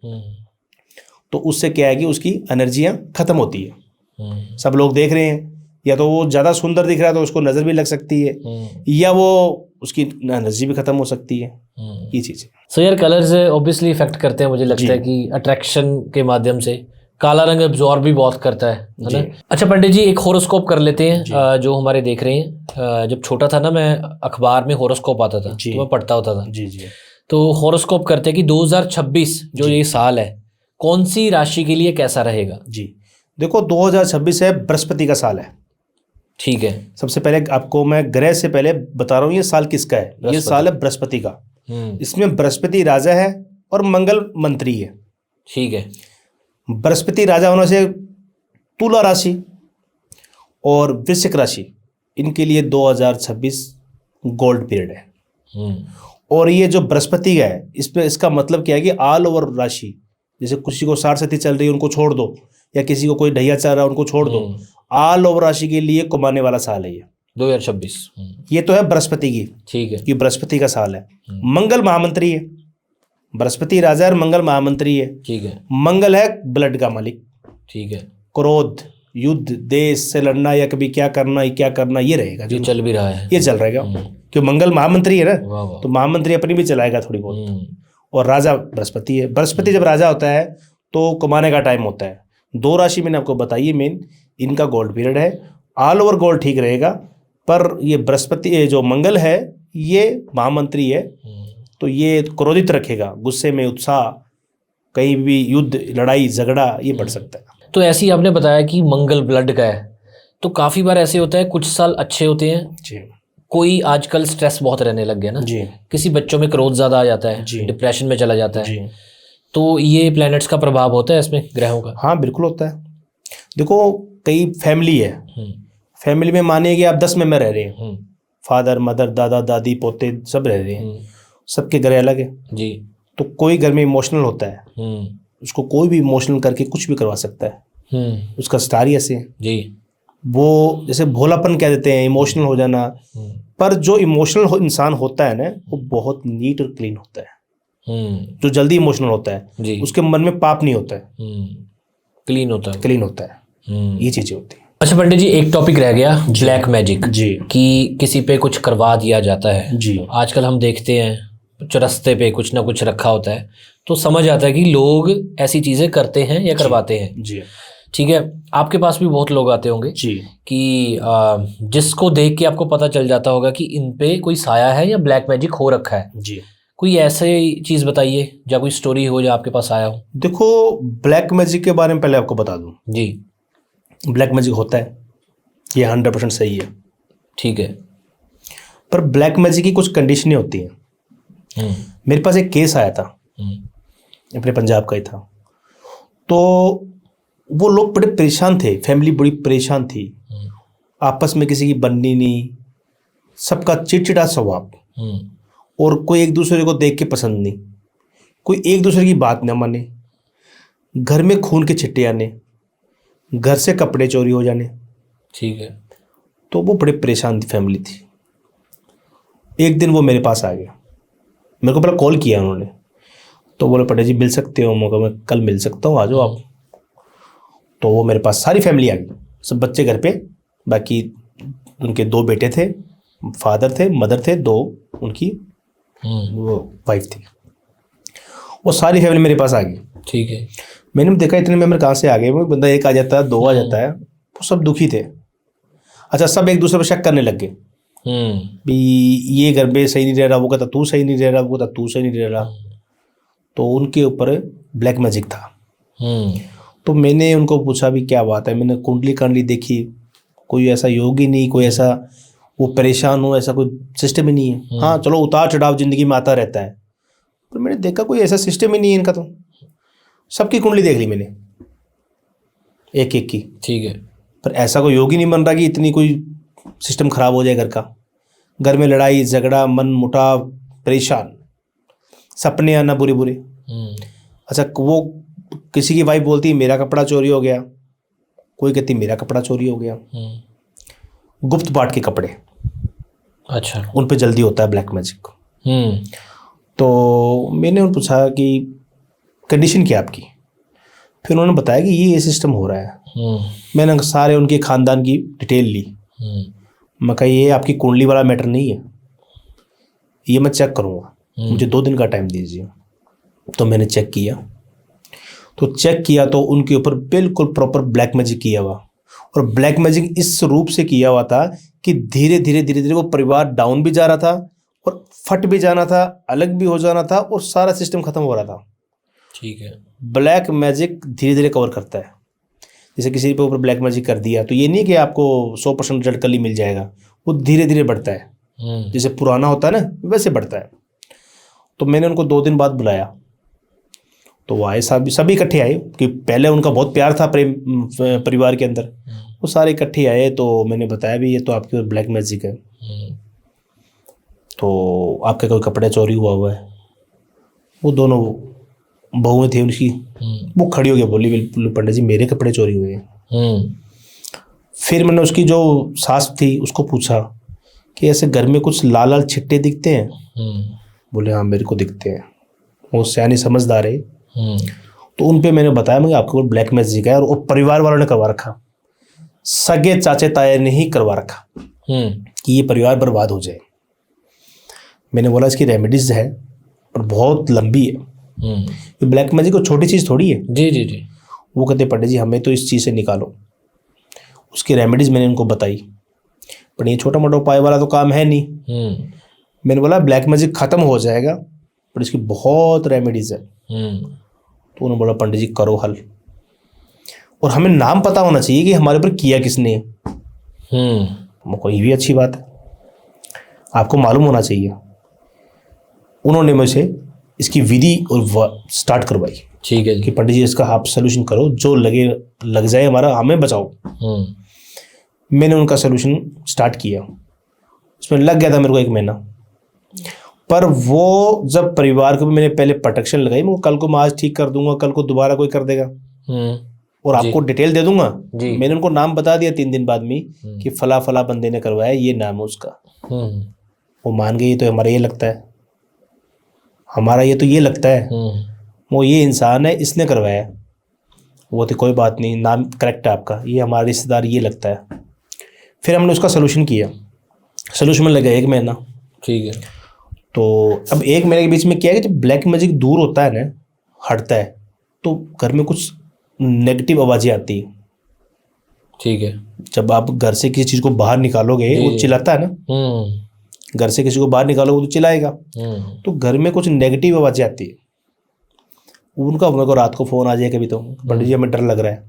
तो उससे क्या है कि उसकी एनर्जियाँ खत्म होती है। सब लोग देख रहे हैं, या तो वो ज़्यादा सुंदर दिख रहा है तो उसको नज़र भी लग सकती है, या वो उसकी एनर्जी भी खत्म हो सकती है। ये चीज़ है। सो यार कलर्स ऑब्वियसली इफेक्ट करते हैं, मुझे लगता है कि अट्रैक्शन के माध्यम से काला रंग एब्जॉर्ब भी बहुत करता है ना। अच्छा पंडित जी, एक होरोस्कोप कर लेते हैं जो हमारे देख रहे हैं। जब छोटा था ना, मैं अखबार में होरोस्कोप आता था तो मैं पढ़ता होता था जी जी। तो होरोस्कोप करते हैं कि 2026 जो ये साल है कौन सी राशि के लिए कैसा रहेगा? जी देखो, 2026 है, बृहस्पति का साल है। ठीक है। सबसे पहले आपको मैं ग्रह से पहले बता रहा हूँ ये साल किसका है। ये साल है बृहस्पति का। इसमें बृहस्पति राजा है और मंगल मंत्री है। ठीक है। बृहस्पति राजा होने से तुला राशि और वृश्चिक राशि, इनके लिए 2026 गोल्ड पीरियड है। और ये जो बृहस्पति है, इस पे इसका मतलब क्या है कि ऑल ओवर राशि, जैसे किसी को 60 सती चल रही है उनको छोड़ दो, या किसी को कोई ढैया चल रहा है उनको छोड़ दो, ऑल ओवर राशि के लिए कमाने वाला साल है ये 2026। ये तो है बृहस्पति की। ठीक है, ये बृहस्पति का साल है। मंगल महामंत्री है, बृहस्पति राजा और मंगल महामंत्री है। ठीक है। मंगल है ब्लड का मालिक। ठीक है। क्रोध, युद्ध, देश से लड़ना या कभी क्या करना ये रहेगा, जो चल भी रहा है, ये चल रहेगा। क्यों, मंगल महामंत्री है ना, तो महामंत्री अपनी भी चलाएगा थोड़ी बहुत। और राजा बृहस्पति है। बृहस्पति जब राजा होता है तो कमाने का टाइम होता है। 2 राशि मैंने आपको बताई है मेन, इनका गोल्ड पीरियड है। ऑल ओवर गोल्ड ठीक रहेगा, पर ये बृहस्पति जो मंगल है ये महामंत्री है, तो ये क्रोधित रखेगा, गुस्से में उत्साह, कहीं भी युद्ध, लड़ाई, झगड़ा ये बढ़ सकता है। तो ऐसे ही आपने बताया कि मंगल ब्लड का है, तो काफ़ी बार ऐसे होता है कुछ साल अच्छे होते हैं जी, कोई आजकल स्ट्रेस बहुत रहने लग गया ना जी, किसी बच्चों में क्रोध ज़्यादा आ जाता है, डिप्रेशन में चला जाता है जी। तो ये प्लैनेट्स का प्रभाव होता है इसमें, ग्रहों का? हाँ बिल्कुल होता है। देखो, कई फैमिली है, फैमिली में मानिए कि आप 10 मेंबर रह रहे हैं, फादर मदर दादा दादी पोते सब रह रहे हैं, सबके घर अलग है जी। तो कोई घर में इमोशनल होता है, उसको कोई भी इमोशनल करके कुछ भी करवा सकता है, उसका स्टार ही ऐसे है जी। वो जैसे भोलापन कह देते हैं, इमोशनल हो जाना, पर जो इमोशनल इंसान होता है ना वो बहुत नीट और क्लीन होता है। जो जल्दी इमोशनल होता है उसके मन में पाप नहीं होता है, क्लीन होता है, क्लीन होता है, ये चीजें होती है। अच्छा पंडित जी, एक टॉपिक रह गया, ब्लैक मैजिक जी, कि किसी पे कुछ करवा दिया जाता है जी। आजकल हम देखते हैं चौरस्ते पे कुछ ना कुछ रखा होता है, तो समझ आता है कि लोग ऐसी चीजें करते हैं या करवाते हैं जी। ठीक है, आपके पास भी बहुत लोग आते होंगे जी, कि जिसको देख के आपको पता चल जाता होगा कि इन पे कोई साया है या ब्लैक मैजिक हो रखा है जी। कोई ऐसे चीज बताइए या कोई स्टोरी हो जो आपके पास आया हो। देखो, ब्लैक मैजिक के बारे में पहले आपको बता दूं जी, ब्लैक मैजिक होता है, ये 100% सही है। ठीक है, पर ब्लैक मैजिक की कुछ कंडीशनें होती हैं। मेरे पास एक केस आया था, अपने पंजाब का ही था, तो वो लोग बड़े परेशान थे, फैमिली बड़ी परेशान थी, आपस में किसी की बननी नहीं, सबका चिड़चिड़ा स्वभाव, और कोई एक दूसरे को देख के पसंद नहीं, कोई एक दूसरे की बात न माने, घर में खून के छिट्टे आने, घर से कपड़े चोरी हो जाने। ठीक है, तो वो बड़े परेशान थी, फैमिली थी। एक दिन वो मेरे पास आ गया, मेरे को पहले कॉल किया उन्होंने, तो बोले पंडित जी मिल सकते हो? मौका मैं कल मिल सकता हूँ, आ जाओ आप। तो वो मेरे पास सारी फैमिली आ गई, सब बच्चे घर पे, बाकी उनके 2 बेटे थे, फादर थे, मदर थे, 2 उनकी वो वाइफ थी, वो सारी फैमिली मेरे पास आ गई। ठीक है, मैंने देखा इतने मेंबर कहाँ से आ गए, वो बंदा एक आ जाता है, 2 आ जाता है, वो सब दुखी थे। अच्छा, सब एक दूसरे पर शक करने लग गए भी ये घर पे सही नहीं रह रहा, वो कहता तू सही नहीं रह रहा, वो कहता तू सही नहीं रह रहा। तो उनके ऊपर ब्लैक मैजिक था। तो मैंने उनको पूछा भी क्या बात है, मैंने कुंडली कंडली देखी, कोई ऐसा योग ही नहीं, कोई ऐसा वो परेशान हो, ऐसा कोई सिस्टम ही नहीं है। हाँ चलो, उतार चढ़ाव जिंदगी में आता रहता है, पर मैंने देखा कोई ऐसा सिस्टम ही नहीं है इनका। तो सबकी कुंडली देख ली मैंने, एक एक की। ठीक है, पर ऐसा कोई योग ही नहीं बन रहा कि इतनी कोई सिस्टम खराब हो जाए घर का। घर में लड़ाई झगड़ा, मन मुटाव, परेशान, सपने आना बुरे बुरे। अच्छा, वो किसी की वाइफ बोलती है मेरा कपड़ा चोरी हो गया, कोई कहती मेरा कपड़ा चोरी हो गया। गुप्त पाठ के कपड़े, अच्छा, उन पे जल्दी होता है ब्लैक मैजिक। तो मैंने उन पूछा कि कंडीशन क्या आपकी, फिर उन्होंने बताया कि ये सिस्टम हो रहा है। मैंने सारे उनके खानदान की डिटेल ली। मैं कहा ये आपकी कुंडली वाला मैटर नहीं है, ये मैं चेक करूँगा, मुझे 2 दिन का टाइम दीजिए। तो मैंने चेक किया, तो उनके ऊपर बिल्कुल प्रॉपर ब्लैक मैजिक किया हुआ, और ब्लैक मैजिक इस रूप से किया हुआ था कि धीरे धीरे वो परिवार डाउन भी जा रहा था और फट भी जाना था, अलग भी हो जाना था, और सारा सिस्टम खत्म हो रहा था। ठीक है। ब्लैक मैजिक धीरे धीरे कवर करता है। जैसे किसी के ऊपर ब्लैक मैजिक कर दिया तो ये नहीं कि आपको 100% रिजल्ट कल ही मिल जाएगा, वो धीरे धीरे बढ़ता है। जैसे पुराना होता है ना वैसे बढ़ता है। तो मैंने उनको 2 दिन बाद बुलाया, तो वो आए, सभी इकट्ठे आए कि पहले उनका बहुत प्यार था प्रेम परिवार के अंदर, वो सारे इकट्ठे आए। तो मैंने बताया भी ये तो आपके ब्लैक मैजिक है, तो आपके कोई कपड़े चोरी हुआ है। वो दोनों बहुएं थी उनकी, वो खड़ी हो गई, बोली बिल्कुल पंडित जी मेरे कपड़े चोरी हुए हैं। फिर मैंने उसकी जो सास थी उसको पूछा कि ऐसे घर में कुछ लाल लाल छिट्टे दिखते हैं? बोले हाँ मेरे को दिखते हैं। वो सियानी समझदार है। तो उन पे मैंने बताया मैं आपके ऊपर ब्लैक मैजिक है, और वो परिवार वालों ने करवा रखा, सगे चाचे ताए ने ही करवा रखा कि ये परिवार बर्बाद हो जाए। मैंने बोला इसकी रेमेडीज है और बहुत लंबी है, ये ब्लैक मैजिक को छोटी चीज़ थोड़ी है। जी जी जी। वो कहते पंडित जी हमें तो इस चीज़ से निकालो। उसकी रेमेडीज मैंने उनको बताई, पर ये छोटा मोटा उपाय वाला तो काम है नहीं। मैंने बोला ब्लैक मैजिक ख़त्म हो जाएगा पर इसकी बहुत रेमेडीज है। तो उन्होंने बोला पंडित जी करो हल, और हमें नाम पता होना चाहिए कि हमारे ऊपर किया किसने। कोई भी अच्छी बात है, आपको मालूम होना चाहिए। उन्होंने मुझे इसकी विधि और स्टार्ट करवाई। ठीक है कि पंडित जी इसका आप सोल्यूशन करो, जो लग जाए हमारा, हमें बचाओ। मैंने उनका सोल्यूशन स्टार्ट किया, उसमें लग गया था मेरे को 1 महीना। पर वो जब परिवार को भी मैंने पहले प्रोटेक्शन लगाई, मैं कल को मैं आज ठीक कर दूंगा, कल को दोबारा कोई कर देगा और आपको डिटेल दे दूंगा। मैंने उनको नाम बता दिया 3 दिन बाद में कि फला फला बंदे ने करवाया, ये नाम है उसका। वो मान गए, तो हमारा ये लगता है, हमारा ये तो ये लगता है, वो ये इंसान है इसने करवाया। वो तो कोई बात नहीं, नाम करेक्ट है आपका, ये हमारा रिश्तेदार ये लगता है। फिर हमने उसका सोल्यूशन किया, सोल्यूशन में लगा 1 महीना। ठीक है। तो अब 1 महीने के बीच में क्या है कि जब ब्लैक मैजिक दूर होता है ना, हटता है, तो घर में कुछ नेगेटिव आवाज़ें आती है। ठीक है। जब आप घर से किसी चीज़ को बाहर निकालोगे, वो चिल्लाता है ना, घर से किसी को बाहर निकालोगे तो चिल्लाएगा। तो घर में कुछ नेगेटिव आवाज़ें आती है। उनका मेरे को रात को फ़ोन आ जाए कभी, तो पंडित जी हमें डर लग रहा है,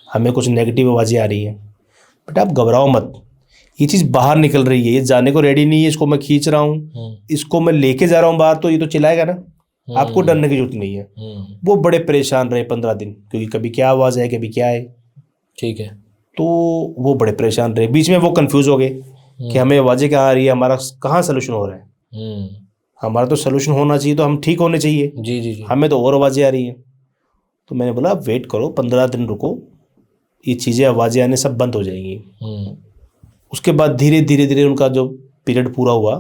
हमें कुछ नेगेटिव आवाज़ें आ रही हैं। बट आप घबराओ मत, ये चीज़ बाहर निकल रही है, ये जाने को रेडी नहीं है, इसको मैं खींच रहा हूँ, इसको मैं लेके जा रहा हूँ बाहर, तो ये तो चिल्लाएगा ना, आपको डरने की जरूरत नहीं है। वो बड़े परेशान रहे 15 दिन, क्योंकि कभी क्या आवाज़ है कभी क्या है। ठीक है। तो वो बड़े परेशान रहे, बीच में वो कंफ्यूज हो गए कि हमें आवाज़ें कहाँ आ रही है, हमारा कहाँ सोल्यूशन हो रहा है। हमारा तो सोल्यूशन होना चाहिए, तो हम ठीक होने चाहिए। जी जी जी। हमें तो और आवाज़ें आ रही हैं। तो मैंने बोला आप वेट करो, 15 दिन रुको, ये चीज़ें आवाज़ें आने सब बंद हो जाएंगी। उसके बाद धीरे धीरे धीरे उनका जो पीरियड पूरा हुआ,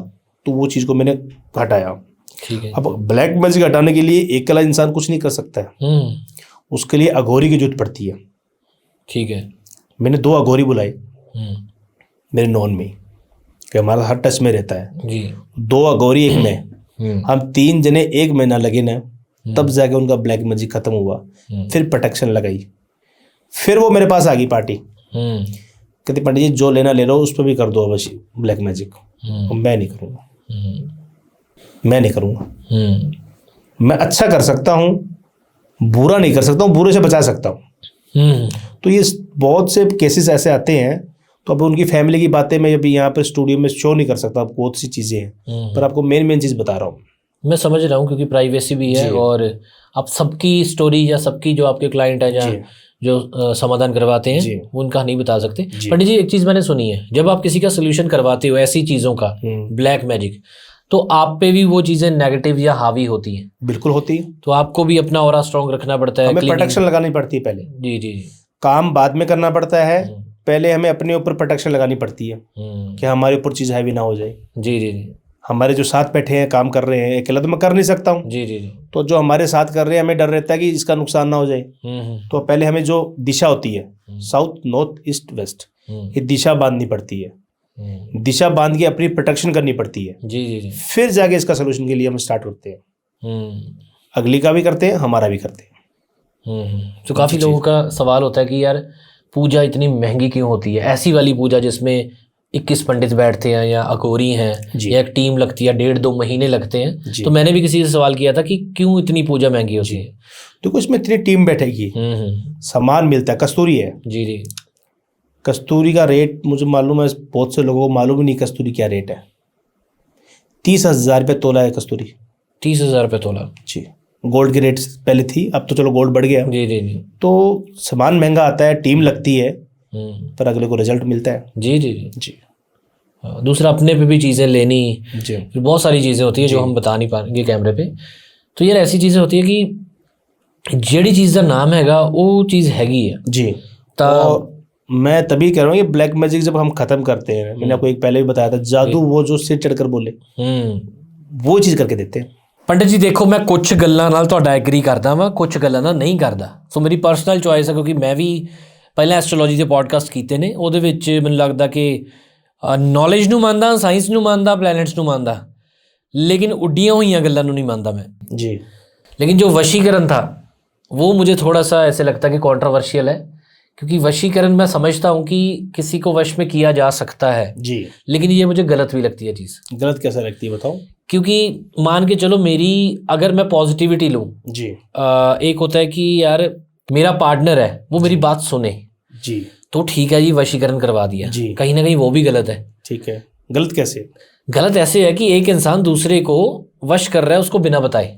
तो वो चीज़ को मैंने हटाया। ठीक है। अब ब्लैक मैजिक हटाने के लिए अकेला इंसान कुछ नहीं कर सकता है, उसके लिए अघोरी की जरूरत पड़ती है। ठीक है। मैंने 2 अघोरी बुलाए मेरे नॉन में, कि हमारा हर टच में रहता है जी। 2 अघोरी 1 में, हम 3 जने 1 महीना लगे ना, तब जाके उनका ब्लैक मैजिक खत्म हुआ। फिर प्रोटेक्शन लगाई, फिर वो मेरे पास आ गई पार्टी, कहती पंडित जी जो लेना ले लो, उस पर भी कर दो अवश्य ब्लैक मैजिक। मैं नहीं करूँगा, मैं नहीं करूँगा। मैं अच्छा कर सकता हूँ, बुरा नहीं कर सकता हूँ, बुरे से बचा सकता हूँ। तो ये बहुत से केसेस ऐसे आते हैं। तो अब उनकी फैमिली की बातें मैं अभी यहाँ पर स्टूडियो में शो नहीं कर सकता, बहुत सी चीज़ें हैं, पर आपको मेन चीज़ बता रहा हूँ। मैं समझ रहा हूँ, क्योंकि प्राइवेसी भी है, और आप सबकी स्टोरी या सबकी जो आपके क्लाइंट है जो समाधान करवाते हैं, वो उनका नहीं बता सकते। पंडित जी एक चीज़ मैंने सुनी है, जब आप किसी का सोल्यूशन करवाते हो ऐसी चीज़ों का, ब्लैक मैजिक, तो आप पे भी वो चीज़ें नेगेटिव या हावी होती हैं? बिल्कुल होती है। तो आपको भी अपना ऑरा स्ट्रॉन्ग रखना पड़ता है, हमें प्रोटेक्शन लगानी पड़ती है पहले। जी जी। काम बाद में करना पड़ता है, पहले हमें अपने ऊपर प्रोटेक्शन लगानी पड़ती है कि हमारे ऊपर चीज़ हैवी ना हो जाए। जी जी जी। हमारे जो साथ बैठे हैं काम कर रहे हैं, अकेला तो मैं कर नहीं सकता हूँ। जी जी जी। तो जो हमारे साथ कर रहे हैं, हमें डर रहता है कि इसका नुकसान ना हो जाए। तो पहले हमें जो दिशा होती है, साउथ नॉर्थ ईस्ट वेस्ट, ये दिशा बांधनी पड़ती है। दिशा बांध के अपनी प्रोटेक्शन करनी पड़ती है। जी जी जी। फिर जाके इसका सोल्यूशन के लिए हम स्टार्ट करते हैं। अगली का भी करते हैं, हमारा भी करते हैं। तो काफ़ी लोगों का सवाल होता है कि यार पूजा इतनी महंगी क्यों होती है, ऐसी वाली पूजा जिसमें 21 पंडित बैठते हैं या अकोरी हैं जी। या एक टीम लगती है 1.5-2 महीने लगते हैं, जी। तो मैंने भी किसी से सवाल किया था कि क्यों इतनी पूजा महंगी होती है। देखो इसमें इतनी टीम बैठेगी, सामान मिलता है, कस्तूरी है, जी जी। कस्तूरी का रेट मुझे मालूम है, बहुत से लोगों को मालूम ही नहीं कस्तूरी क्या रेट है। 30,000 रुपये तोला है कस्तूरी। 30,000 रुपये तोला। जी। गोल्ड की रेट पहले थी, अब तो चलो गोल्ड बढ़ गया। जी जी जी। तो सामान महंगा आता है, टीम लगती है, पर अगले को रिजल्ट मिलता है। जी जी जी जी। दूसरा अपने पे भी चीज़ें लेनी, जी। फिर बहुत सारी चीज़ें होती हैं जो हम बता नहीं पाएंगे कैमरे पे। तो यार ऐसी चीज़ें होती है कि जेड़ी चीज़ का नाम हैगा वो चीज़ हैगी है जी। तो मैं तभी कह रहा हूँ ये ब्लैक मैजिक जब हम खत्म करते हैं, मैंने आपको एक पहले भी बताया था, जादू वो जो सिर चढ़कर बोले वो चीज़ करके देते हैं। पंडित जी देखो मैं कुछ ਗੱਲਾਂ ਨਾਲ ਤੁਹਾਡਾ ਐਗਰੀ ਕਰਦਾ ਵਾਂ, ਕੁਝ ਗੱਲਾਂ ਨਾਲ ਨਹੀਂ ਕਰਦਾ। ਸੋ ਮੇਰੀ ਪਰਸਨਲ ਚੋਇਸ ਹੈ ਕਿਉਂਕਿ ਮੈਂ ਵੀ ਪਹਿਲਾਂ ਐਸਟ੍ਰੋਲੋਜੀ ਦੇ ਪੋਡਕਾਸਟ ਕੀਤੇ ਨੇ, ਉਹਦੇ ਵਿੱਚ ਮੈਨੂੰ ਲੱਗਦਾ ਕਿ ਨੌਲੇਜ ਨੂੰ ਮੰਨਦਾ, ਸਾਇੰਸ ਨੂੰ ਮੰਨਦਾ, ਪਲੈਨਟਸ ਨੂੰ ਮੰਨਦਾ, लेकिन उड्डियाँ हुई गल्लां नहीं मानता मैं जी। लेकिन जो वशीकरण था वो मुझे थोड़ा सा ऐसे लगता है कि कॉन्ट्रोवर्शियल है, क्योंकि वशीकरण मैं समझता हूँ कि किसी को वश में किया जा सकता है जी, लेकिन ये मुझे गलत भी लगती है चीज़। गलत कैसा लगती है बताओ? क्योंकि मान के चलो मेरी अगर मैं पॉजिटिविटी लूँ जी, एक होता है कि यार मेरा पार्टनर है वो मेरी बात सुने जी, तो ठीक है जी वशीकरण करवा दिया जी, कहीं ना कहीं वो भी गलत है। ठीक है। गलत कैसे? गलत ऐसे है कि एक इंसान दूसरे को वश कर रहा है उसको बिना बताए।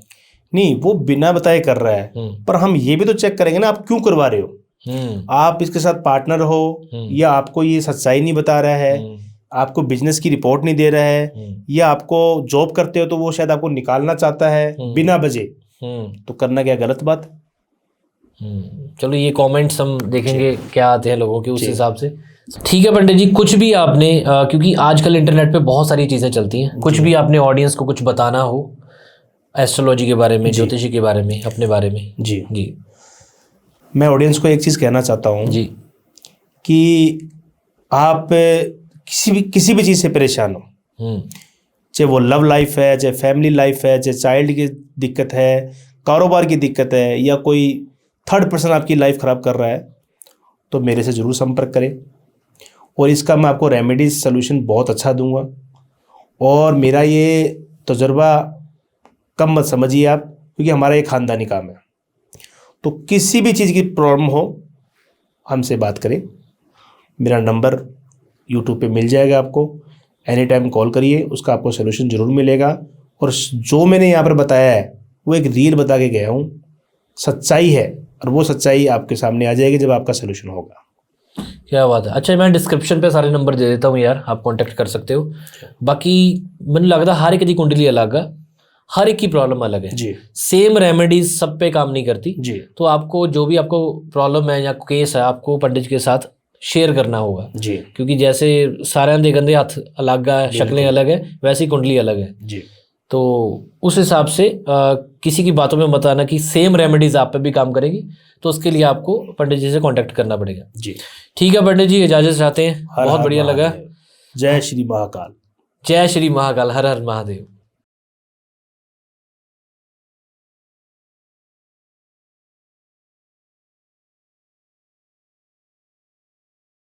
नहीं, वो बिना बताए कर रहा है, पर हम ये भी तो चेक करेंगे ना आप क्यों करवा रहे हो। आप इसके साथ पार्टनर हो या आपको ये सच्चाई नहीं बता रहा है, आपको बिजनेस की रिपोर्ट नहीं दे रहा है, या आपको जॉब करते हो तो वो शायद आपको निकालना चाहता है बिना वजह, तो करना क्या गलत बात? चलो ये कमेंट्स हम देखेंगे क्या आते हैं लोगों के उस हिसाब से। ठीक है पंडित जी, कुछ भी आपने क्योंकि आजकल इंटरनेट पे बहुत सारी चीज़ें चलती हैं, कुछ भी आपने ऑडियंस को कुछ बताना हो एस्ट्रोलॉजी के बारे में, ज्योतिषी के बारे में, अपने बारे में। जी जी। मैं ऑडियंस को एक चीज़ कहना चाहता हूँ जी कि आप किसी भी चीज़ से परेशान हो, चाहे वो लव लाइफ है, चाहे फैमिली लाइफ है, चाहे चाइल्ड की दिक्कत है, कारोबार की दिक्कत है, या कोई थर्ड पर्सन आपकी लाइफ ख़राब कर रहा है, तो मेरे से ज़रूर संपर्क करें और इसका मैं आपको रेमेडीज सोल्यूशन बहुत अच्छा दूंगा। और मेरा ये तजुर्बा कम मत समझिए आप, क्योंकि हमारा ये ख़ानदानी काम है। तो किसी भी चीज़ की प्रॉब्लम हो हमसे बात करें, मेरा नंबर यूट्यूब पे मिल जाएगा आपको, एनी टाइम कॉल करिए, उसका आपको सोल्यूशन ज़रूर मिलेगा। और जो मैंने यहाँ पर बताया है वो एक रील बता के गया हूँ, सच्चाई है, और वो सच्चाई आपके सामने आ जाएगी जब आपका सोल्यूशन होगा। क्या बात है। अच्छा मैं डिस्क्रिप्शन पे सारे नंबर दे देता हूँ यार, आप कांटेक्ट कर सकते हो। बाकी मैंने लगता हर एक की कुंडली अलग है, हर एक की प्रॉब्लम अलग है जी, सेम रेमेडीज सब पे काम नहीं करती जी। तो आपको जो भी आपको प्रॉब्लम है या केस है आपको पंडित के साथ शेयर करना होगा जी, क्योंकि जैसे सारे दे गंदे हाथ अलग है, शक्लें अलग है, वैसी कुंडली अलग है जी। तो उस हिसाब से किसी की बातों में मत आना कि सेम रेमेडीज आप पे भी काम करेगी, तो उसके लिए आपको पंडित जी से कांटेक्ट करना पड़ेगा। जी ठीक है पंडित जी, इजाजत चाहते हैं, बहुत बढ़िया लगा। जय श्री महाकाल। जय श्री महाकाल, हर हर महादेव।